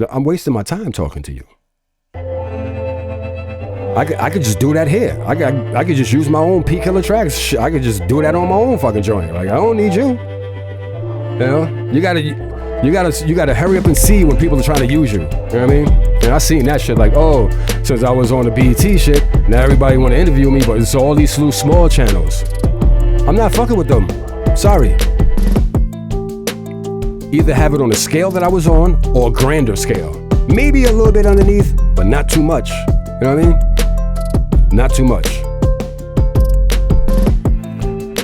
I'm wasting my time talking to you. I could just do that here. I could just use my own Pkillertrackz. I could just do that on my own fucking joint. Like, I don't need you. You know, you gotta hurry up and see when people are trying to use you. You know what I mean? And I seen that shit like, oh, since I was on the BET shit, now everybody want to interview me, but it's all these small channels. I'm not fucking with them. Sorry. Either have it on the scale that I was on or a grander scale. Maybe a little bit underneath, but not too much. You know what I mean? Not too much.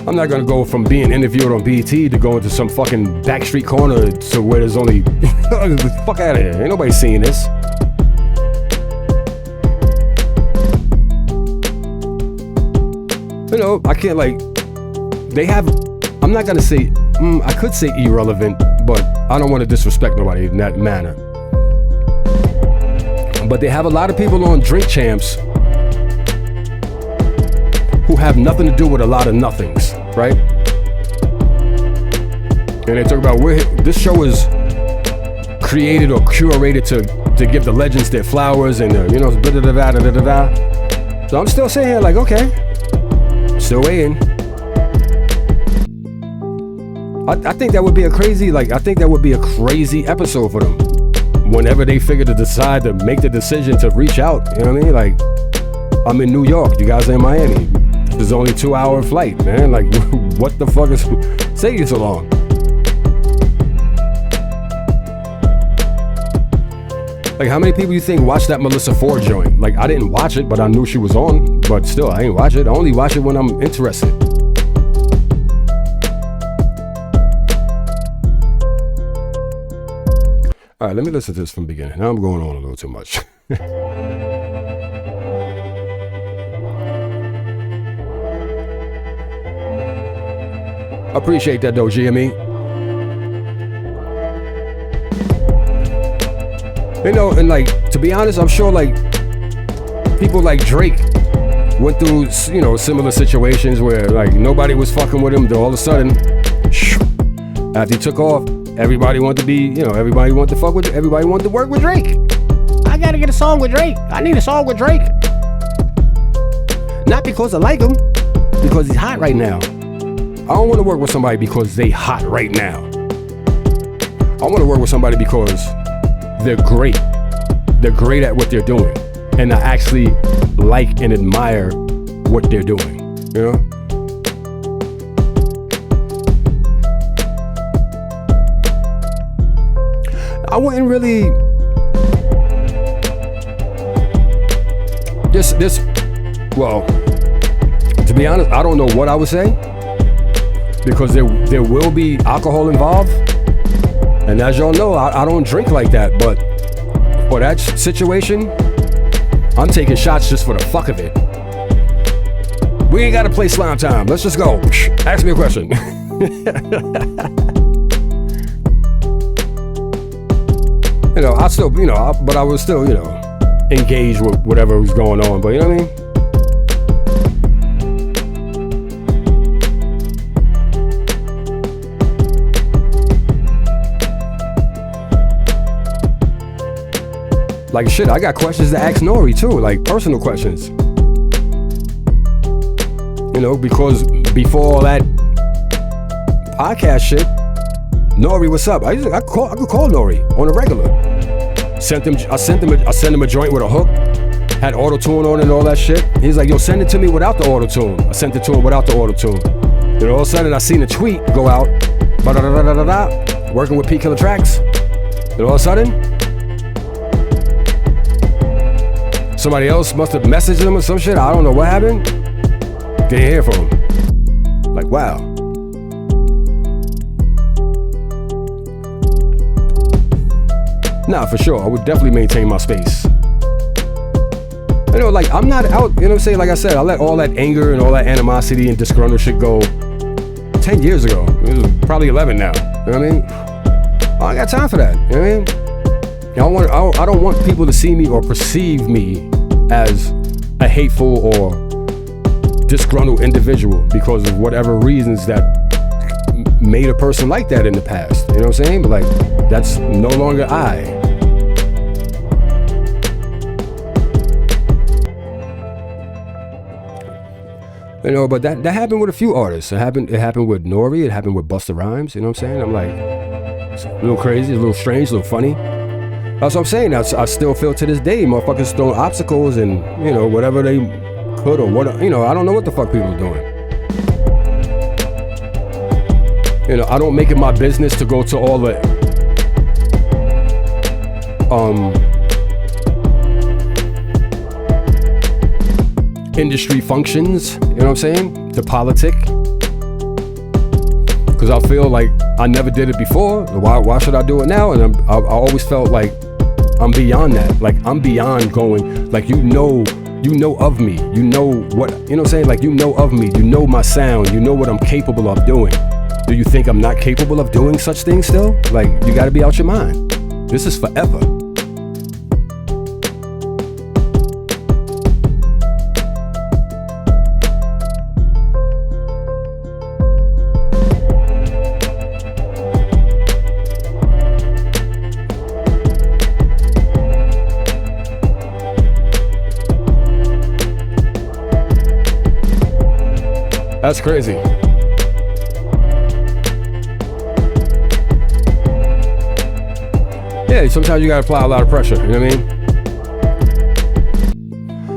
I'm not gonna go from being interviewed on BET to go into some fucking backstreet corner to where there's only fuck out of here. Ain't nobody seeing this. You know, I can't like. They have. I'm not gonna say. I could say irrelevant, but I don't want to disrespect nobody in that manner. But they have a lot of people on Drink Champs who have nothing to do with a lot of nothings, right? And they talk about this show is created or curated to give the legends their flowers and you know, da da da da da da. So I'm still saying like, okay, still waiting. I think that would be a crazy, I think that would be a crazy episode for them. Whenever they figure to decide to make the decision to reach out, you know what I mean? Like, I'm in New York, you guys are in Miami. There's only a 2-hour flight, man. Like, what the fuck is taking so long? Like, how many people you think watched that Melissa Ford joint? Like, I didn't watch it, but I knew she was on. But still, I ain't watch it. I only watch it when I'm interested. All right, let me listen to this from the beginning. Now I'm going on a little too much. Appreciate that though, GME. You know, and like, to be honest, I'm sure like people like Drake went through, you know, similar situations where like nobody was fucking with him. Then all of a sudden, after he took off, everybody wanted to be, you know, everybody wanted to fuck with, everybody wanted to work with Drake. I gotta get a song with Drake. I need a song with Drake. Not because I like him, because he's hot right now. I don't want to work with somebody because they hot right now. I want to work with somebody because they're great. They're great at what they're doing. And I actually like and admire what they're doing, you know? I wouldn't really well, to be honest, I don't know what I would say because there will be alcohol involved, and as y'all know, I don't drink like that, but for that situation, I'm taking shots just for the fuck of it. We ain't gotta play slime time, let's just go. Ask me a question. You know, I still, you know, but I was still, you know, engaged with whatever was going on, but you know what I mean? Like shit, I got questions to ask Nori too, like personal questions. You know, because before all that podcast shit, Nori, what's up? I could call Nori on a regular. I sent him a joint with a hook, had auto-tune on it and all that shit. He's like, yo, send it to me without the auto-tune. I sent it to him without the auto-tune. Then all of a sudden I seen a tweet go out, working with Pkillertrackz. Then all of a sudden, somebody else must have messaged him or some shit. I don't know what happened. Didn't hear from him. Like, wow. Nah, for sure. I would definitely maintain my space. You know, like, I'm not out, you know what I'm saying? Like I said, I let all that anger and all that animosity and disgruntled shit go 10 years ago. It was probably 11 now. You know what I mean? I ain't got time for that. You know what I mean? I don't want people to see me or perceive me as a hateful or disgruntled individual because of whatever reasons that made a person like that in the past. You know what I'm saying? But like, that's no longer I. You know, but that happened with a few artists. It happened with Nori. It happened with Busta Rhymes. You know what I'm saying? I'm like, it's a little crazy, a little strange, a little funny. That's what I'm saying. I still feel to this day, motherfuckers throwing obstacles and, you know, whatever they could or what, you know, I don't know what the fuck people are doing. You know, I don't make it my business to go to all the industry functions, you know what I'm saying? To politic. Because I feel like I never did it before. Why should I do it now? And I always felt like I'm beyond that. Like I'm beyond going, like you know of me. You know what, you know what I'm saying? Like you know of me. You know my sound. You know what I'm capable of doing. Do you think I'm not capable of doing such things still? Like you gotta be out your mind. This is forever. That's crazy. Yeah, sometimes you gotta apply a lot of pressure, you know what I mean?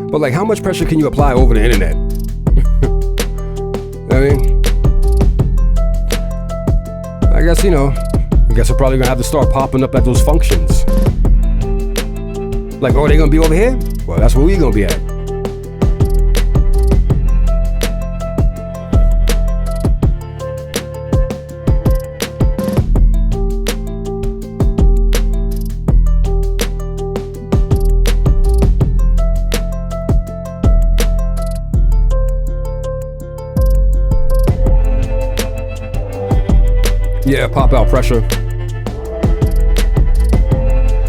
But like, how much pressure can you apply over the internet? I mean, I guess, you know, we're probably gonna have to start popping up at those functions. Like, oh, they gonna be over here? Well, that's where we gonna be at. Yeah, pop out pressure.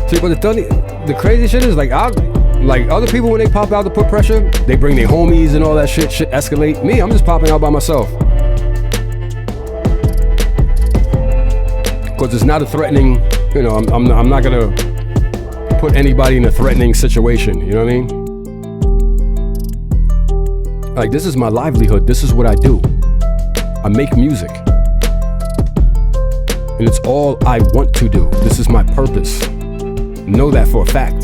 See, but the crazy shit is like other people when they pop out to put pressure, they bring their homies and all that shit. Shit escalate. Me, I'm just popping out by myself. Because it's not a threatening. You know, I'm not gonna put anybody in a threatening situation. You know what I mean? Like this is my livelihood. This is what I do. I make music. And it's all I want to do. This is my purpose. Know that for a fact.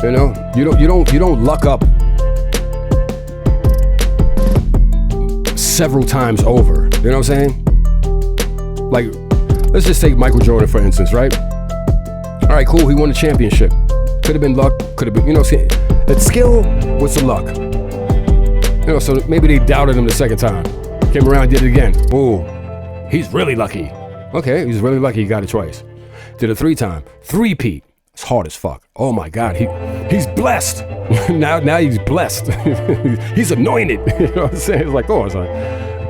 You know, you don't luck up several times over. You know what I'm saying? Like, let's just take Michael Jordan for instance, right? All right, cool. He won the championship. Could have been luck. Could have been, you know, it's skill with some luck. You know, so maybe they doubted him the second time. Came around, did it again. Ooh, he's really lucky. Okay, he's really lucky he got it twice. Did it 3 times. 3-peat. It's hard as fuck. Oh my God, he's blessed. now he's blessed. He's anointed. You know what I'm saying? It's like, oh, son,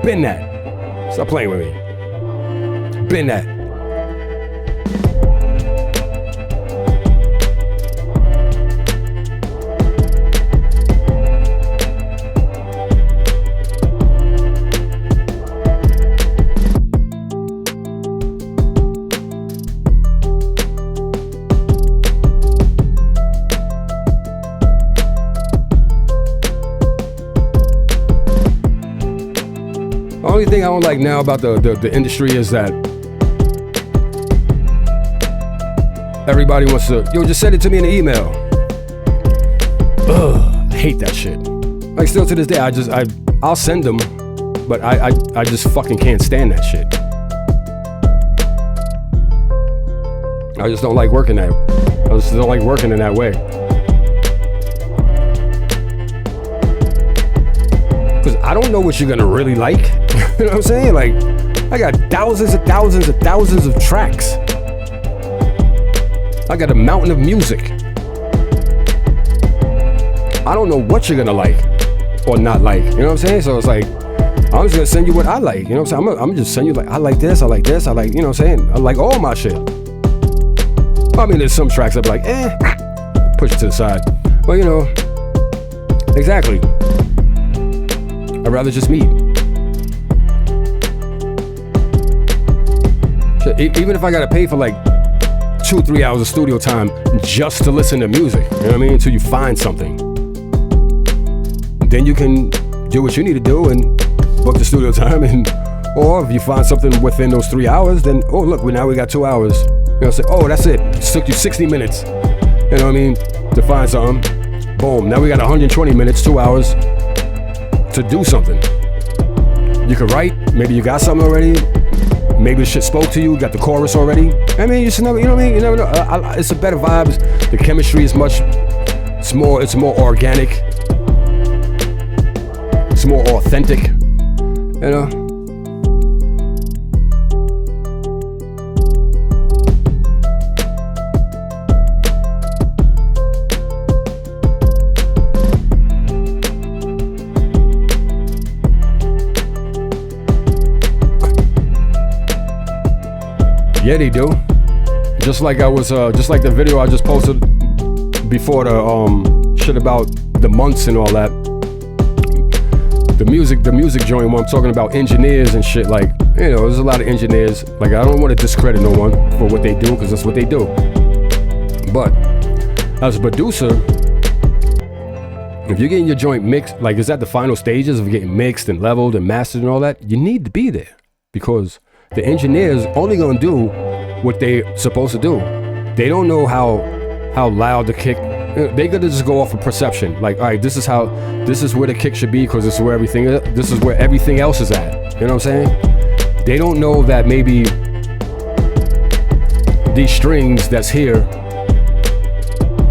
been that. Stop playing with me. Been that. The only thing I don't like now about the industry is that everybody wants to, yo, just send it to me in an email. Ugh, I hate that shit. Like still to this day, I'll send them, but I just fucking can't stand that shit. I just don't like working that. I just don't like working in that way. Because I don't know what you're gonna really like. You know what I'm saying? Like, I got thousands and thousands and thousands of tracks. I got a mountain of music. I don't know what you're gonna like or not like. You know what I'm saying? So it's like, I'm just gonna send you what I like. You know what I'm saying? I'm just send you like, I like this, I like this, I like, you know what I'm saying? I like all my shit. I mean, there's some tracks I'd be like, push it to the side. But you know, exactly. I'd rather just meet. Even if I gotta pay for like 2-3 hours of studio time just to listen to music, you know what I mean? Until you find something. Then you can do what you need to do and book the studio time, or if you find something within those 3 hours, then, oh look, now we got 2 hours. You know, say, oh, that's it. It took you 60 minutes. You know what I mean? To find something. Boom, now we got 120 minutes, 2 hours. to do something. You could write, maybe you got something already, maybe the shit spoke to you, got the chorus already. I mean, you just never, you know what I mean? You never know. It's a better vibe. The chemistry is it's more organic. It's more authentic, you know? Yeah, they do. Just like just like the video I just posted before the shit about the months and all that. The music joint where I'm talking about engineers and shit. Like, you know, there's a lot of engineers. Like, I don't want to discredit no one for what they do, because that's what they do. But as a producer, if you're getting your joint mixed, like it's at the final stages of getting mixed and leveled and mastered and all that, you need to be there, because the engineers only gonna do what they're supposed to do. They don't know how loud the kick. They gotta just go off of perception. Like, all right, this is where the kick should be, because this is where everything else is at. You know what I'm saying? They don't know that maybe these strings that's here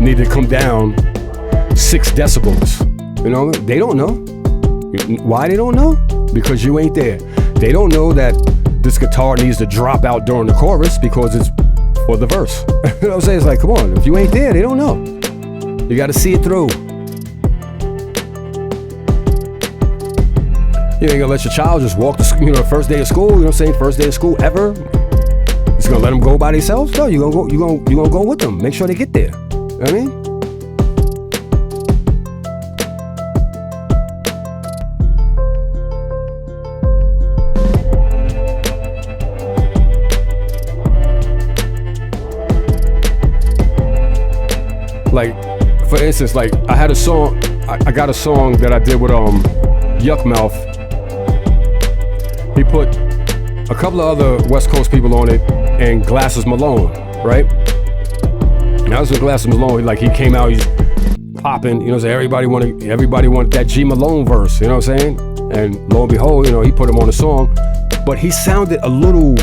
need to come down 6 decibels. You know, they don't know. Why they don't know? Because you ain't there. They don't know that this guitar needs to drop out during the chorus because it's for the verse. You know what I'm saying? It's like, come on, if you ain't there, they don't know. You gotta see it through. You ain't gonna let your child just walk to, you know, first day of school, you know what I'm saying? First day of school ever. Just gonna let them go by themselves? No, you gonna go with them. Make sure they get there. You know what I mean? Like, for instance, like I had a song, I got a song that I did with Yuck Mouth. He put a couple of other West Coast people on it and Glasses Malone, right? And I was with Glasses Malone, like he came out, he's popping, you know what I'm saying? Everybody wanted that G Malone verse, you know what I'm saying? And lo and behold, you know, he put him on the song, but he sounded a little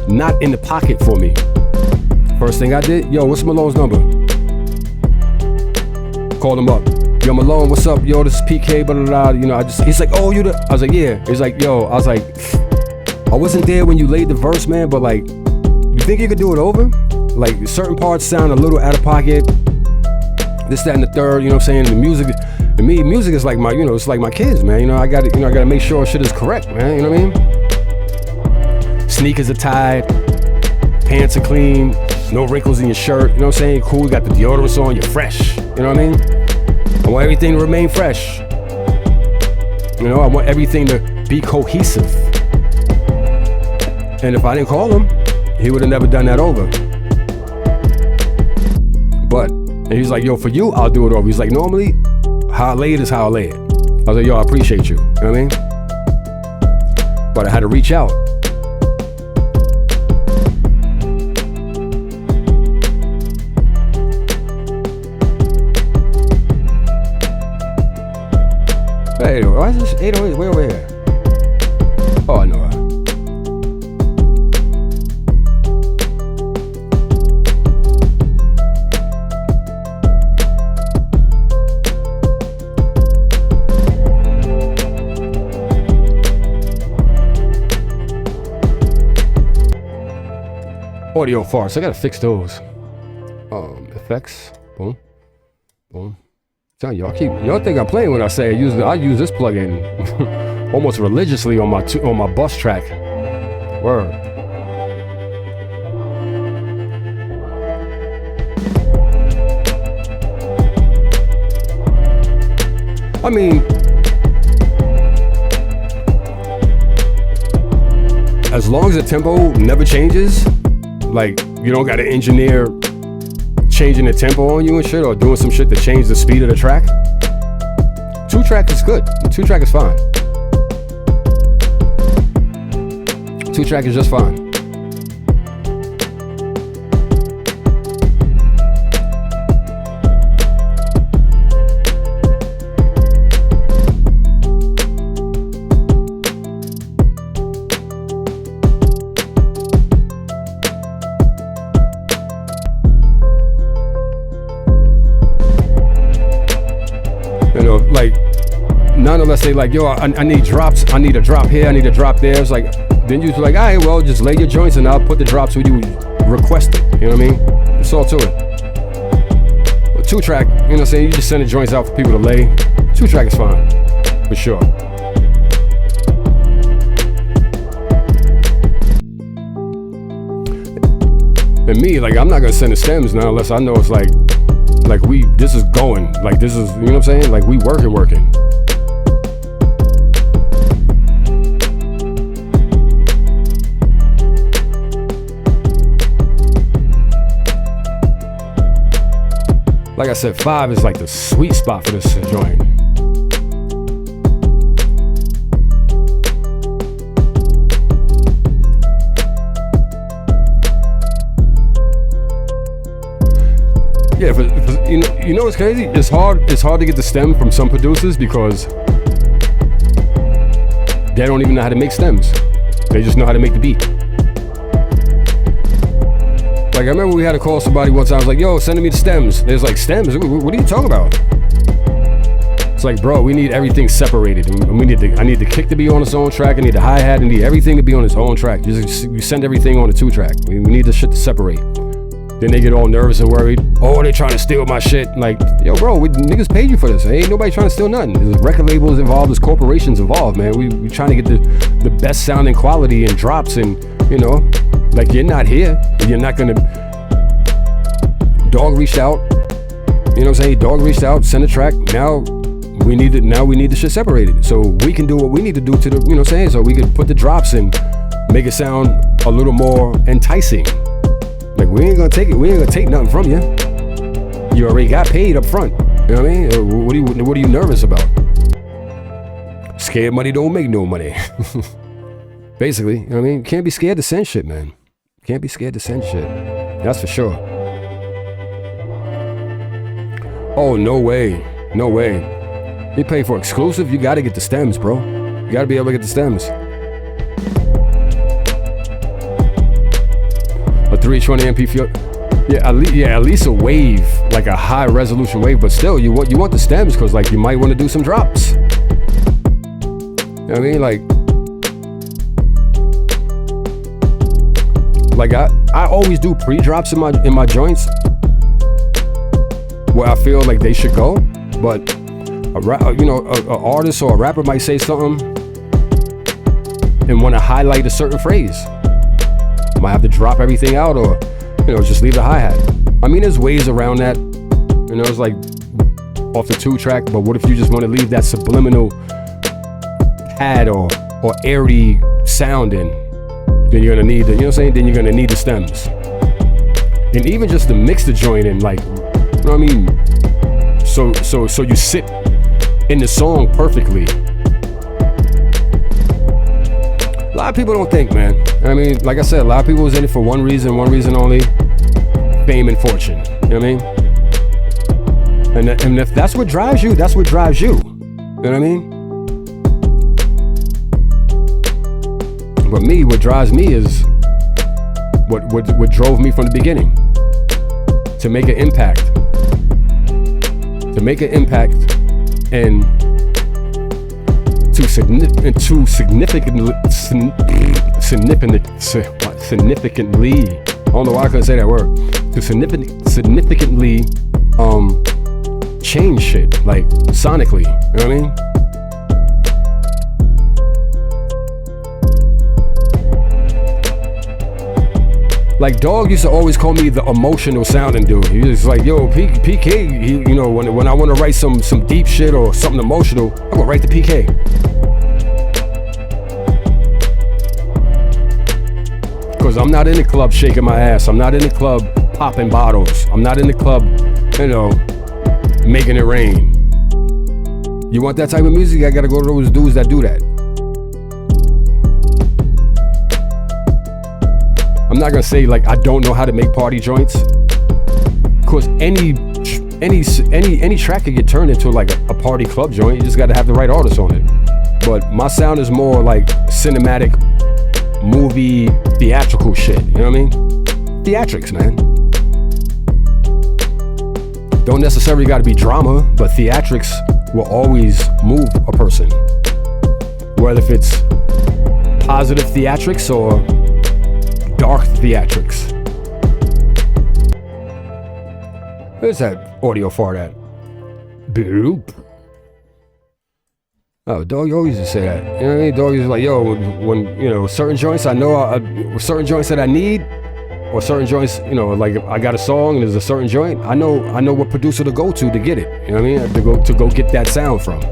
not in the pocket for me. First thing I did, yo, what's Malone's number? Called him up. Yo, Malone, what's up? Yo, this is PK, blah, blah, blah. You know, he's like, oh, I was like, yeah. He's like, yo, I was like, I wasn't there when you laid the verse, man, but like, you think you could do it over? Like, certain parts sound a little out of pocket. This, that, and the third, you know what I'm saying? The music, to me, music is like it's like my kids, man. You know, I gotta make sure shit is correct, man. You know what I mean? Sneakers are tied, pants are clean, no wrinkles in your shirt, you know what I'm saying? Cool, you got the deodorant on, you're fresh, you know what I mean? I want everything to remain fresh. You know, I want everything to be cohesive. And if I didn't call him, he would have never done that over. But, and he's like, yo, for you, I'll do it over. He's like, normally, how I lay it is how I lay it. I was like, yo, I appreciate you, you know what I mean? But I had to reach out. Hey, why is this 808? Where over here? Oh, I know. Audio farts. I gotta fix those. Effects. Boom. Boom. Tell y'all think I'm playing when I say I use this plugin almost religiously on my bus track. Word. I mean, as long as the tempo never changes, like you don't got to engineer changing the tempo on you and shit, or doing some shit to change the speed of the track. 2-track is good. 2-track is fine. 2-track is just fine. like, none unless they like, yo, I need drops. I need a drop here. I need a drop there. It's like, then you're like, all right, well, just lay your joints and I'll put the drops where you request it. You know what I mean? It's all to it. But 2-track, you know what I'm saying? You just send the joints out for people to lay. 2-track is fine, for sure. And me, like, I'm not gonna send the stems now unless I know it's like this is going. Like, this is, you know what I'm saying? Like, we working. Like I said, 5 is like the sweet spot for this joint. Yeah, but you know what's crazy? It's hard to get the stem from some producers because they don't even know how to make stems. They just know how to make the beat. Like, I remember we had to call somebody one time. I was like, yo, send me the stems. There's like, stems? What are you talking about? It's like, bro, we need everything separated. And I need the kick to be on its own track. I need the hi-hat. I need everything to be on its own track. You send everything on a 2-track. We need the shit to separate. Then they get all nervous and worried. Oh, they trying to steal my shit. Like, yo, bro, niggas paid you for this. Ain't nobody trying to steal nothing. There's record labels involved. There's corporations involved, man. We trying to get the best sounding quality and drops and, you know, like, you're not here. You're not gonna. Dog reached out. You know what I'm saying? Dog reached out, sent a track. Now we need the shit separated. So we can do what we need to do to the, you know what I'm saying? So we can put the drops and make it sound a little more enticing. Like, we ain't gonna take nothing from you. You already got paid up front. You know what I mean? What are you nervous about? Scared money don't make no money. Basically, you know what I mean? Can't be scared to send shit, man. Can't be scared to send shit. That's for sure. Oh, no way. No way. You pay for exclusive, you gotta get the stems, bro. You gotta be able to get the stems. A 320 MP field. Yeah, at least a wave, like a high resolution wave, but still, you want the stems because, like, you might want to do some drops. You know what I mean? Like I always do pre-drops in my joints where I feel like they should go, but an artist or a rapper might say something and want to highlight a certain phrase. I might have to drop everything out or, you know, just leave the hi-hat. I mean, there's ways around that. You know, it's like off the 2-track, but what if you just want to leave that subliminal pad or airy sound in? Then you're gonna need the, you know what I'm saying? Then you're gonna need the stems. And even just to mix the joint in, like, you know what I mean? So you sit in the song perfectly. A lot of people don't think, man. I mean, like I said, a lot of people was in it for one reason only: fame and fortune. You know what I mean? And if that's what drives you, that's what drives you. You know what I mean? But me, what drives me is what drove me from the beginning. To make an impact. To make an impact and to significantly, I don't know why I couldn't say that word. To significantly change shit, like sonically, you know what I mean? Like, Dog used to always call me the emotional sounding dude. He was like, yo, PK, you know, when I want to write some deep shit or something emotional, I go right to PK. Because I'm not in the club shaking my ass. I'm not in the club popping bottles. I'm not in the club, you know, making it rain. You want that type of music? I gotta go to those dudes that do that. I'm not gonna say, like, I don't know how to make party joints, because any track could get turned into like a party club joint. You just gotta have the right artist on it. But my sound is more like cinematic, movie, theatrical shit. You know what I mean? Theatrics, man. Don't necessarily gotta be drama, but theatrics will always move a person. Whether if it's positive theatrics or dark theatrics. Where's that audio fart at? Boop. Oh, dog, you always used to say that. You know what I mean? Dog is like, yo, when you know, certain joints I know, certain joints that I need, or certain joints, you know, like if I got a song and there's a certain joint, I know what producer to go to get it. You know what I mean? To go get that sound from.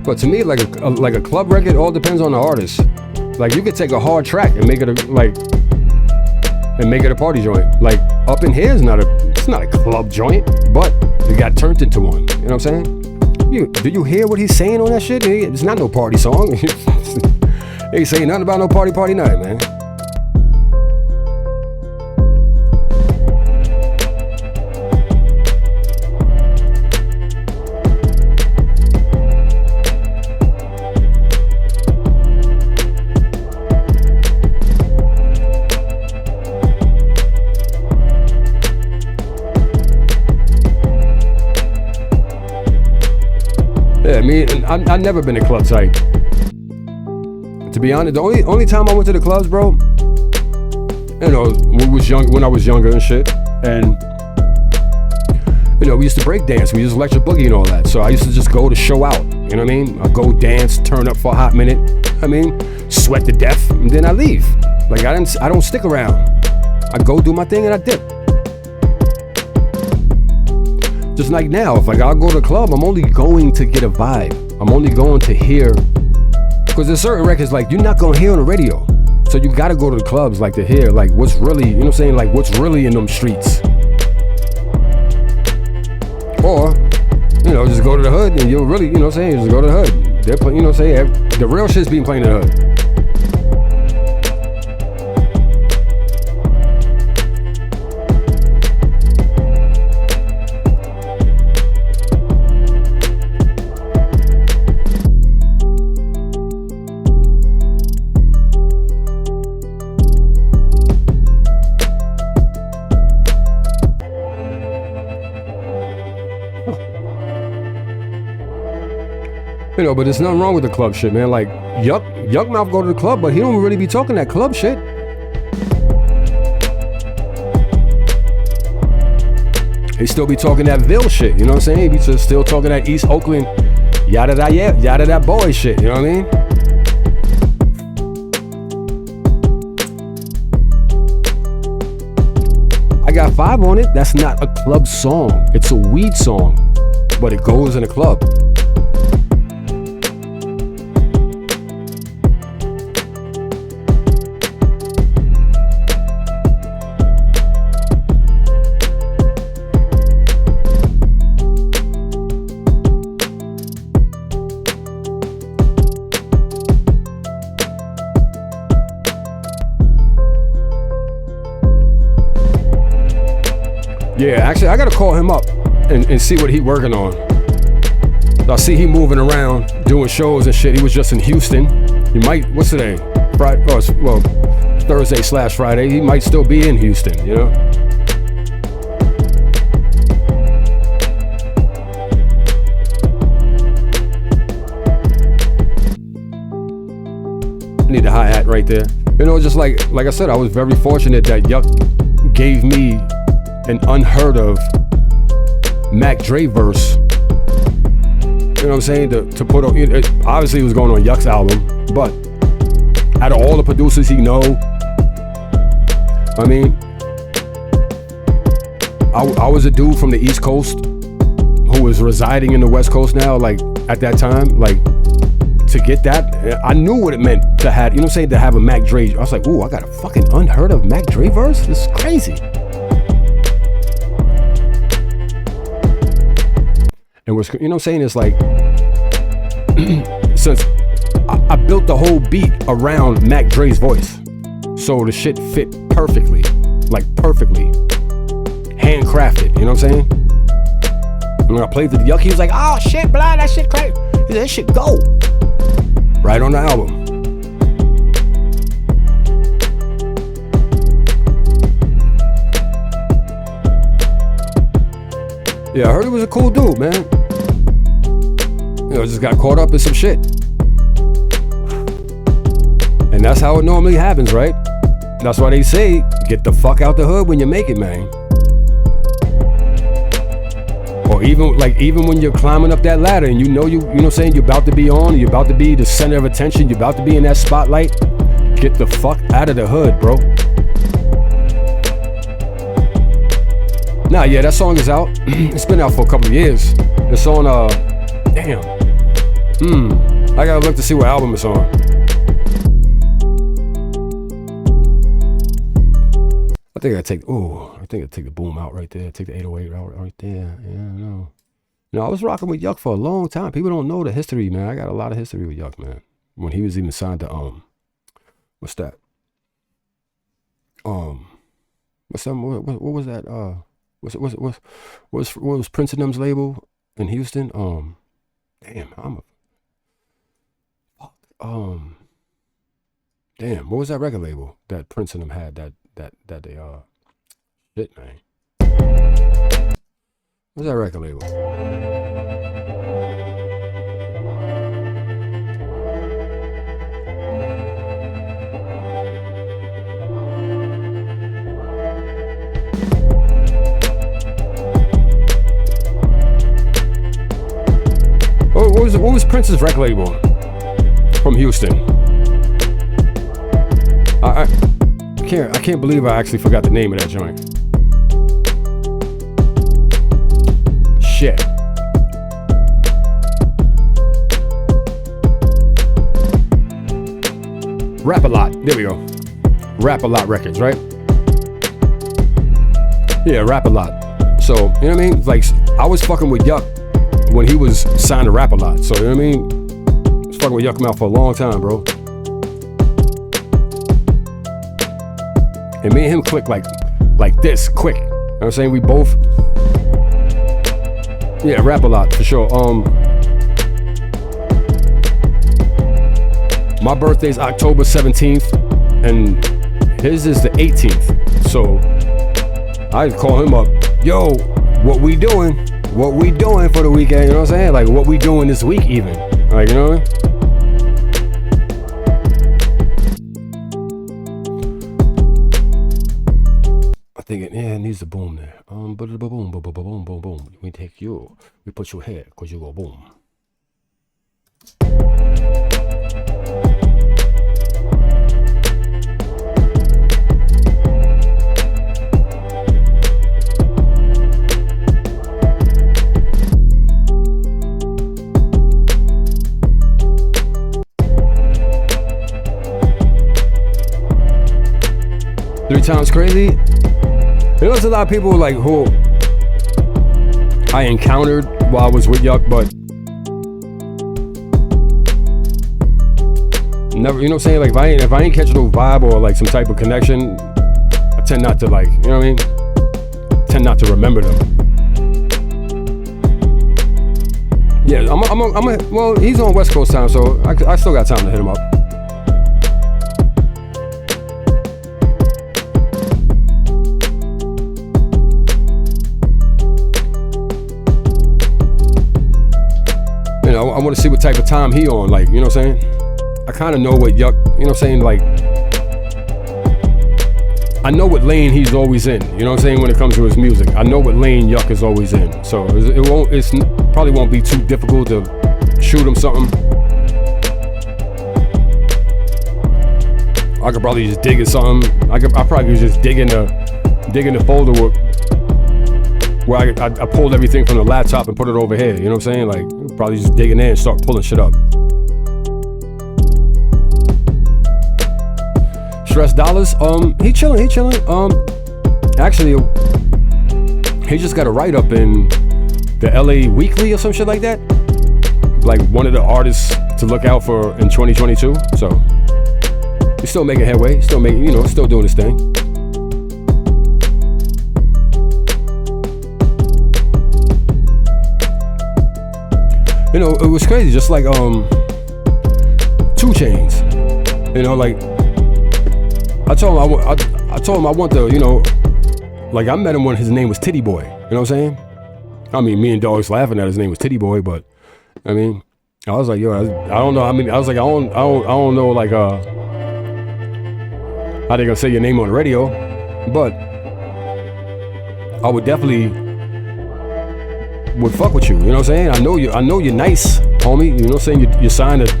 But to me, like a club record, all depends on the artist. Like you could take a hard track and make it a party joint. Like Up in Here is not a club joint, but it got turned into one. You know what I'm saying? Do you hear what he's saying on that shit? It's not no party song. He ain't saying nothing about no party night, man. Yeah, I mean, I've never been a club type. To be honest, the only time I went to the clubs, bro, you know, when I was younger and shit, and you know, we used to break dance, we used to electric boogie and all that. So I used to just go to show out. You know what I mean? I go dance, turn up for a hot minute. I mean, sweat to death, and then I leave. Like I don't stick around. I go do my thing and I dip. Just like now, if like I'll go to the club, I'm only going to get a vibe. I'm only going to hear, because there's certain records like you're not gonna hear on the radio. So you gotta go to the clubs like to hear like what's really, you know what I'm saying, like what's really in them streets. Or, you know, just go to the hood and you'll really, you know what I'm saying, just go to the hood. They're playing, you know what I'm saying, the real shit's being played in the hood. You know, but there's nothing wrong with the club shit, man. Like, Yuck Mouth go to the club, but he don't really be talking that club shit. He still be talking that Ville shit, you know what I'm saying? He be still talking that East Oakland, yada that boy shit, you know what I mean? I got 5 on it. That's not a club song. It's a weed song, but it goes in a club. Yeah, actually, I gotta call him up and see what he working on. I see he moving around, doing shows and shit. He was just in Houston. He might, what's today? Friday, well, Thursday/Friday. He might still be in Houston, you know? I need the hi-hat right there. You know, just like I said, I was very fortunate that Yuck gave me an unheard of Mac Dre verse. You know what I'm saying? To put on, obviously it was going on Yuck's album, but out of all the producers he know, I mean, I was a dude from the East Coast who was residing in the West Coast now, like at that time, like to get that, I knew what it meant to have, you know what I'm saying, to have a Mac Dre. I was like, ooh, I got a fucking unheard of Mac Dre verse? This is crazy. And what's, you know what I'm saying, it's like, since I built the whole beat around Mac Dre's voice, so the shit fit perfectly. like perfectly handcrafted. You know what I'm saying? And when I played the Yuck, he was like, "Oh shit, blah, that shit crazy." He said, "That shit go right on the album." Yeah, I heard he was a cool dude, man. You know, just got caught up in some shit. And that's how it normally happens, right? That's why they say, get the fuck out the hood when you make it, man. Or even when you're climbing up that ladder and you know what I'm saying, you're about to be on, you're about to be the center of attention, you're about to be in that spotlight, get the fuck out of the hood, bro. Nah, yeah, that song is out. It's been out for a couple of years. It's on, damn. I gotta look to see what album it's on. I think I take the boom out right there. Take the 808 out right there. Yeah, no. You know, I was rocking with Yuck for a long time. People don't know the history, man. I got a lot of history with Yuck, man. When he was even signed to, what's that? What was that? What was Prince and them's label in Houston? Damn, damn, what was that record label that Prince and them had that they shit, man? What's that record label? What was Prince's record label from Houston? I can't believe I actually forgot the name of that joint. Shit. Rap A Lot. There we go. Rap A Lot Records, right? Yeah, Rap A Lot. So, you know what I mean? Like, I was fucking with Yuck when he was signed to Rap A Lot. So, you know what I mean? I was fucking with Yuck Mouth for a long time, bro. And me and him click like this, quick. You know what I'm saying? We both, yeah, Rap A Lot for sure. My birthday's October 17th, and his is the 18th. So I call him up, yo, what we doing? What we doing for the weekend? You know what I'm saying? Like, what we doing this week even? Like, you know what I mean? Thinking, yeah, it needs a boom there. Boom, boom, boom, boom, boom, boom, boom. We take you, we put you here, cause you go boom. Three Times Crazy. There was a lot of people like who I encountered while I was with Yuck, but never, you know what I'm saying? Like if I ain't catch no vibe or like some type of connection, I tend not to like, you know what I mean? Tend not to remember them. Yeah, well, he's on West Coast time, so I still got time to hit him up. I want to see what type of time he on, like, you know what I'm saying? I kind of know what Yuck, you know what I'm saying, like, I know what lane he's always in, you know what I'm saying, when it comes to his music. I know what lane Yuck is always in, so it probably won't be too difficult to shoot him something. I could probably just dig at something. I probably could just dig in the folder where I pulled everything from the laptop and put it over here, you know what I'm saying? Like, probably just dig in there and start pulling shit up. Stress Dollars, he chilling. Actually, he just got a write-up in the LA Weekly or some shit like that. Like one of the artists to look out for in 2022. So he's still making headway, still doing his thing. You know, it was crazy. Just like 2 Chainz. You know, like I told him I told him I want to, you know, like I met him when his name was Titty Boy. You know what I'm saying? I mean, me and Dogs laughing at his name was Titty Boy, but I mean, I was like, yo, I don't know. I mean, I was like, I don't know, like, how they gonna say your name on the radio, but I would definitely would fuck with you. You know what I'm saying? I know you're nice, homie. You know what I'm saying? You signed to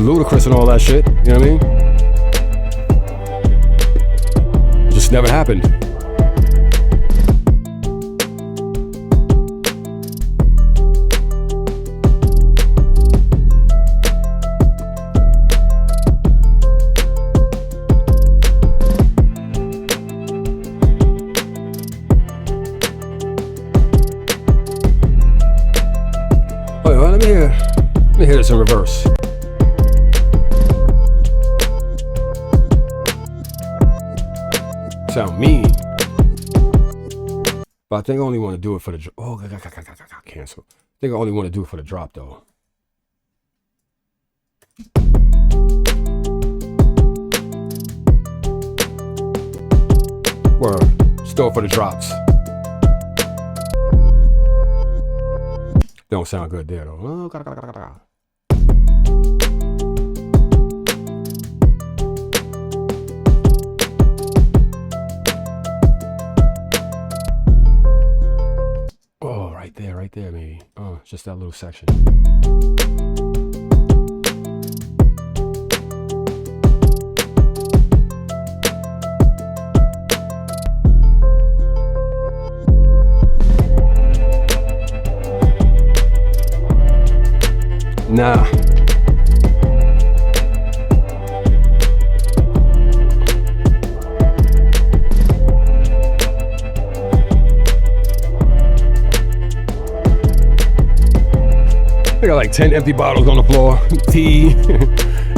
Ludacris and all that shit. You know what I mean? It just never happened. Let me hear this in reverse. Sound mean. But I think I only want to do it for the drop. Oh, cancel. I think I only want to do it for the drop though. Word. Still for the drops. Don't sound good there though. Oh, right there, maybe. Oh, just that little section. Nah. I got like 10 empty bottles on the floor. Tea.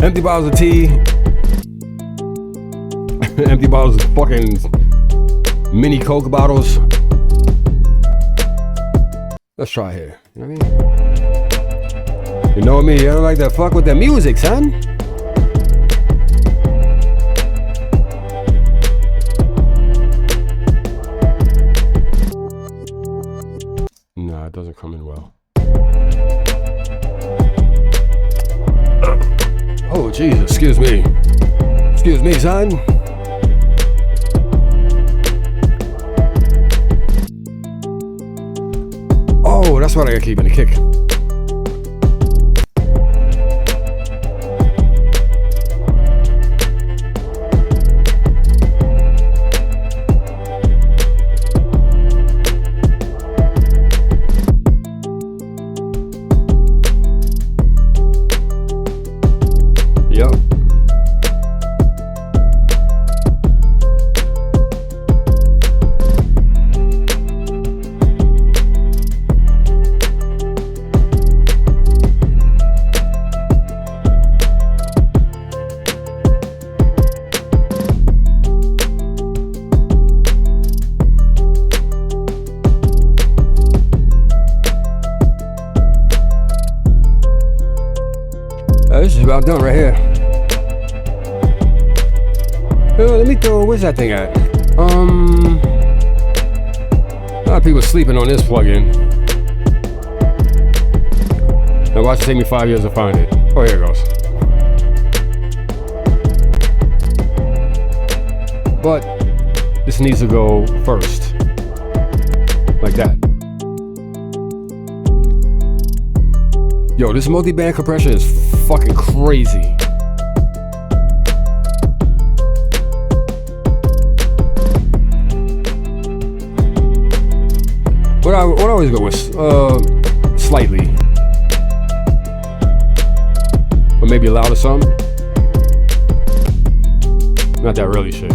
Empty bottles of tea. Empty bottles of fucking mini Coke bottles. Let's try here. You know what I mean? You know me, I don't like to fuck with the music, son. Nah, it doesn't come in well. Oh, Jesus, excuse me. Excuse me, son. Oh, that's what I gotta keep in the kick. This is about done right here. Let me throw, where's that thing at? A lot of people sleeping on this plugin. Now watch it take me 5 years to find it. Oh, here it goes. But this needs to go first. Like that. Yo, this multiband compression is fucking crazy. What I always go with, slightly. Or maybe loud or something. Not that really shit.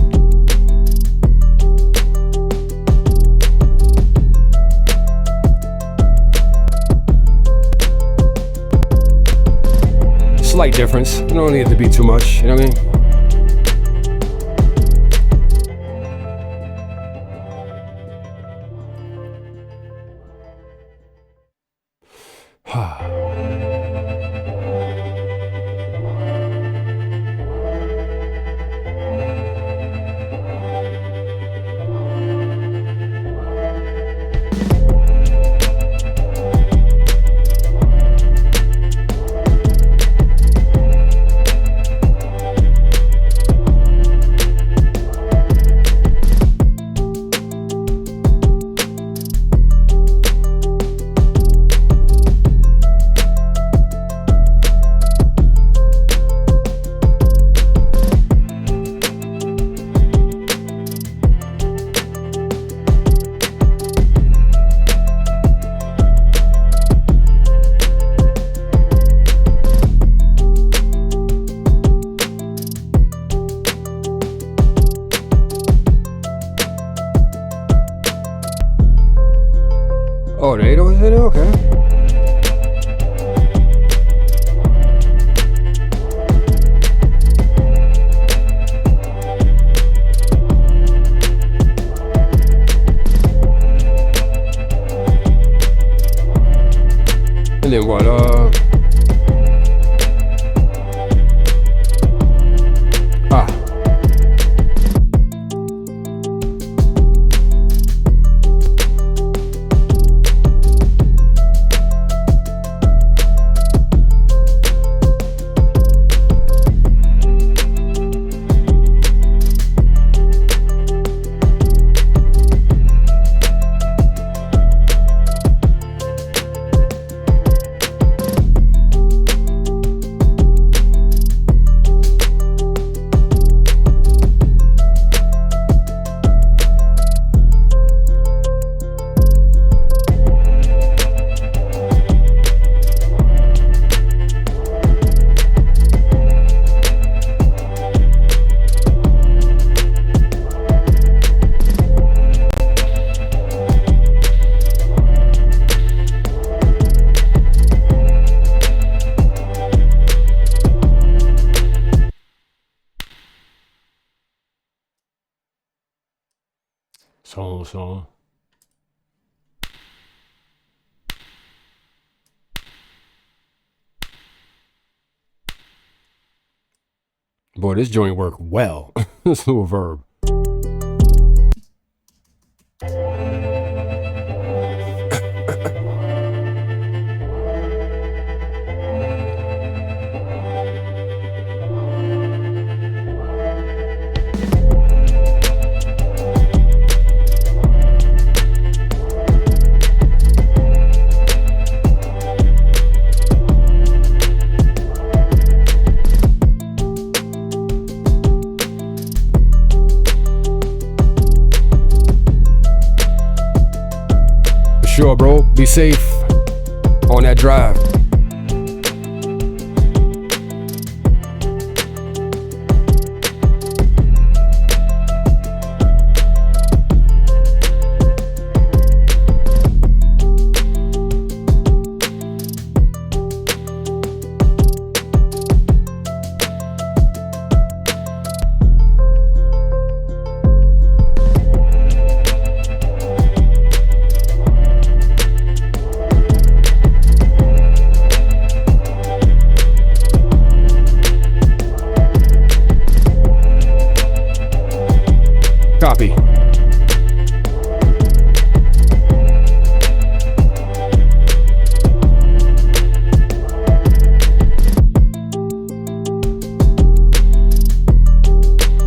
Slight difference. You don't need it to be too much, you know what I mean? Oh, the 808's in there? Okay. And then what, song. Boy, this joint worked well. This little verb. Sure, bro. Be safe on that drive. Copy.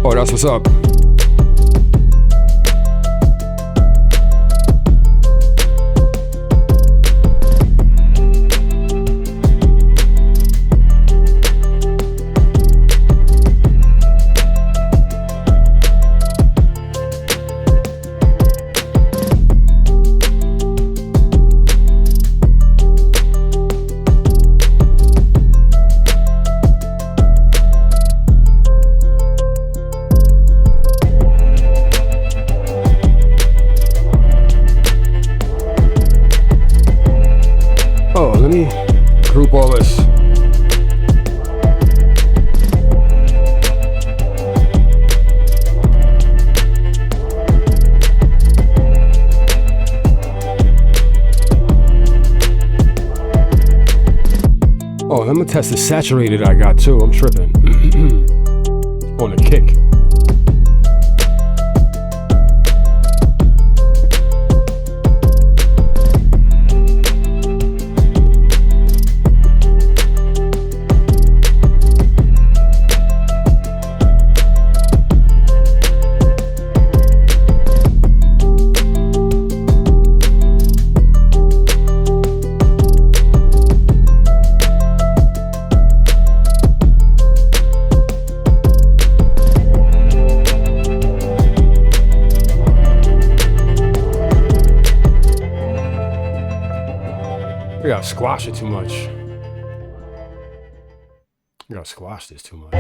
Oh, that's what's up. Group all this. Oh, let me test the saturated I got too. I'm tripping. On the kick. We gotta squash it too much. We gotta squash this too much.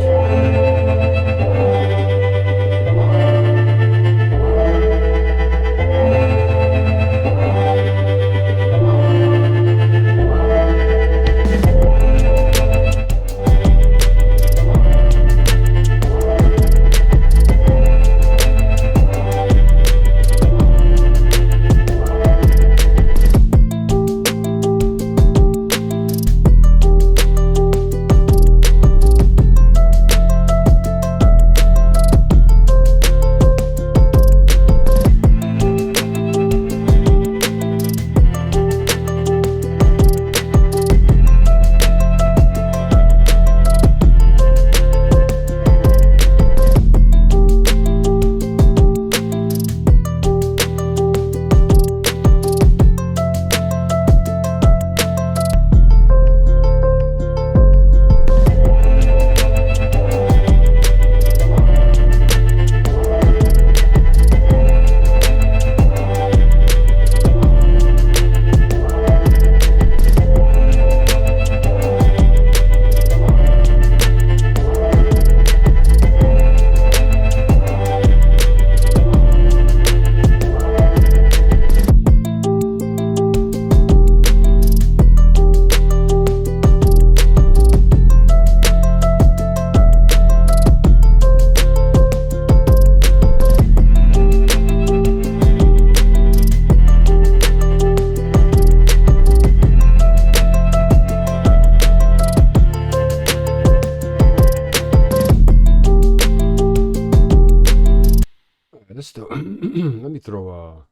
let's do. Let me throw.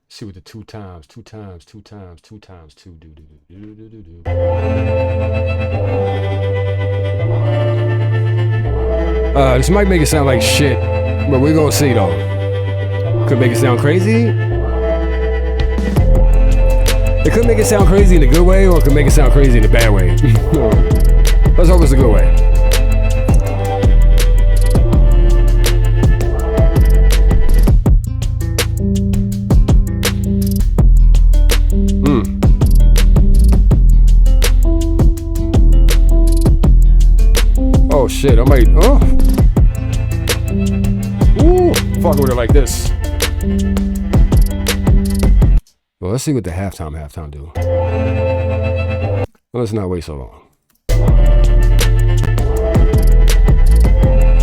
See what the two times two do. This might make it sound like shit, but we're gonna see though. Could make it sound crazy. It could make it sound crazy in a good way, or it could make it sound crazy in a bad way. Let's hope it's a good way. Oh shit, I might, ooh, fucking with it like this. Well, let's see what the halftime do. Well, let's not wait so long.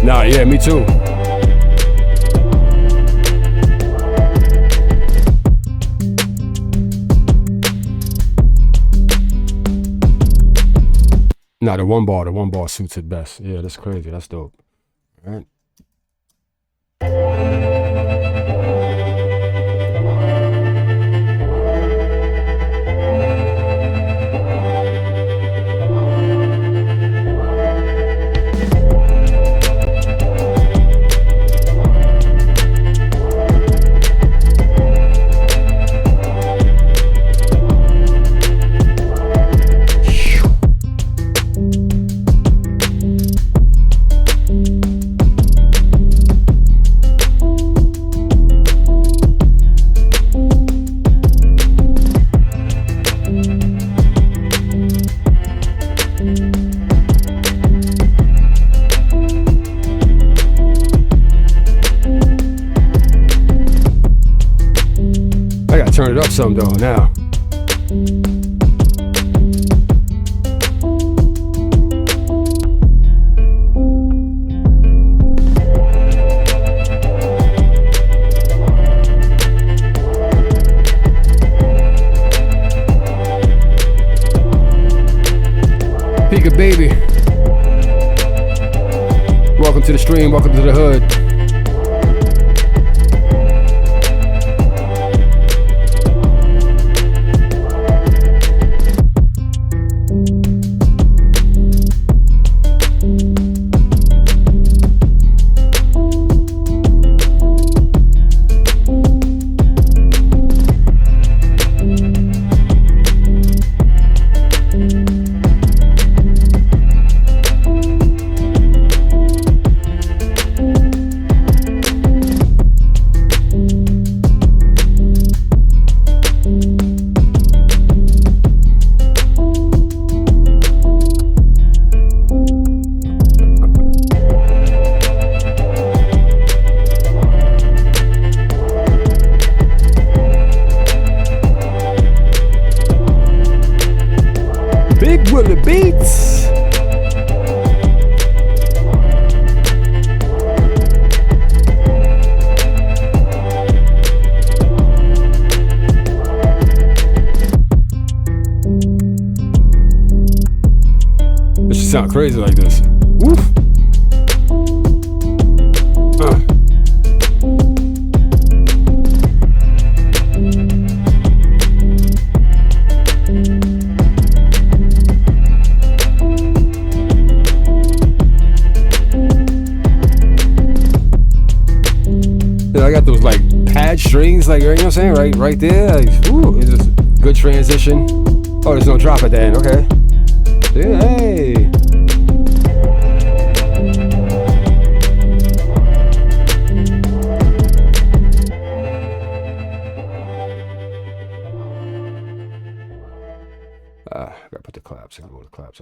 Nah, yeah, me too. Nah, the one bar suits it best. Yeah, that's crazy. That's dope. All right. Turn it up some though now. Pika baby. Welcome to the stream, welcome to the hood. Sound crazy like this. Woof. Yeah, I got those like pad strings, like, you know what I'm saying, right there. Like, ooh, it's just good transition. Oh, there's no drop at the end. Okay. Yeah, hey. Gotta put the claps. I gotta go to the claps.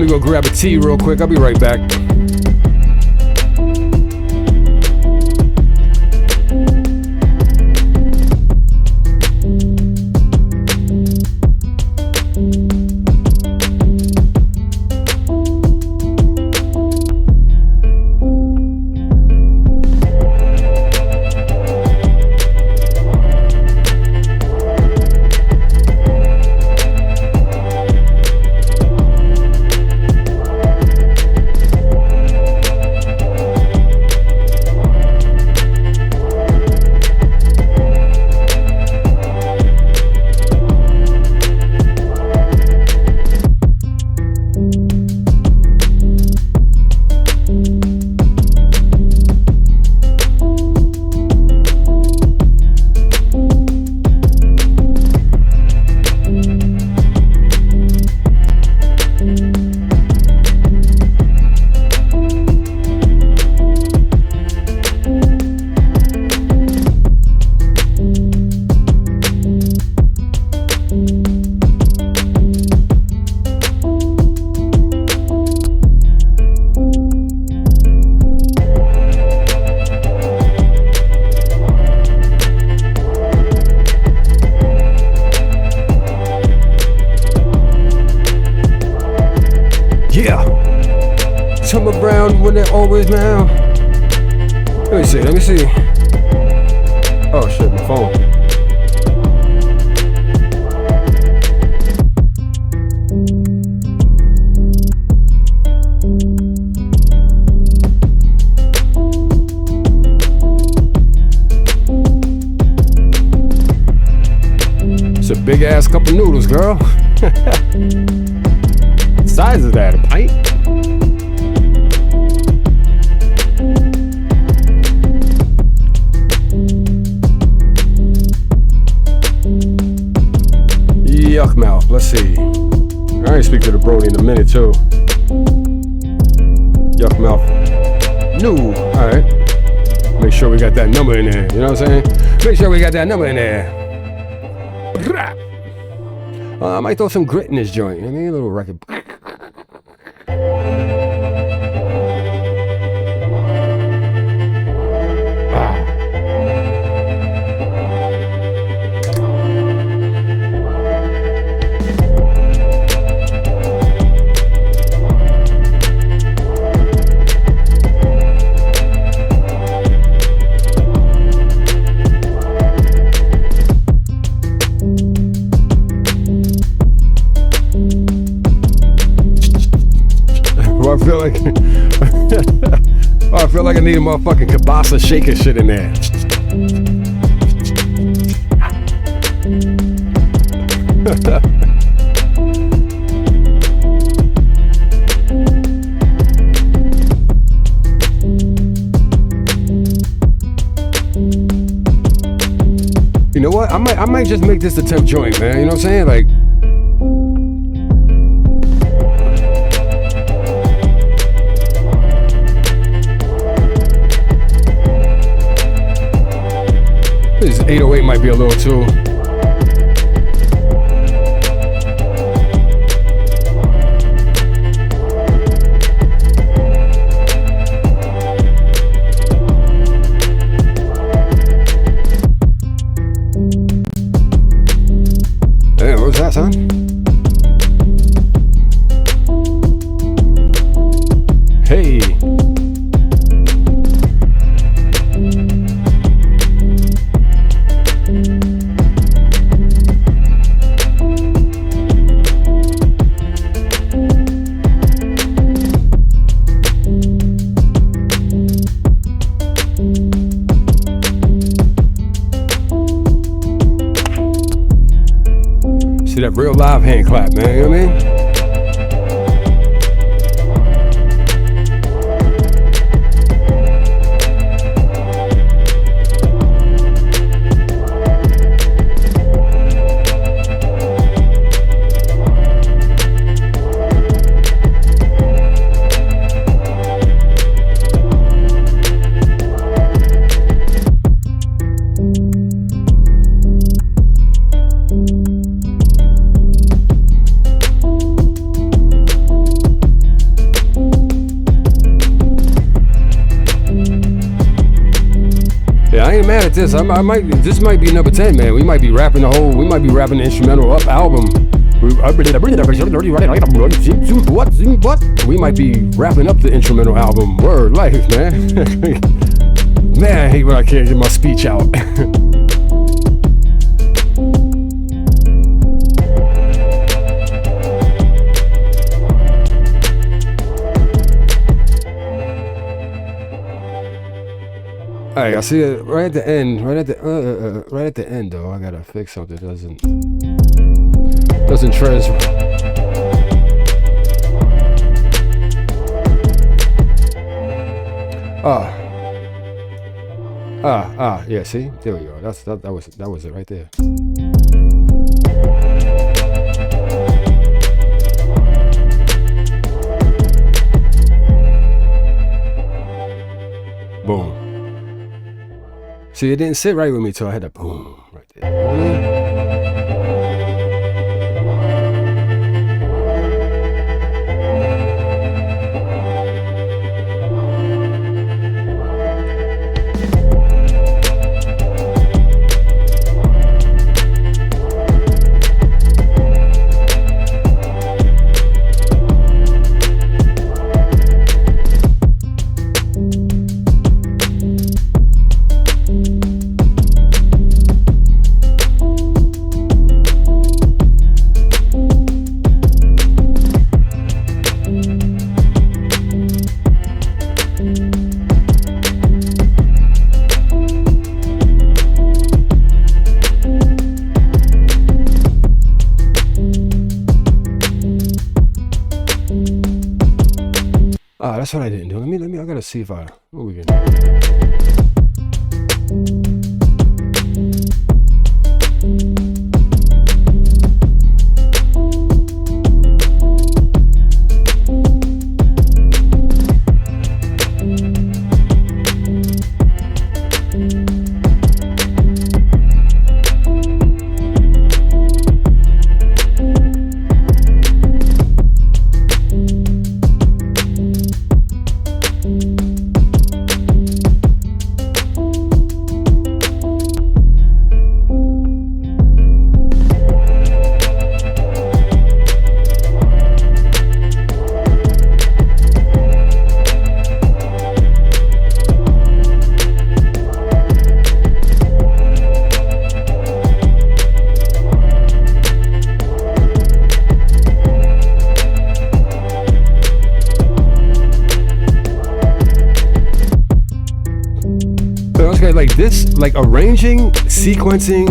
go grab a tea real quick. I'll be right back. Summer brown when they're always now. Let me see. Oh shit, my phone. It's a big ass cup of noodles, girl. What size is that? A pint? Yuck mouth. Let's see. I ain't speak to the Brody in a minute too. Yuck mouth. New. All right. Make sure we got that number in there. You know what I'm saying? Make sure we got that number in there. I might throw some grit in this joint. I mean, a little record. I feel like I need a motherfucking kibasa shaker shit in there. You know what? I might just make this a temp joint, man. You know what I'm saying? Like, this 808 might be a little too. Hey, what was that, son? Hey. That real live hand clap, man, you know what I mean? mad at this. This might be number 10, man. We might be rapping the instrumental up album. What? We might be wrapping up the instrumental album. Word life, man. Man, I hate when I can't get my speech out. Alright, I see it right at the end. Right at the end, though. I gotta fix something. Doesn't transfer. Yeah. See, there we go. That was it right there. Boom. See, it didn't sit right with me till I had a boom right there. That's what I didn't do. Let me. I gotta see if what we can. Like this, like arranging, sequencing,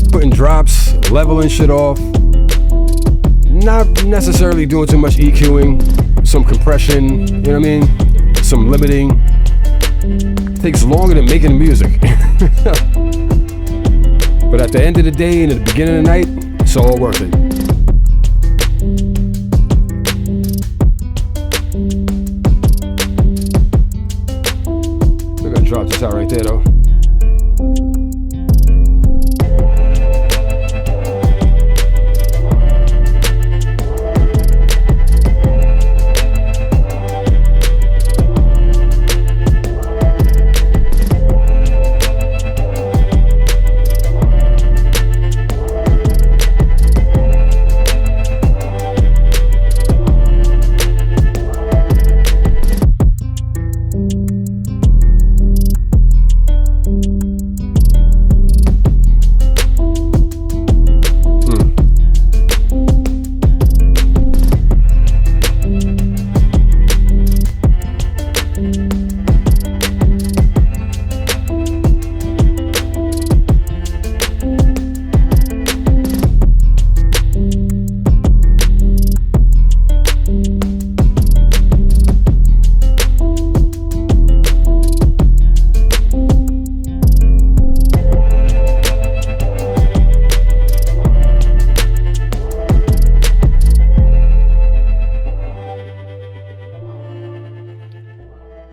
putting drops, leveling shit off, not necessarily doing too much EQing, some compression, you know what I mean, some limiting. It takes longer than making the music. But at the end of the day and at the beginning of the night, it's all worth it. Drop this out right there though.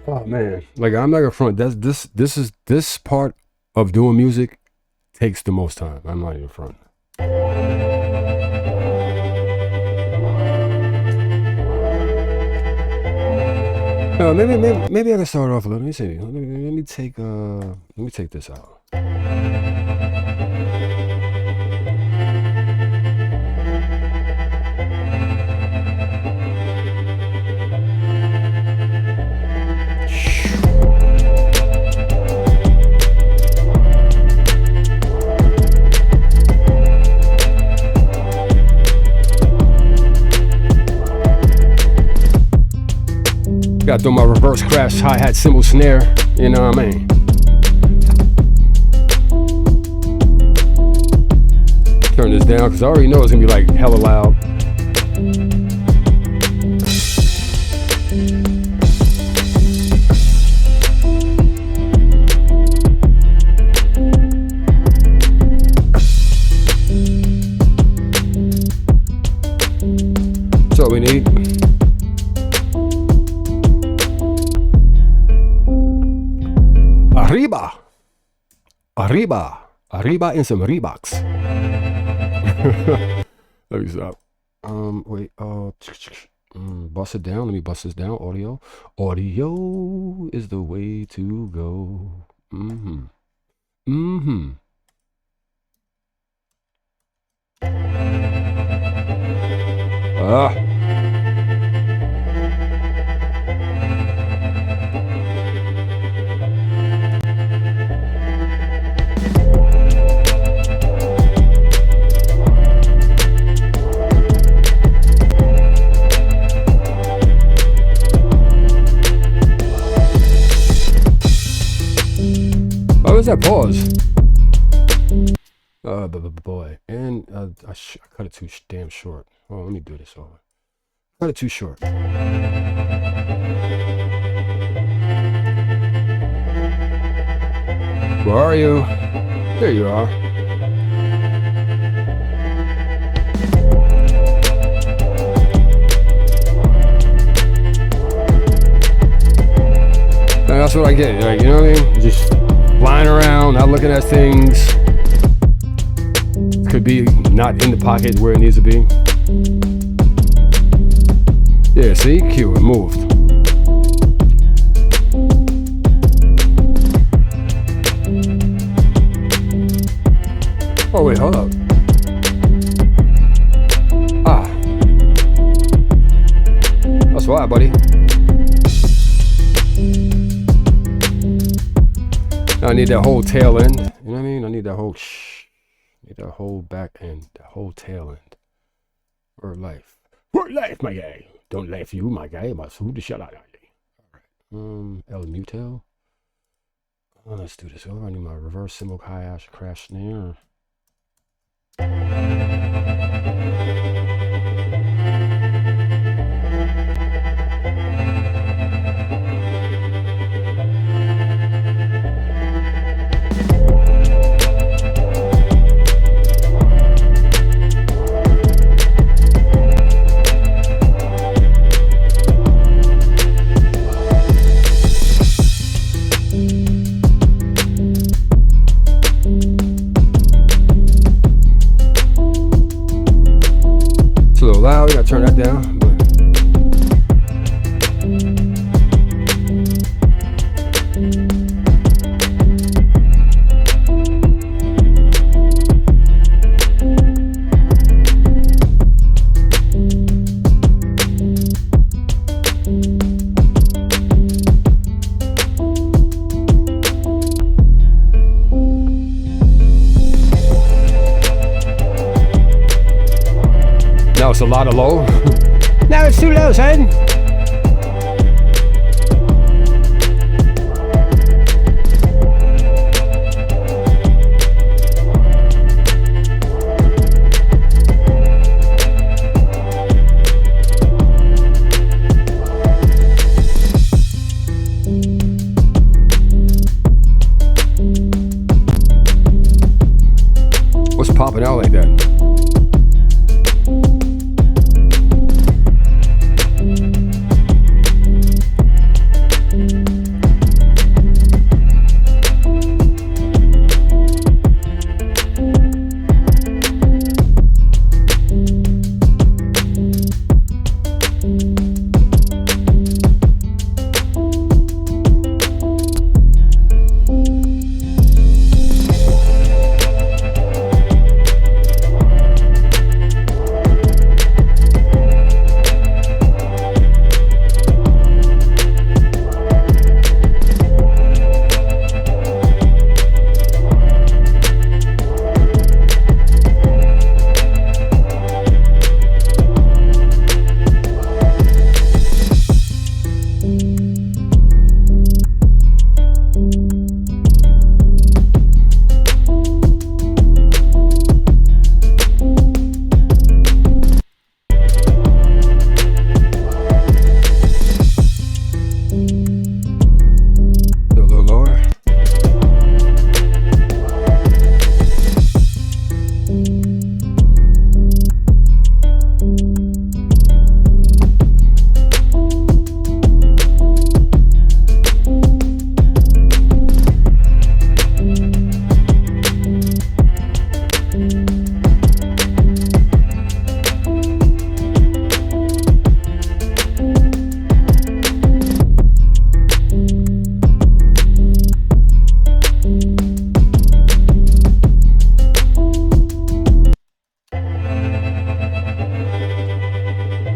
Oh man, like I'm not gonna front. This part of doing music takes the most time. I'm not even front. Maybe I can start off a little. Let me see. Let me take this out. Gotta throw my reverse crash, hi-hat, cymbal, snare, you know what I mean? Turn this down, because I already know it's gonna be like hella loud. That's all we need. Arriba in some Reeboks. Let me stop. Wait, bust it down. Let me bust this down. Audio is the way to go. What was that pause? Boy. And I cut it too damn short. Oh, let me do this over. Cut it too short. Where are you? There you are. And that's what I get, like, you know what I mean? Just flying around, not looking at things. Could be not in the pocket where it needs to be. Yeah, see? Cue, it moved. Oh wait, hold up. That's why, buddy. Now I need that whole tail end. You know what I mean? I need that whole back end, the whole tail end. Word life. Word life, my guy. Don't laugh you, my guy. Must who the shut out of you. Alright. El Mutel. Let's do this over. I need my reverse cymbal hi-hat crash snare. It's a little loud, you gotta turn that down. Now it's a lot of low. Now it's too low, son. What's popping out like that?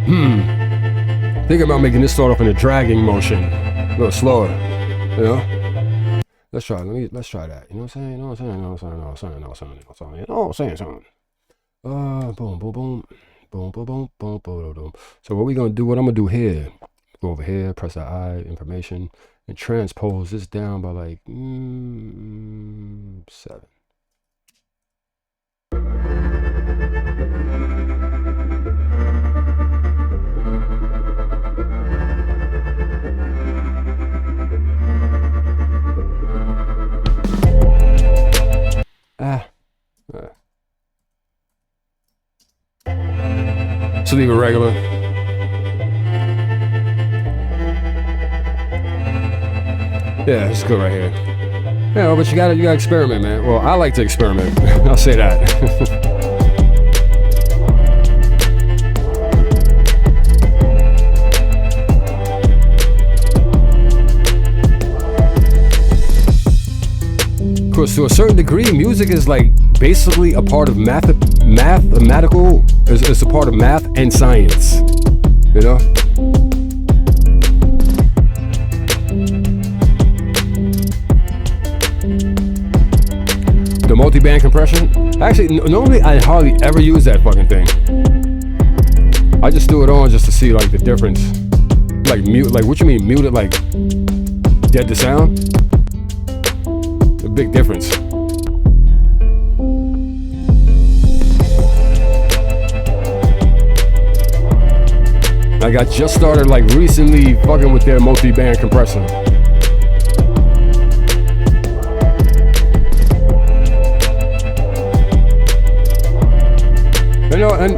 Think about making this start off in a dragging motion, a little slower, you know? Let's try that. You know what I'm saying? You know what I'm saying? Boom, boom, boom, boom, boom, boom, boom, boom. So what we gonna do? What I'm gonna do here? Go over here, press the I information, and transpose this down by like 7. So leave it regular. Yeah, it's good right here. Yeah, but you gotta experiment, man. Well, I like to experiment. I'll say that. Of course, to a certain degree, music is like basically a part of mathematical. It's a part of math and science. You know. The multiband compression. Actually, normally I hardly ever use that fucking thing. I just threw it on just to see like the difference. Like mute. Like what you mean mute it? Like dead the sound. A big difference. Like I just started like recently fucking with their multi-band compression. You know, and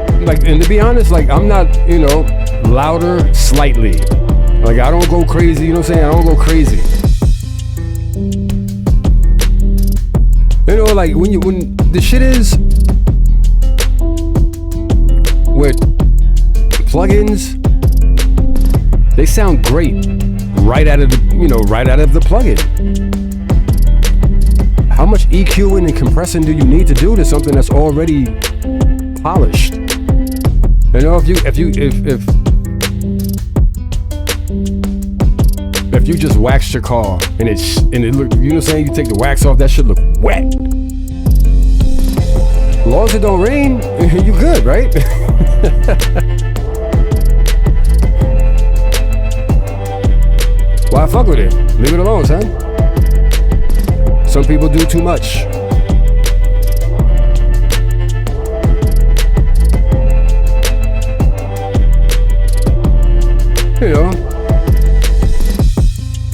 to be honest, like I'm not, you know, louder slightly. Like I don't go crazy, you know what I'm saying? I don't go crazy. You know, like when the shit is with plugins, they sound great right out of the, you know, right out of the plugin. How much EQing and compressing do you need to do to something that's already polished? You know, if you just waxed your car and it look, you know what I'm saying, you take the wax off, that should look wet. As long as it don't rain, you good, right? Why fuck with it? Leave it alone, son. Some people do too much. You know.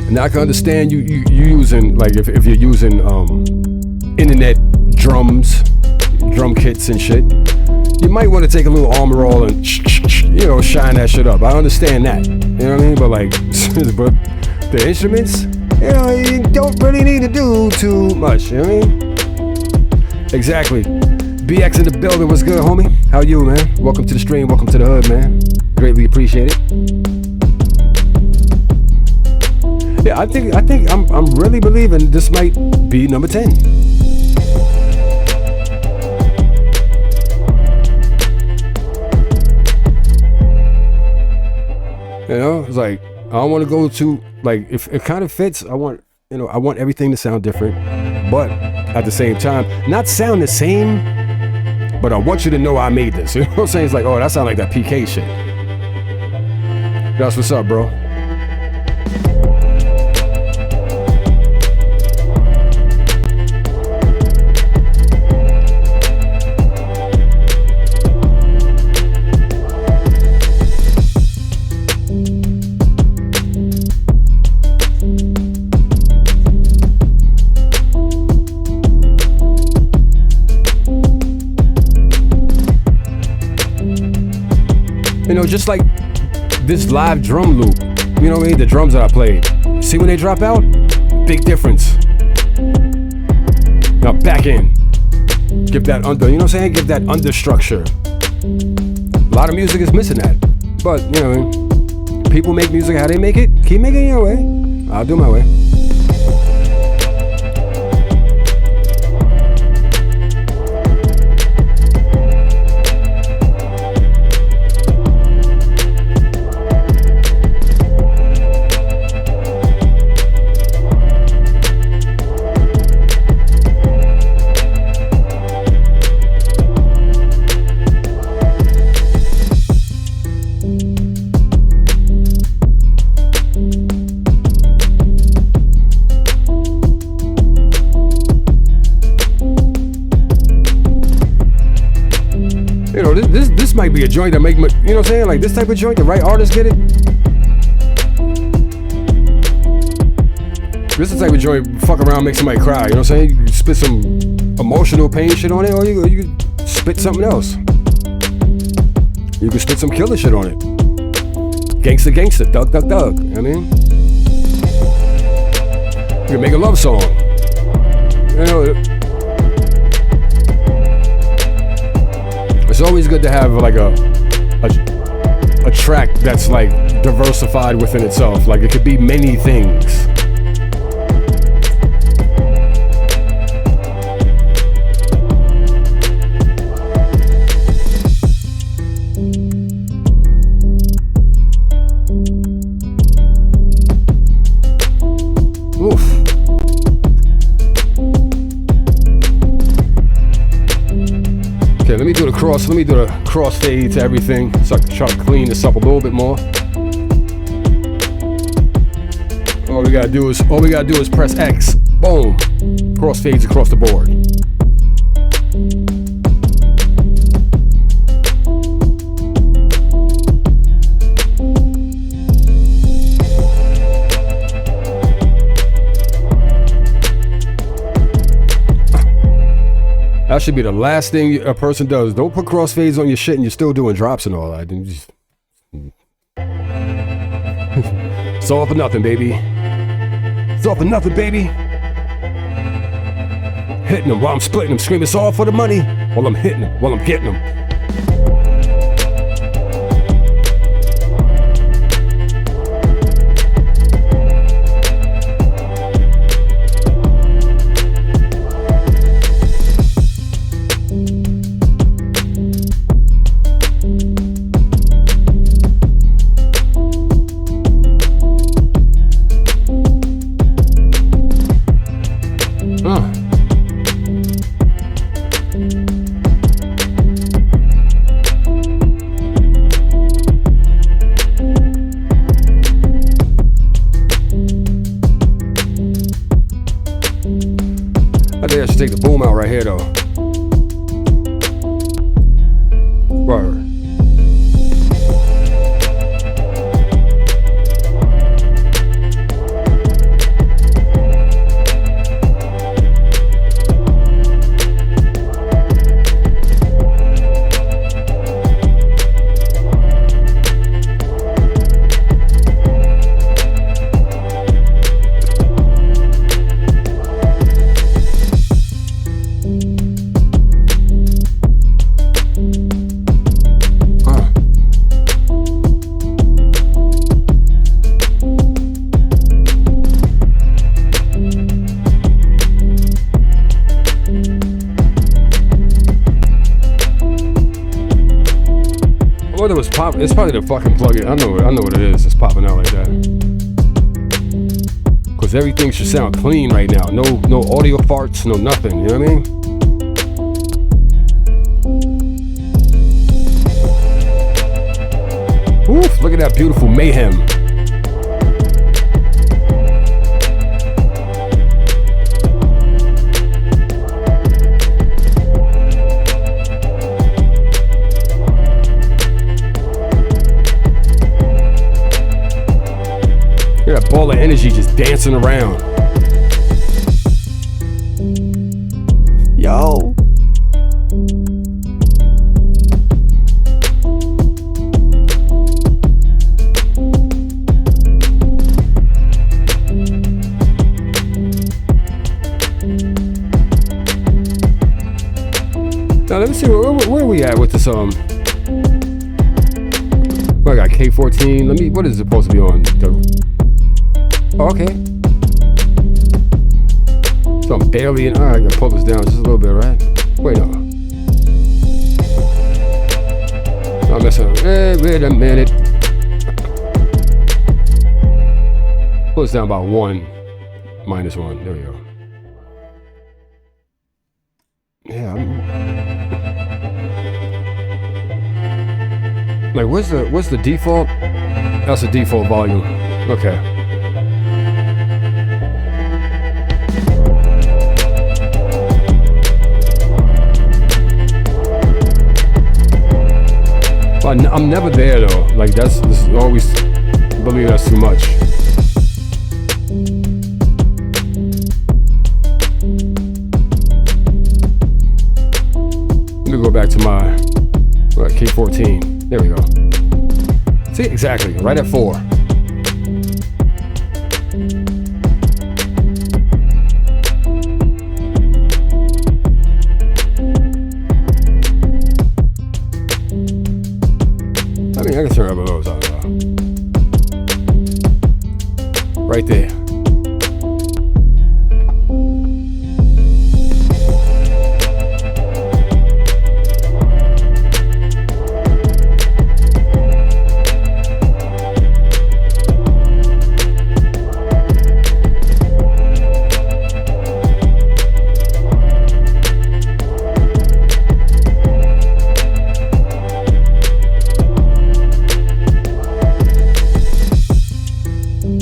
And I can understand you using, like if you're using internet drums, drum kits and shit, you might want to take a little Armor All and you know, shine that shit up. I understand that. You know what I mean? But like, but the instruments, you know, you don't really need to do too much. You know what I mean? Exactly. BX in the building. What's good, homie? How you, man? Welcome to the stream. Welcome to the hood, man. Greatly appreciate it. Yeah, I think I'm really believing this might be number 10. You know, it's like I don't want to go to, like, if it kind of fits, I want everything to sound different, but at the same time not sound the same, but I want you to know I made this. You know what I'm saying? It's like, oh, that sound like that PK shit. That's what's up, bro. You know, just like this live drum loop, you know what I mean? The drums that I played. See when they drop out? Big difference. Now back in. Give that under, you know what I'm saying? Give that under structure. A lot of music is missing that. But, you know, people make music how they make it. Keep making it your way. I'll do my way. be a joint that make, you know what I'm saying? Like this type of joint, the right artists get it. This is the type of joint, fuck around, make somebody cry, you know what I'm saying? You can spit some emotional pain shit on it, or you can spit something else. You can spit some killer shit on it. Gangsta, gangsta, thug, thug, thug, you know what I mean? You can make a love song. You know, it's always good to have like a track that's like diversified within itself. Like it could be many things. Let me do the crossfade to everything, so I can try to clean this up a little bit more. All we gotta do is press X. Boom. Crossfades across the board. That should be the last thing a person does. Don't put crossfades on your shit and you're still doing drops and all that. It's all for nothing, baby. It's all for nothing, baby. Hitting them while I'm splitting them, screaming it's all for the money. While I'm hitting them, while I'm getting them. Take the boom out right here though. Word. It's probably the fucking plug-in. I know what it is. It's popping out like that. Cause everything should sound clean right now. No audio farts, no nothing. You know what I mean? Oof! Look at that beautiful mayhem. That ball of energy just dancing around. Yo. Now let me see where are we at with this I got K14. What is it supposed to be on? Oh, okay. So I'm barely in. Alright, I gotta pull this down just a little bit, right? Wait, no. I'm messing up. Wait a minute. Pull this down about 1 minus 1. There we go. Yeah. Like, what's the default? That's the default volume. Okay. But I'm never there though. Like this is always, I believe that's too much. Let me go back to my K14. There we go. See, exactly, right at 4. I can turn up those out. Right there.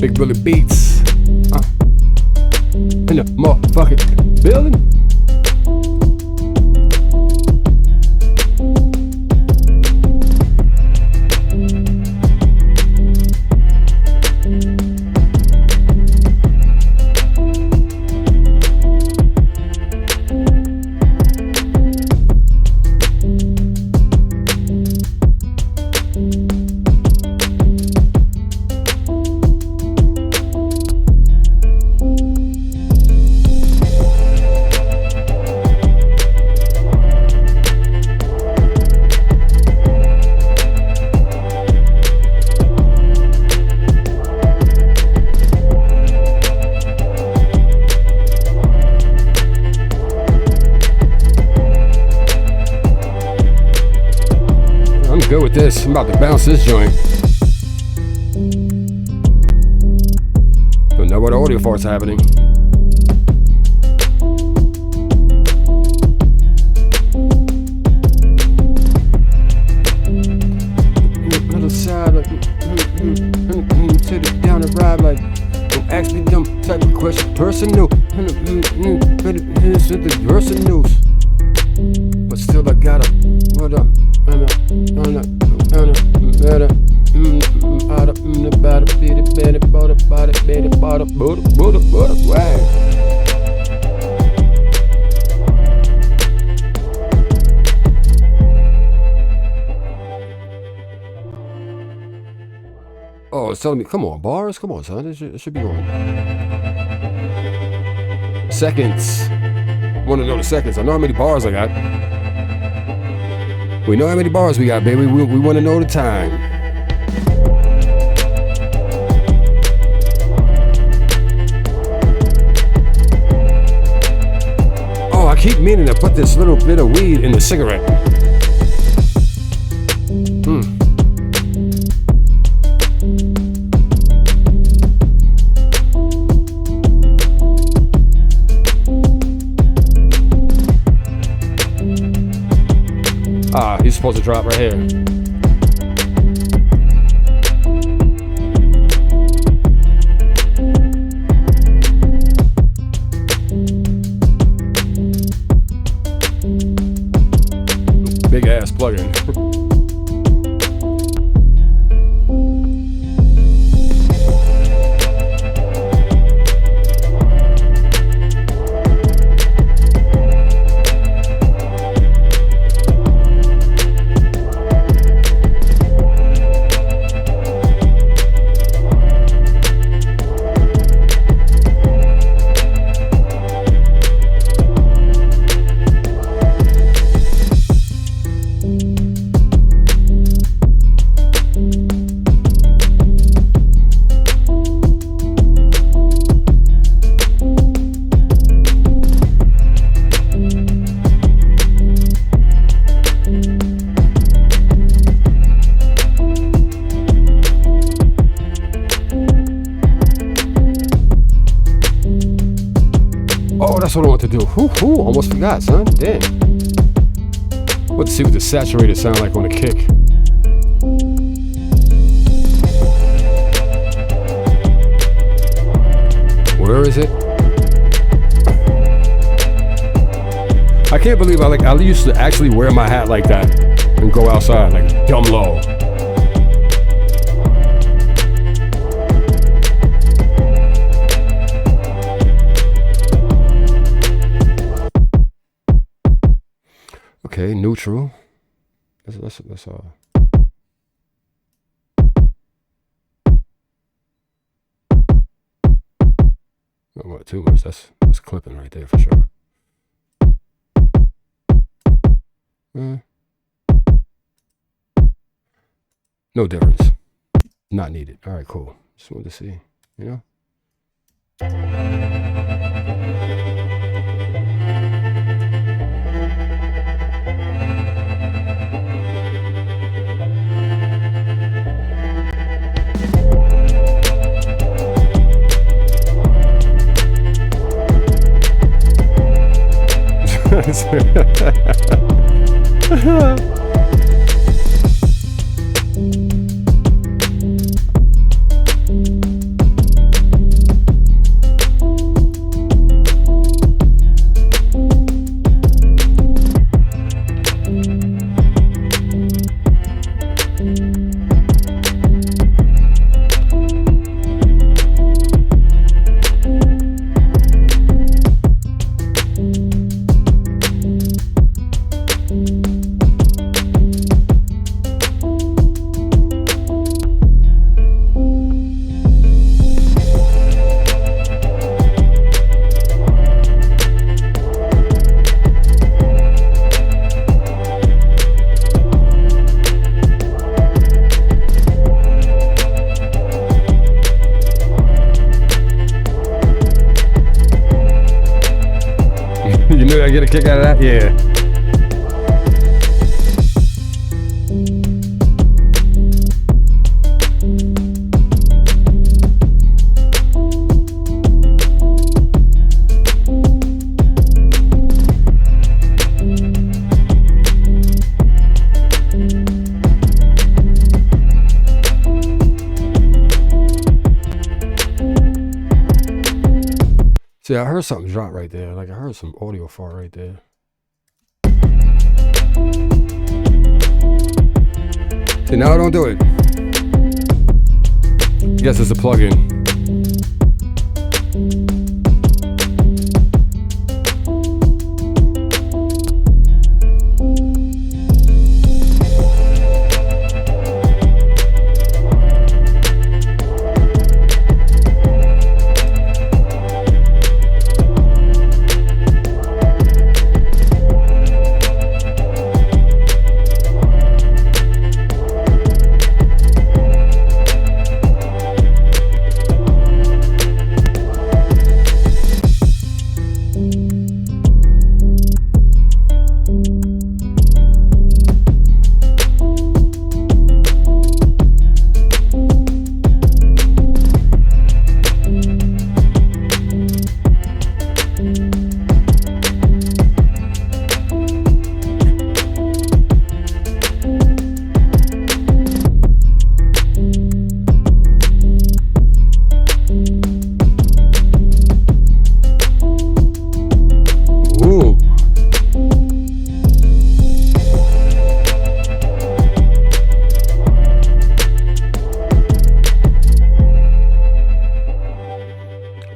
Big Billy Beats in the motherfucking building. Good with this. I'm about to bounce this joint. Don't know what audio fart's happening. Other side, like, sit it down and ride, like, don't ask me them type of question. Personal, it's the personal. But still, I gotta, what up? Oh, it's telling me, come on, bars, come on, son, it should be going. Seconds. Want to know the seconds? I know how many bars I got. We know how many bars we got, baby. We want to know the time. Oh, I keep meaning to put this little bit of weed in the cigarette. He's supposed to drop right here. Big ass plugin. That's what I want to do. Almost forgot, son. Damn. Let's see what the saturated sound like on the kick. Where is it? I can't believe I used to actually wear my hat like that. and go outside like dumb low. Okay, neutral. That's not what, too much. That's clipping right there for sure. No difference. Not needed. All right, cool. Just wanted to see, you know? You knew I'd get a kick out of that? Yeah. See, I heard something drop right there. Like I heard some audio fart right there. See, now I don't do it. Guess it's a plug-in.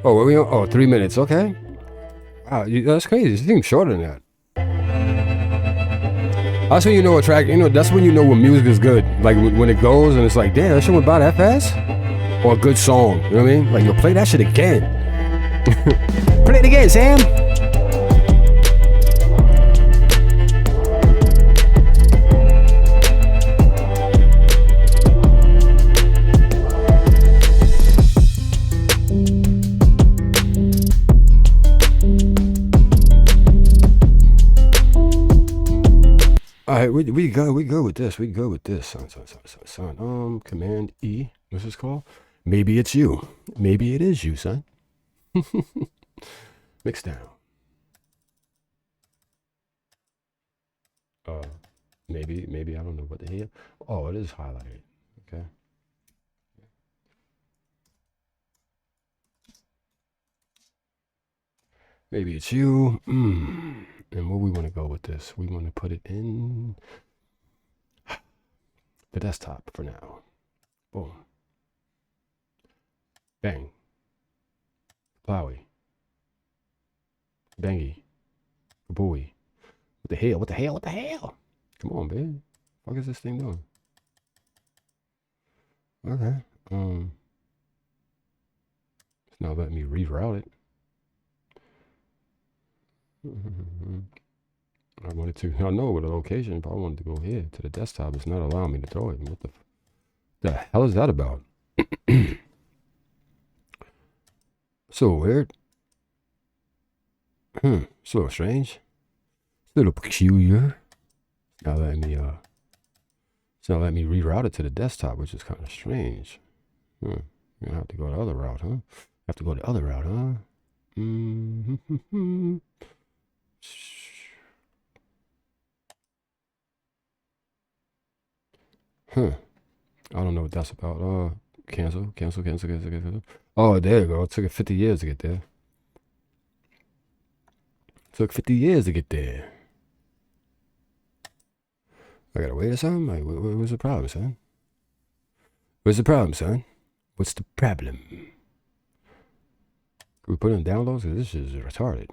Oh, what are we on? Oh, 3 minutes. Okay. Wow, that's crazy. It seems shorter than that. That's when you know a track, that's when you know when music is good. Like when it goes and it's like, damn, that shit went by that fast? Or a good song, you know what I mean? Like, yo, play that shit again. Play it again, Sam. All right, we go with this. We go with this. Son. Command E. What's this called? Maybe it's you. Maybe it is you, son. Mix down. Maybe I don't know what the hell. Oh, it is highlighted. Okay. Maybe it's you. And where we want to go with this? We want to put it in the desktop for now. Boom. Bang. Plowy. Bangy. Kabooey. What the hell? What the hell? What the hell? Come on, babe. What is this thing doing? Okay. It's not letting me reroute it. I wanted to. I know with the location, but I wanted to go here to the desktop. It's not allowing me to throw it. What the hell is that about? So weird. It's a little strange. It's a little peculiar. It's not letting me reroute it to the desktop, which is kind of strange. You're gonna have to go the other route, huh? Have to go the other route, huh? I don't know what that's about. Cancel. Oh, there you go. It took 50 years to get there. Took 50 years to get there. I gotta wait or something? Like, what's the problem, son? What's the problem, son? What's the problem? Can we put in downloads? Because this is retarded.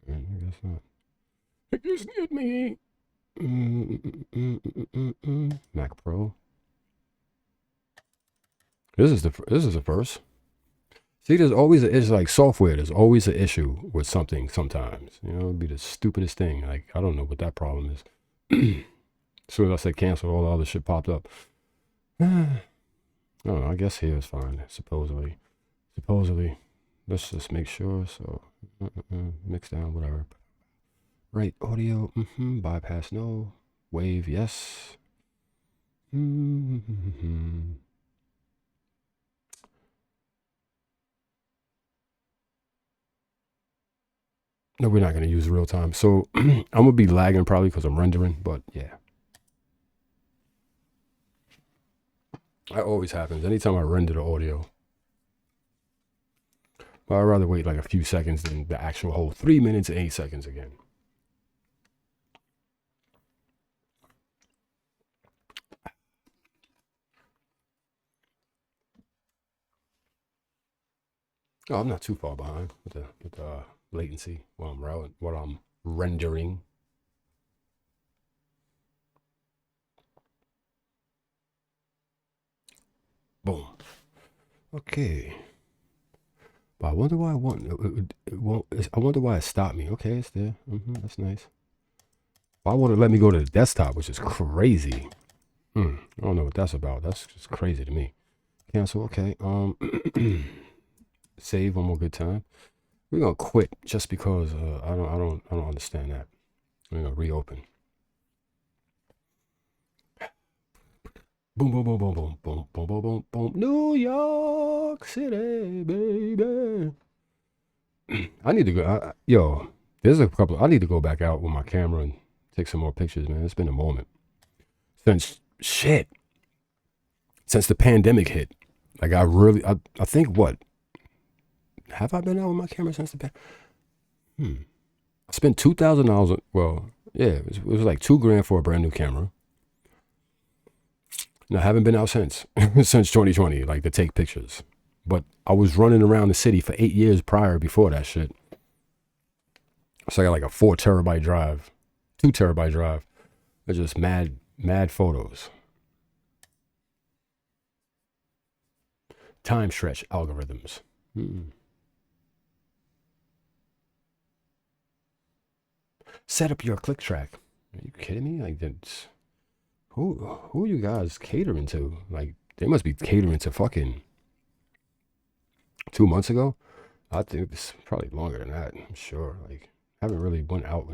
I guess not. I guess not me. Mac Pro. This is the first. See, there's always it's like software. There's always an issue with something sometimes. You know, it'd be the stupidest thing. Like, I don't know what that problem is. As soon as I said cancel, all the other shit popped up. I don't know. I guess here is fine. Supposedly. Let's just make sure. So, mix down, whatever. Right, audio. Bypass, no. Wave, yes. No, we're not going to use real time. So I'm going to be lagging probably because I'm rendering, but yeah. That always happens. Anytime I render the audio. But I'd rather wait like a few seconds than the actual whole 3 minutes and 8 seconds again. Oh, I'm not too far behind with the latency while I'm routing, what I'm rendering. Boom. Okay. But I wonder why it won't. I wonder why it stopped me. Okay, it's there. That's nice. Why won't it let me go to the desktop, which is crazy? I don't know what that's about. That's just crazy to me. Cancel. Okay. Save one more good time. We're gonna quit just because I don't understand that. We're gonna reopen. Boom, boom, boom, boom, boom, boom, boom, boom, boom, boom. New York City, baby. I need to go. Yo, there's a couple. I need to go back out with my camera and take some more pictures, man. It's been a moment since the pandemic hit. Like, I think what. Have I been out with my camera since the pandemic? I spent $2,000. Well, yeah, it was like $2,000 for a brand new camera. And I haven't been out since 2020, like, to take pictures. But I was running around the city for 8 years before that shit. So I got like a 4 terabyte drive, 2 terabyte drive. They're just mad photos. Time stretch algorithms. Set up your click track. Are you kidding me? Like, that's, who are you guys catering to? Like, they must be catering to fucking 2 months ago. I think it's probably longer than that. I'm sure. Like, haven't really went out.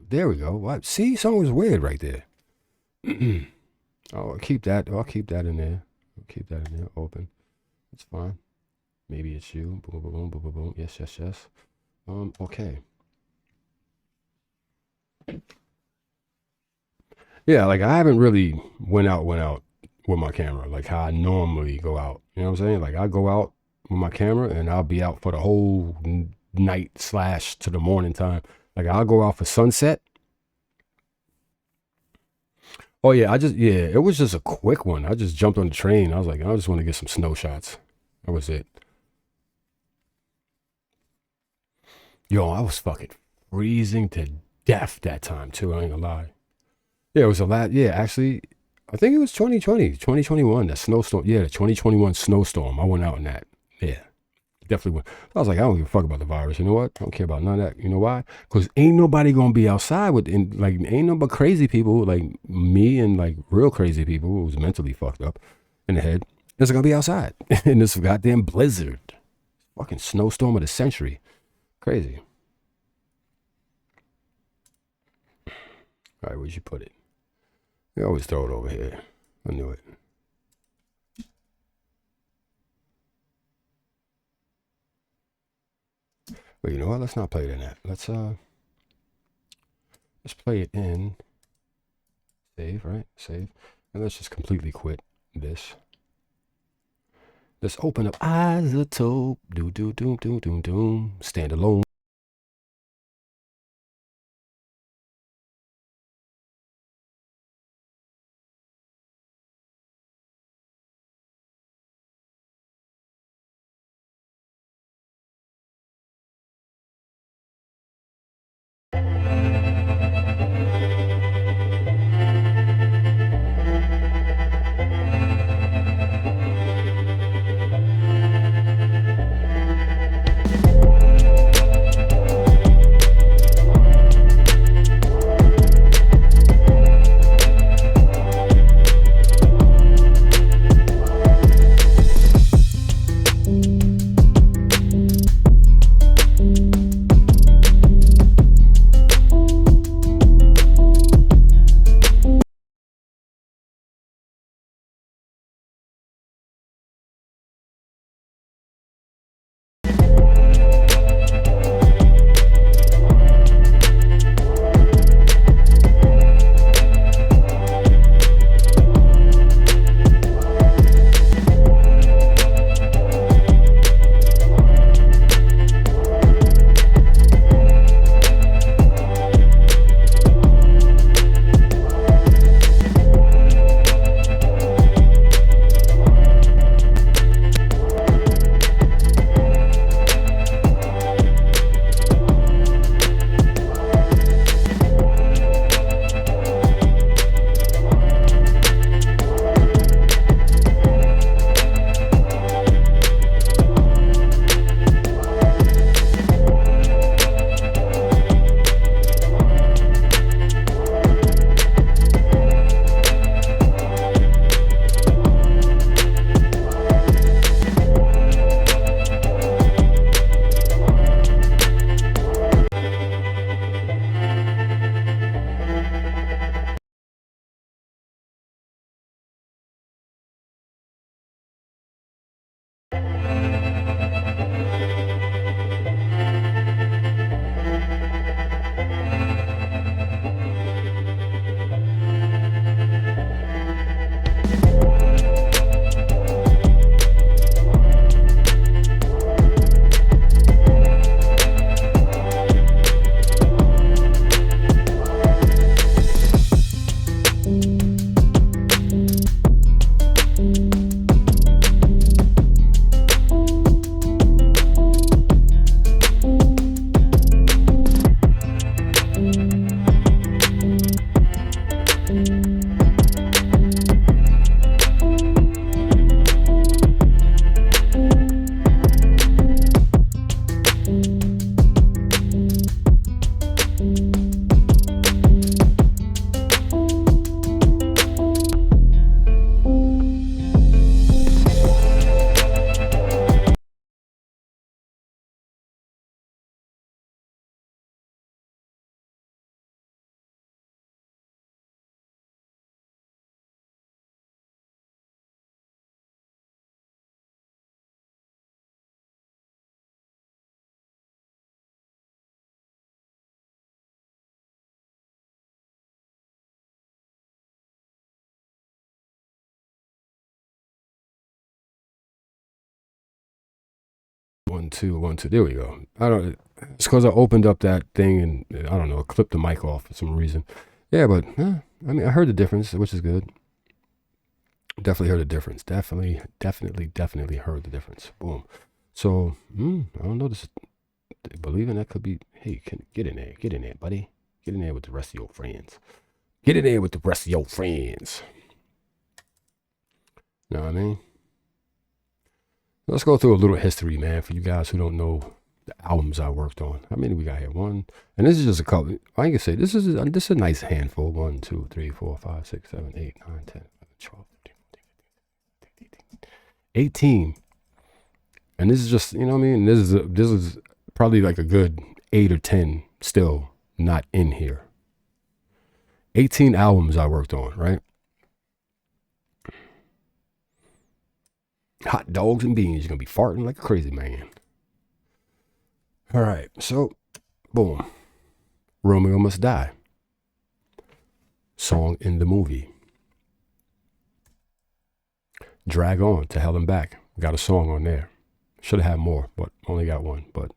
There we go. What? See, something was weird right there. I'll keep that in there. Open. It's fine. Maybe it's you. Boom, boom, boom, boom, boom, boom. Yes. Okay. Yeah, like, I haven't really went out with my camera like how I normally go out. You know what I'm saying? Like, I go out with my camera and I'll be out for the whole night / to the morning time. Like, I'll go out for sunset Oh yeah, it was just a quick one. I just jumped on the train. I was like, I just want to get some snow shots. That was it. Yo, I was fucking freezing to death that time too. I ain't gonna lie. Yeah, it was a lot. Yeah, actually, I think it was 2020, 2021. That snowstorm. Yeah, the 2021 snowstorm. I went out in that. Yeah, definitely went. I was like, I don't give a fuck about the virus. You know what? I don't care about none of that. You know why? Because ain't nobody gonna be outside ain't no but crazy people like me and like real crazy people who's mentally fucked up in the head. Is gonna be outside in this goddamn blizzard, fucking snowstorm of the century. Crazy. All right, where'd you put it? You always throw it over here. I knew it. But you know what? Let's not play it in that. Let's play it in save, right? Save. And let's just completely quit this. Let's open up iZotope. Doom. Stand alone. One, two. There we go. It's because I opened up that thing and I don't know, clipped the mic off for some reason. Yeah, but I mean, I heard the difference, which is good. Definitely heard the difference. Definitely heard the difference. Boom. So, I don't know. This believing that could be. Hey, get in there, buddy. Get in there with the rest of your friends. Get in there with the rest of your friends. Know what I mean? Let's go through a little history, man, for you guys who don't know the albums I worked on. How many we got here? One, and this is just a couple. I can say this is a nice handful. 1, 2, 3, 4, 5, 6, 7, 8, 9, 10, 11, 12, 13, 18. And this is just, you know what I mean? This is probably like a good 8 or 10 still not in here. 18 albums I worked on, right? Hot dogs and beans. You're going to be farting like a crazy man. All right. So, boom. Romeo Must Die. Song in the movie. Drag On to Hell and Back. Got a song on there. Should have had more, but only got one. But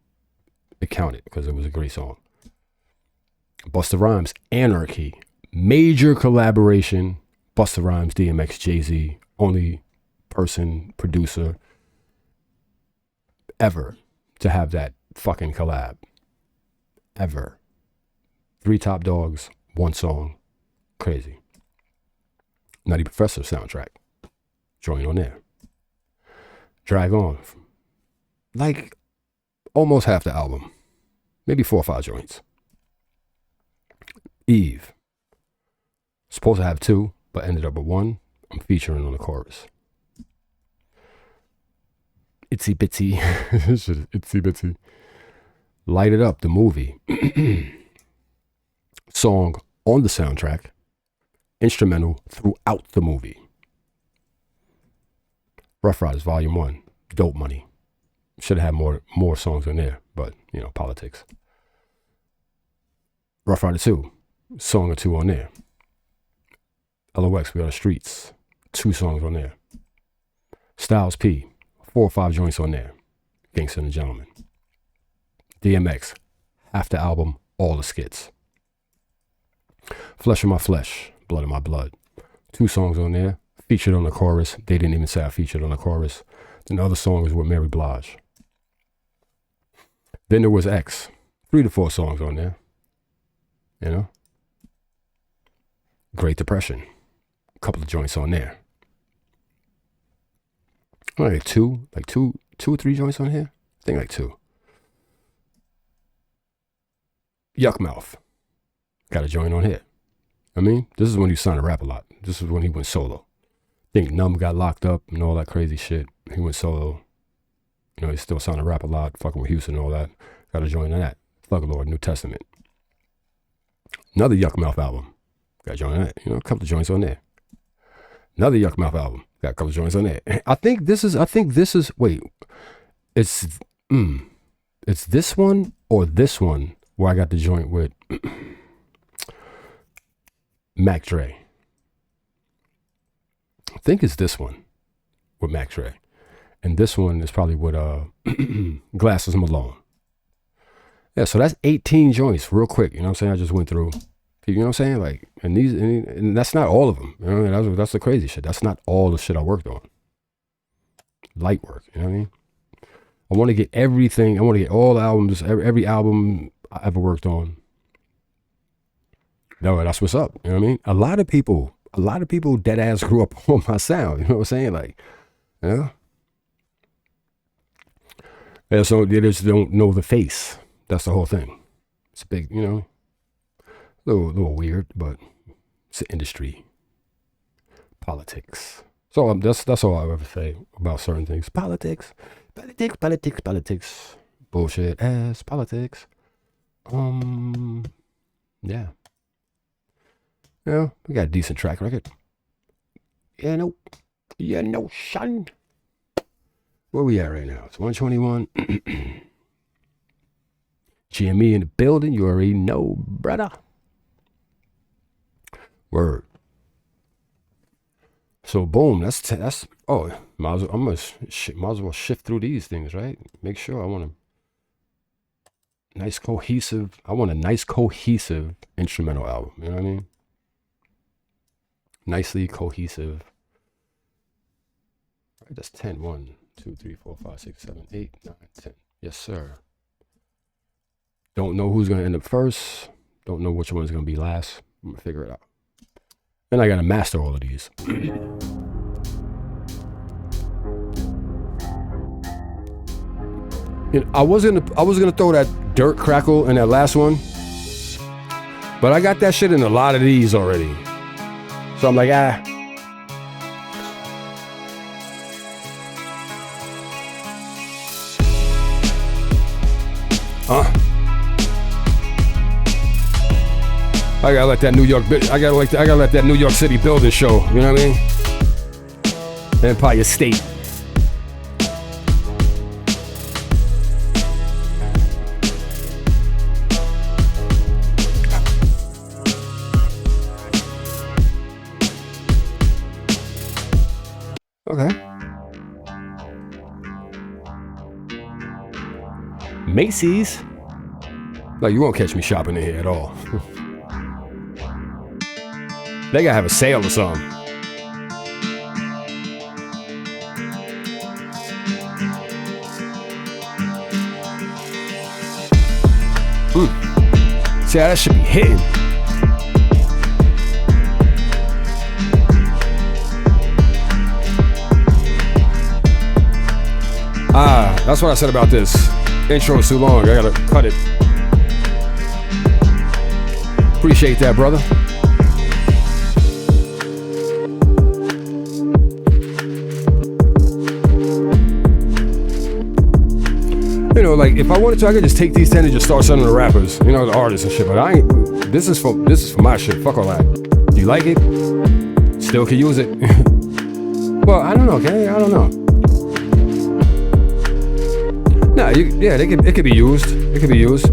it counted because it was a great song. Busta Rhymes, Anarchy. Major collaboration. Busta Rhymes, DMX, Jay-Z. Only person, producer ever to have that fucking collab. Ever. 3 Top Dogs, 1 song. Crazy. Nutty Professor soundtrack. Join on there. Drag On. Like almost half the album. Maybe 4 or 5 joints. Eve. Supposed to have 2, but ended up with 1. I'm featuring on the chorus. Itsy Bitsy. Itsy Bitsy. Light It Up, the movie. Song on the soundtrack. Instrumental throughout the movie. Rough Riders, Volume 1. Dope Money. Should have had more songs in there, but, you know, politics. Rough Rider 2. Song or 2 on there. LOX, We Are the Streets. 2 songs on there. Styles P. 4 or 5 joints on there. Gangsta and Gentleman. DMX. Half the album, all the skits. Flesh of My Flesh. Blood of My Blood. 2 songs on there. Featured on the chorus. They didn't even say I featured on the chorus. Then the other song is with Mary Blige. Then there was X. 3 to 4 songs on there. You know? Great Depression. A couple of joints on there. Like two or 3 joints on here. I think like 2. Yuck Mouth. Got a joint on here. I mean, this is when he signed to rap a lot. This is when he went solo. I think Numb got locked up and all that crazy shit. He went solo. You know, he still signed to rap a lot, fucking with Houston and all that. Got a joint on that. Thug Lord, New Testament. Another Yuck Mouth album. Got a joint on that. You know, a couple of joints on there. Another Yuck Mouth album. Got a couple of joints on there. I think this is, wait. It's this one or this one where I got the joint with Mac Dre. I think it's this one with Mac Dre. And this one is probably with Glasses Malone. Yeah, so that's 18 joints real quick. You know what I'm saying? I just went through. You know what I'm saying? Like, and that's not all of them. You know, that's the crazy shit. That's not all the shit I worked on. Light work. You know what I mean? I want to get everything. I want to get all the albums, every album I ever worked on. No, that's what's up. You know what I mean? A lot of people dead ass grew up on my sound. You know what I'm saying? Like, yeah. Yeah, so they just don't know the face. That's the whole thing. It's a big, you know, a little weird, but it's an industry. Politics. So that's all I'll ever say about certain things. Politics. Bullshit ass politics. Yeah. Yeah, we got a decent track record. Yeah, no, son. Where we at right now? It's 121. GME in the building. You already know, brother. Word. So boom, that's. Oh, might as well shift through these things, right? Make sure I want a nice cohesive instrumental album. You know what I mean? nicely cohesive. All right, that's 10. 1, 2, 3, 4, 5, 6, 7, 8, 9, 10. Yes, sir. Don't know who's gonna end up first. Don't know which one's gonna be last. I'm gonna figure it out. Then I gotta master all of these. You know, I was gonna throw that dirt crackle in that last one, but I got that shit in a lot of these already. So I'm like, I gotta let that New York. I gotta let that New York City building show. You know what I mean? Empire State. Okay. Macy's. Like, you won't catch me shopping in here at all. They gotta have a sale or something. See how that should be hitting. That's what I said about this. Intro is too long. I gotta cut it. Appreciate that, brother. You know, like if I wanted to, I could just take these 10 and just start sending the rappers, you know, the artists and shit. But I ain't. This is for my shit. Fuck all that. You like it? Still can use it. Well, I don't know. Okay, I don't know. Nah, yeah, it could be used. It could be used.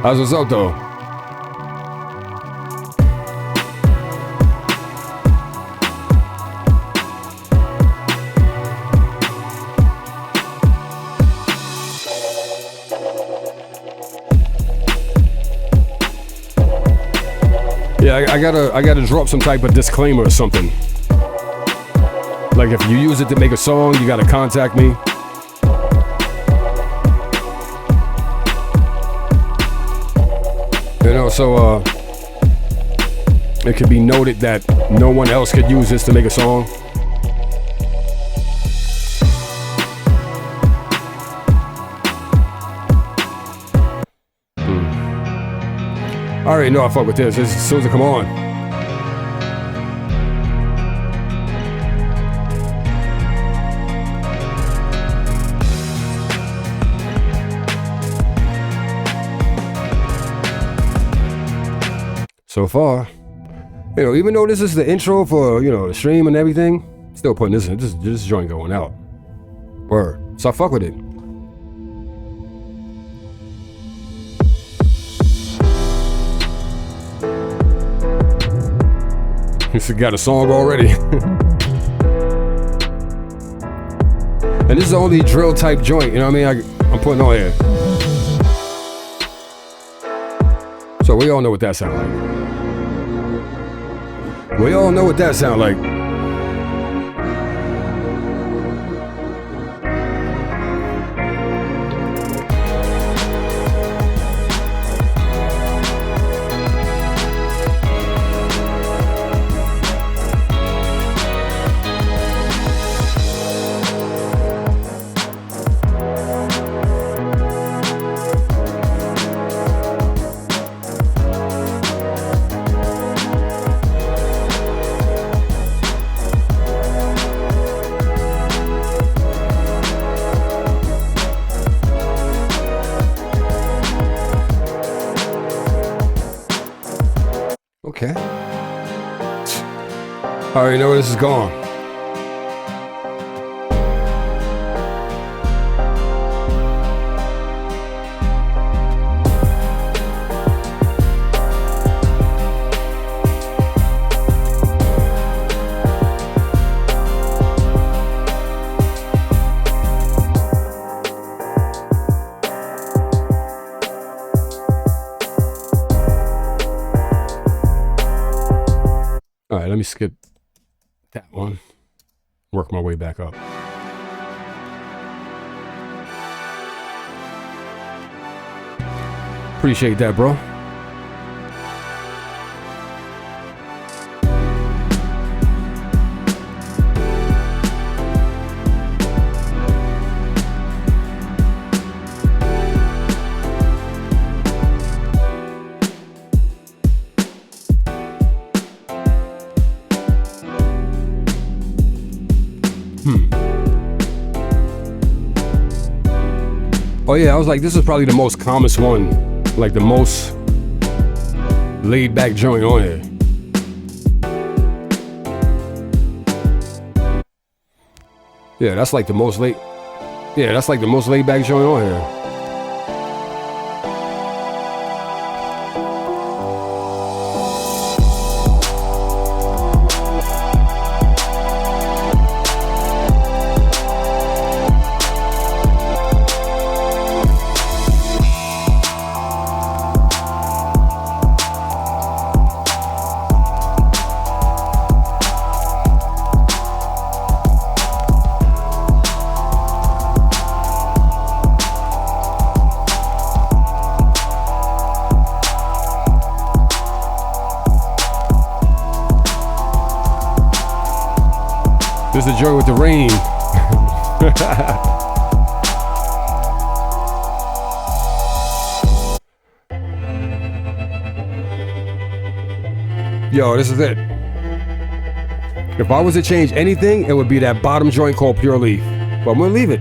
How's what's up, though? Yeah, I gotta drop some type of disclaimer or something. Like if you use it to make a song, you gotta contact me. You know, so it could be noted that no one else could use this to make a song. I already know I fuck with this as soon as it come on. So far, you know, even though this is the intro for, you know, the stream and everything, still putting this in. This joint going out. Word. So I fuck with it. This got a song already. And this is the only drill type joint, you know what I mean? I'm putting on here. So we all know what that sound like. We all know what that sound like. Okay. I already know where this is going. me skip that one. Work my way back up. Appreciate that, bro. Oh yeah, I was like, this is probably the most calmest one, like the most laid back joint on here. Yeah, that's like the most laid. Yeah, that's like the most laid back joint on here. This is the joy with the rain. Yo, this is it. If I was to change anything, it would be that bottom joint called Pure Leaf. But I'm gonna leave it.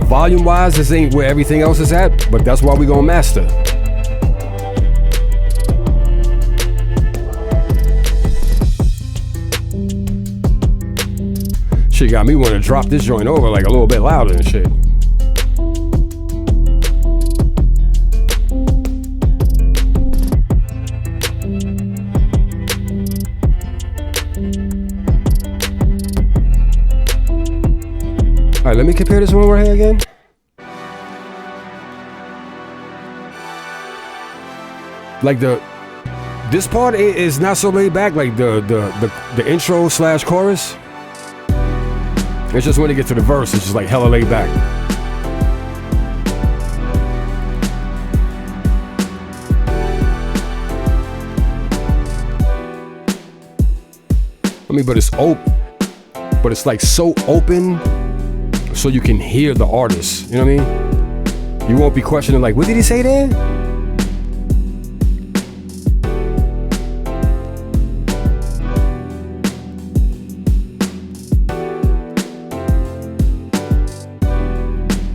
Volume wise, this ain't where everything else is at, but that's why we gonna master. Shit got me want to drop this joint over like a little bit louder and shit. Alright, let me compare this one right here again. Like this part is not so laid back, like the intro / chorus. It's just when it gets to the verse, it's just like hella laid back. I mean, but it's open, but it's like so open so you can hear the artist, you know what I mean? You won't be questioning like, what did he say there?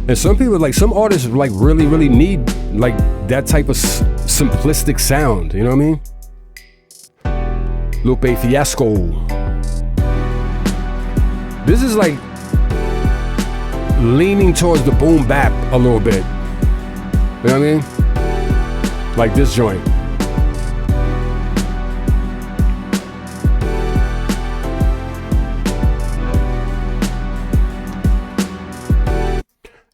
And some people, like some artists, like really need like that type of simplistic sound. You know what I mean? Lupe Fiasco. This is like leaning towards the boom bap a little bit. You know what I mean? Like this joint.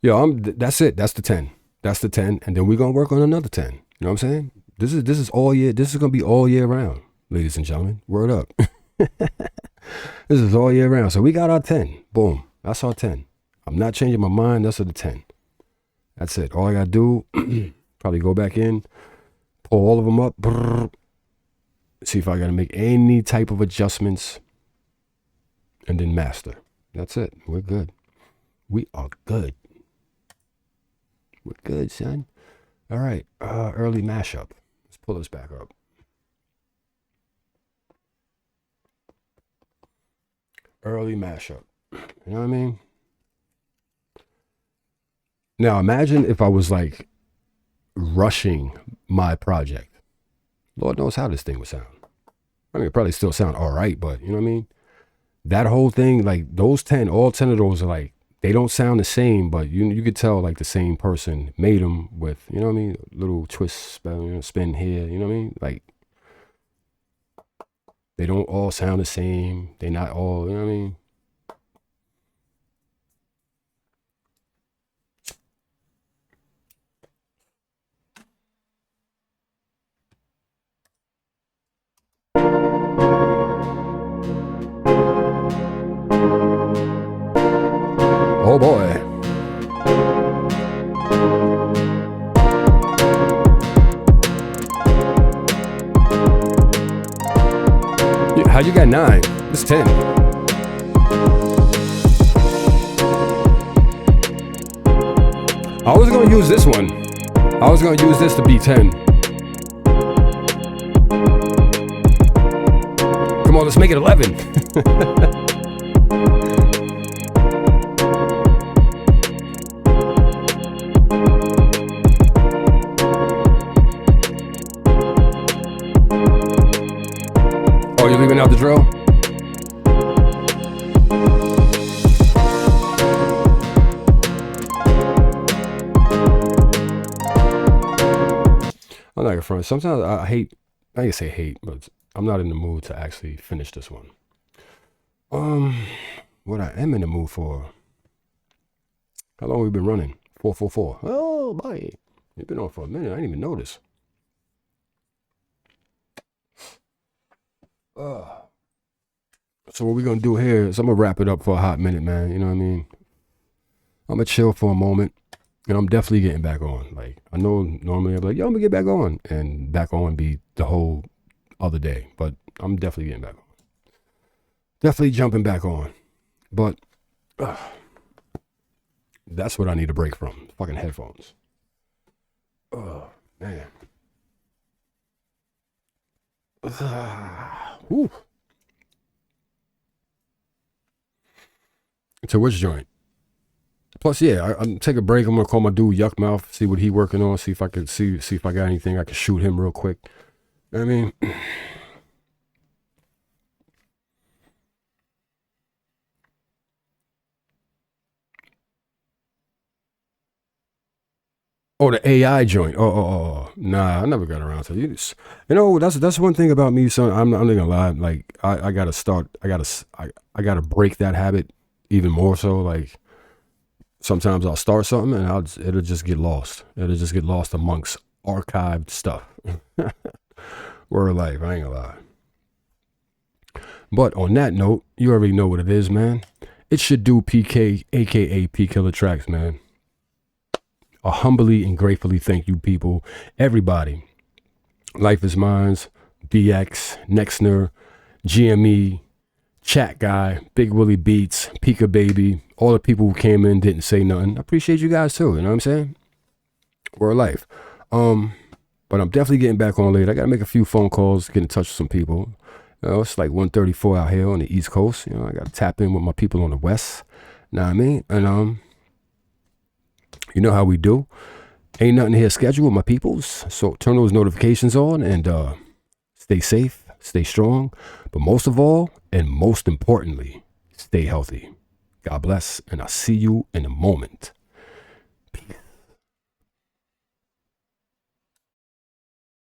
Yo, that's it. That's the 10. That's the 10. And then we're going to work on another 10. You know what I'm saying? This is all year. This is going to be all year round, ladies and gentlemen. Word up. This is all year round. So we got our 10. Boom. That's our 10. I'm not changing my mind. That's the 10. That's it. All I got to do, probably go back in, pull all of them up, brrr, see if I got to make any type of adjustments, and then master. That's it. We're good. We are good. We're good, son. All right. Early mashup. Let's pull this back up. Early mashup. You know what I mean? Now imagine if I was like rushing my project. Lord knows how this thing would sound. I mean, it probably still sound all right, but you know what I mean? That whole thing, like those 10, all 10 of those are like, they don't sound the same, but you could tell like the same person made them with, you know what I mean? Little twist, spin here, you know what I mean? Like, they don't all sound the same. They not all, you know what I mean? 9. It's 10. I was going to use this one. I was going to use this to be 10. Come on, let's make it 11. Oh, you're leaving out the drill? I'm not gonna front. Sometimes I hate, I can say hate, but I'm not in the mood to actually finish this one. What I am in the mood for. How long have we been running? 444. Oh, boy. You've been on for a minute. I didn't even notice. So what we're gonna do here is I'm gonna wrap it up for a hot minute, man. You know what I mean? I'm gonna chill for a moment. And I'm definitely getting back on. Like, I know normally I'm like, yo, I'm gonna get back on. And back on be the whole other day. But I'm definitely getting back on. Definitely jumping back on. But that's what I need a break from. Fucking headphones. Oh, man. Whew. To which joint? Plus, yeah, I'm take a break. I'm gonna call my dude Yuck Mouth, see what he working on, see if I can see if I got anything I can shoot him real quick. You know what I mean, oh, the AI joint. Oh, nah, I never got around to it. You know, that's one thing about me, son. I'm not gonna lie. Like, I gotta break that habit even more so. Like, sometimes I'll start something and it'll just get lost. It'll just get lost amongst archived stuff. Word of life, I ain't gonna lie. But on that note, you already know what it is, man. It should do PK, aka Pkillertrackz, man. I humbly and gratefully thank you people, everybody. Life is Mine's, BX, Nexner, GME, Chat Guy, Big Willie Beats, Pika Baby, all the people who came in, didn't say nothing. I appreciate you guys too, you know what I'm saying? We're alive. But I'm definitely getting back on later. I gotta make a few phone calls, get in touch with some people. You know, it's like 1:34 out here on the East Coast. You know, I gotta tap in with my people on the West. Know what I mean? And you know how we do. Ain't nothing here scheduled with my peoples. So turn those notifications on and stay safe, stay strong. But most of all, and most importantly, stay healthy. God bless, and I'll see you in a moment.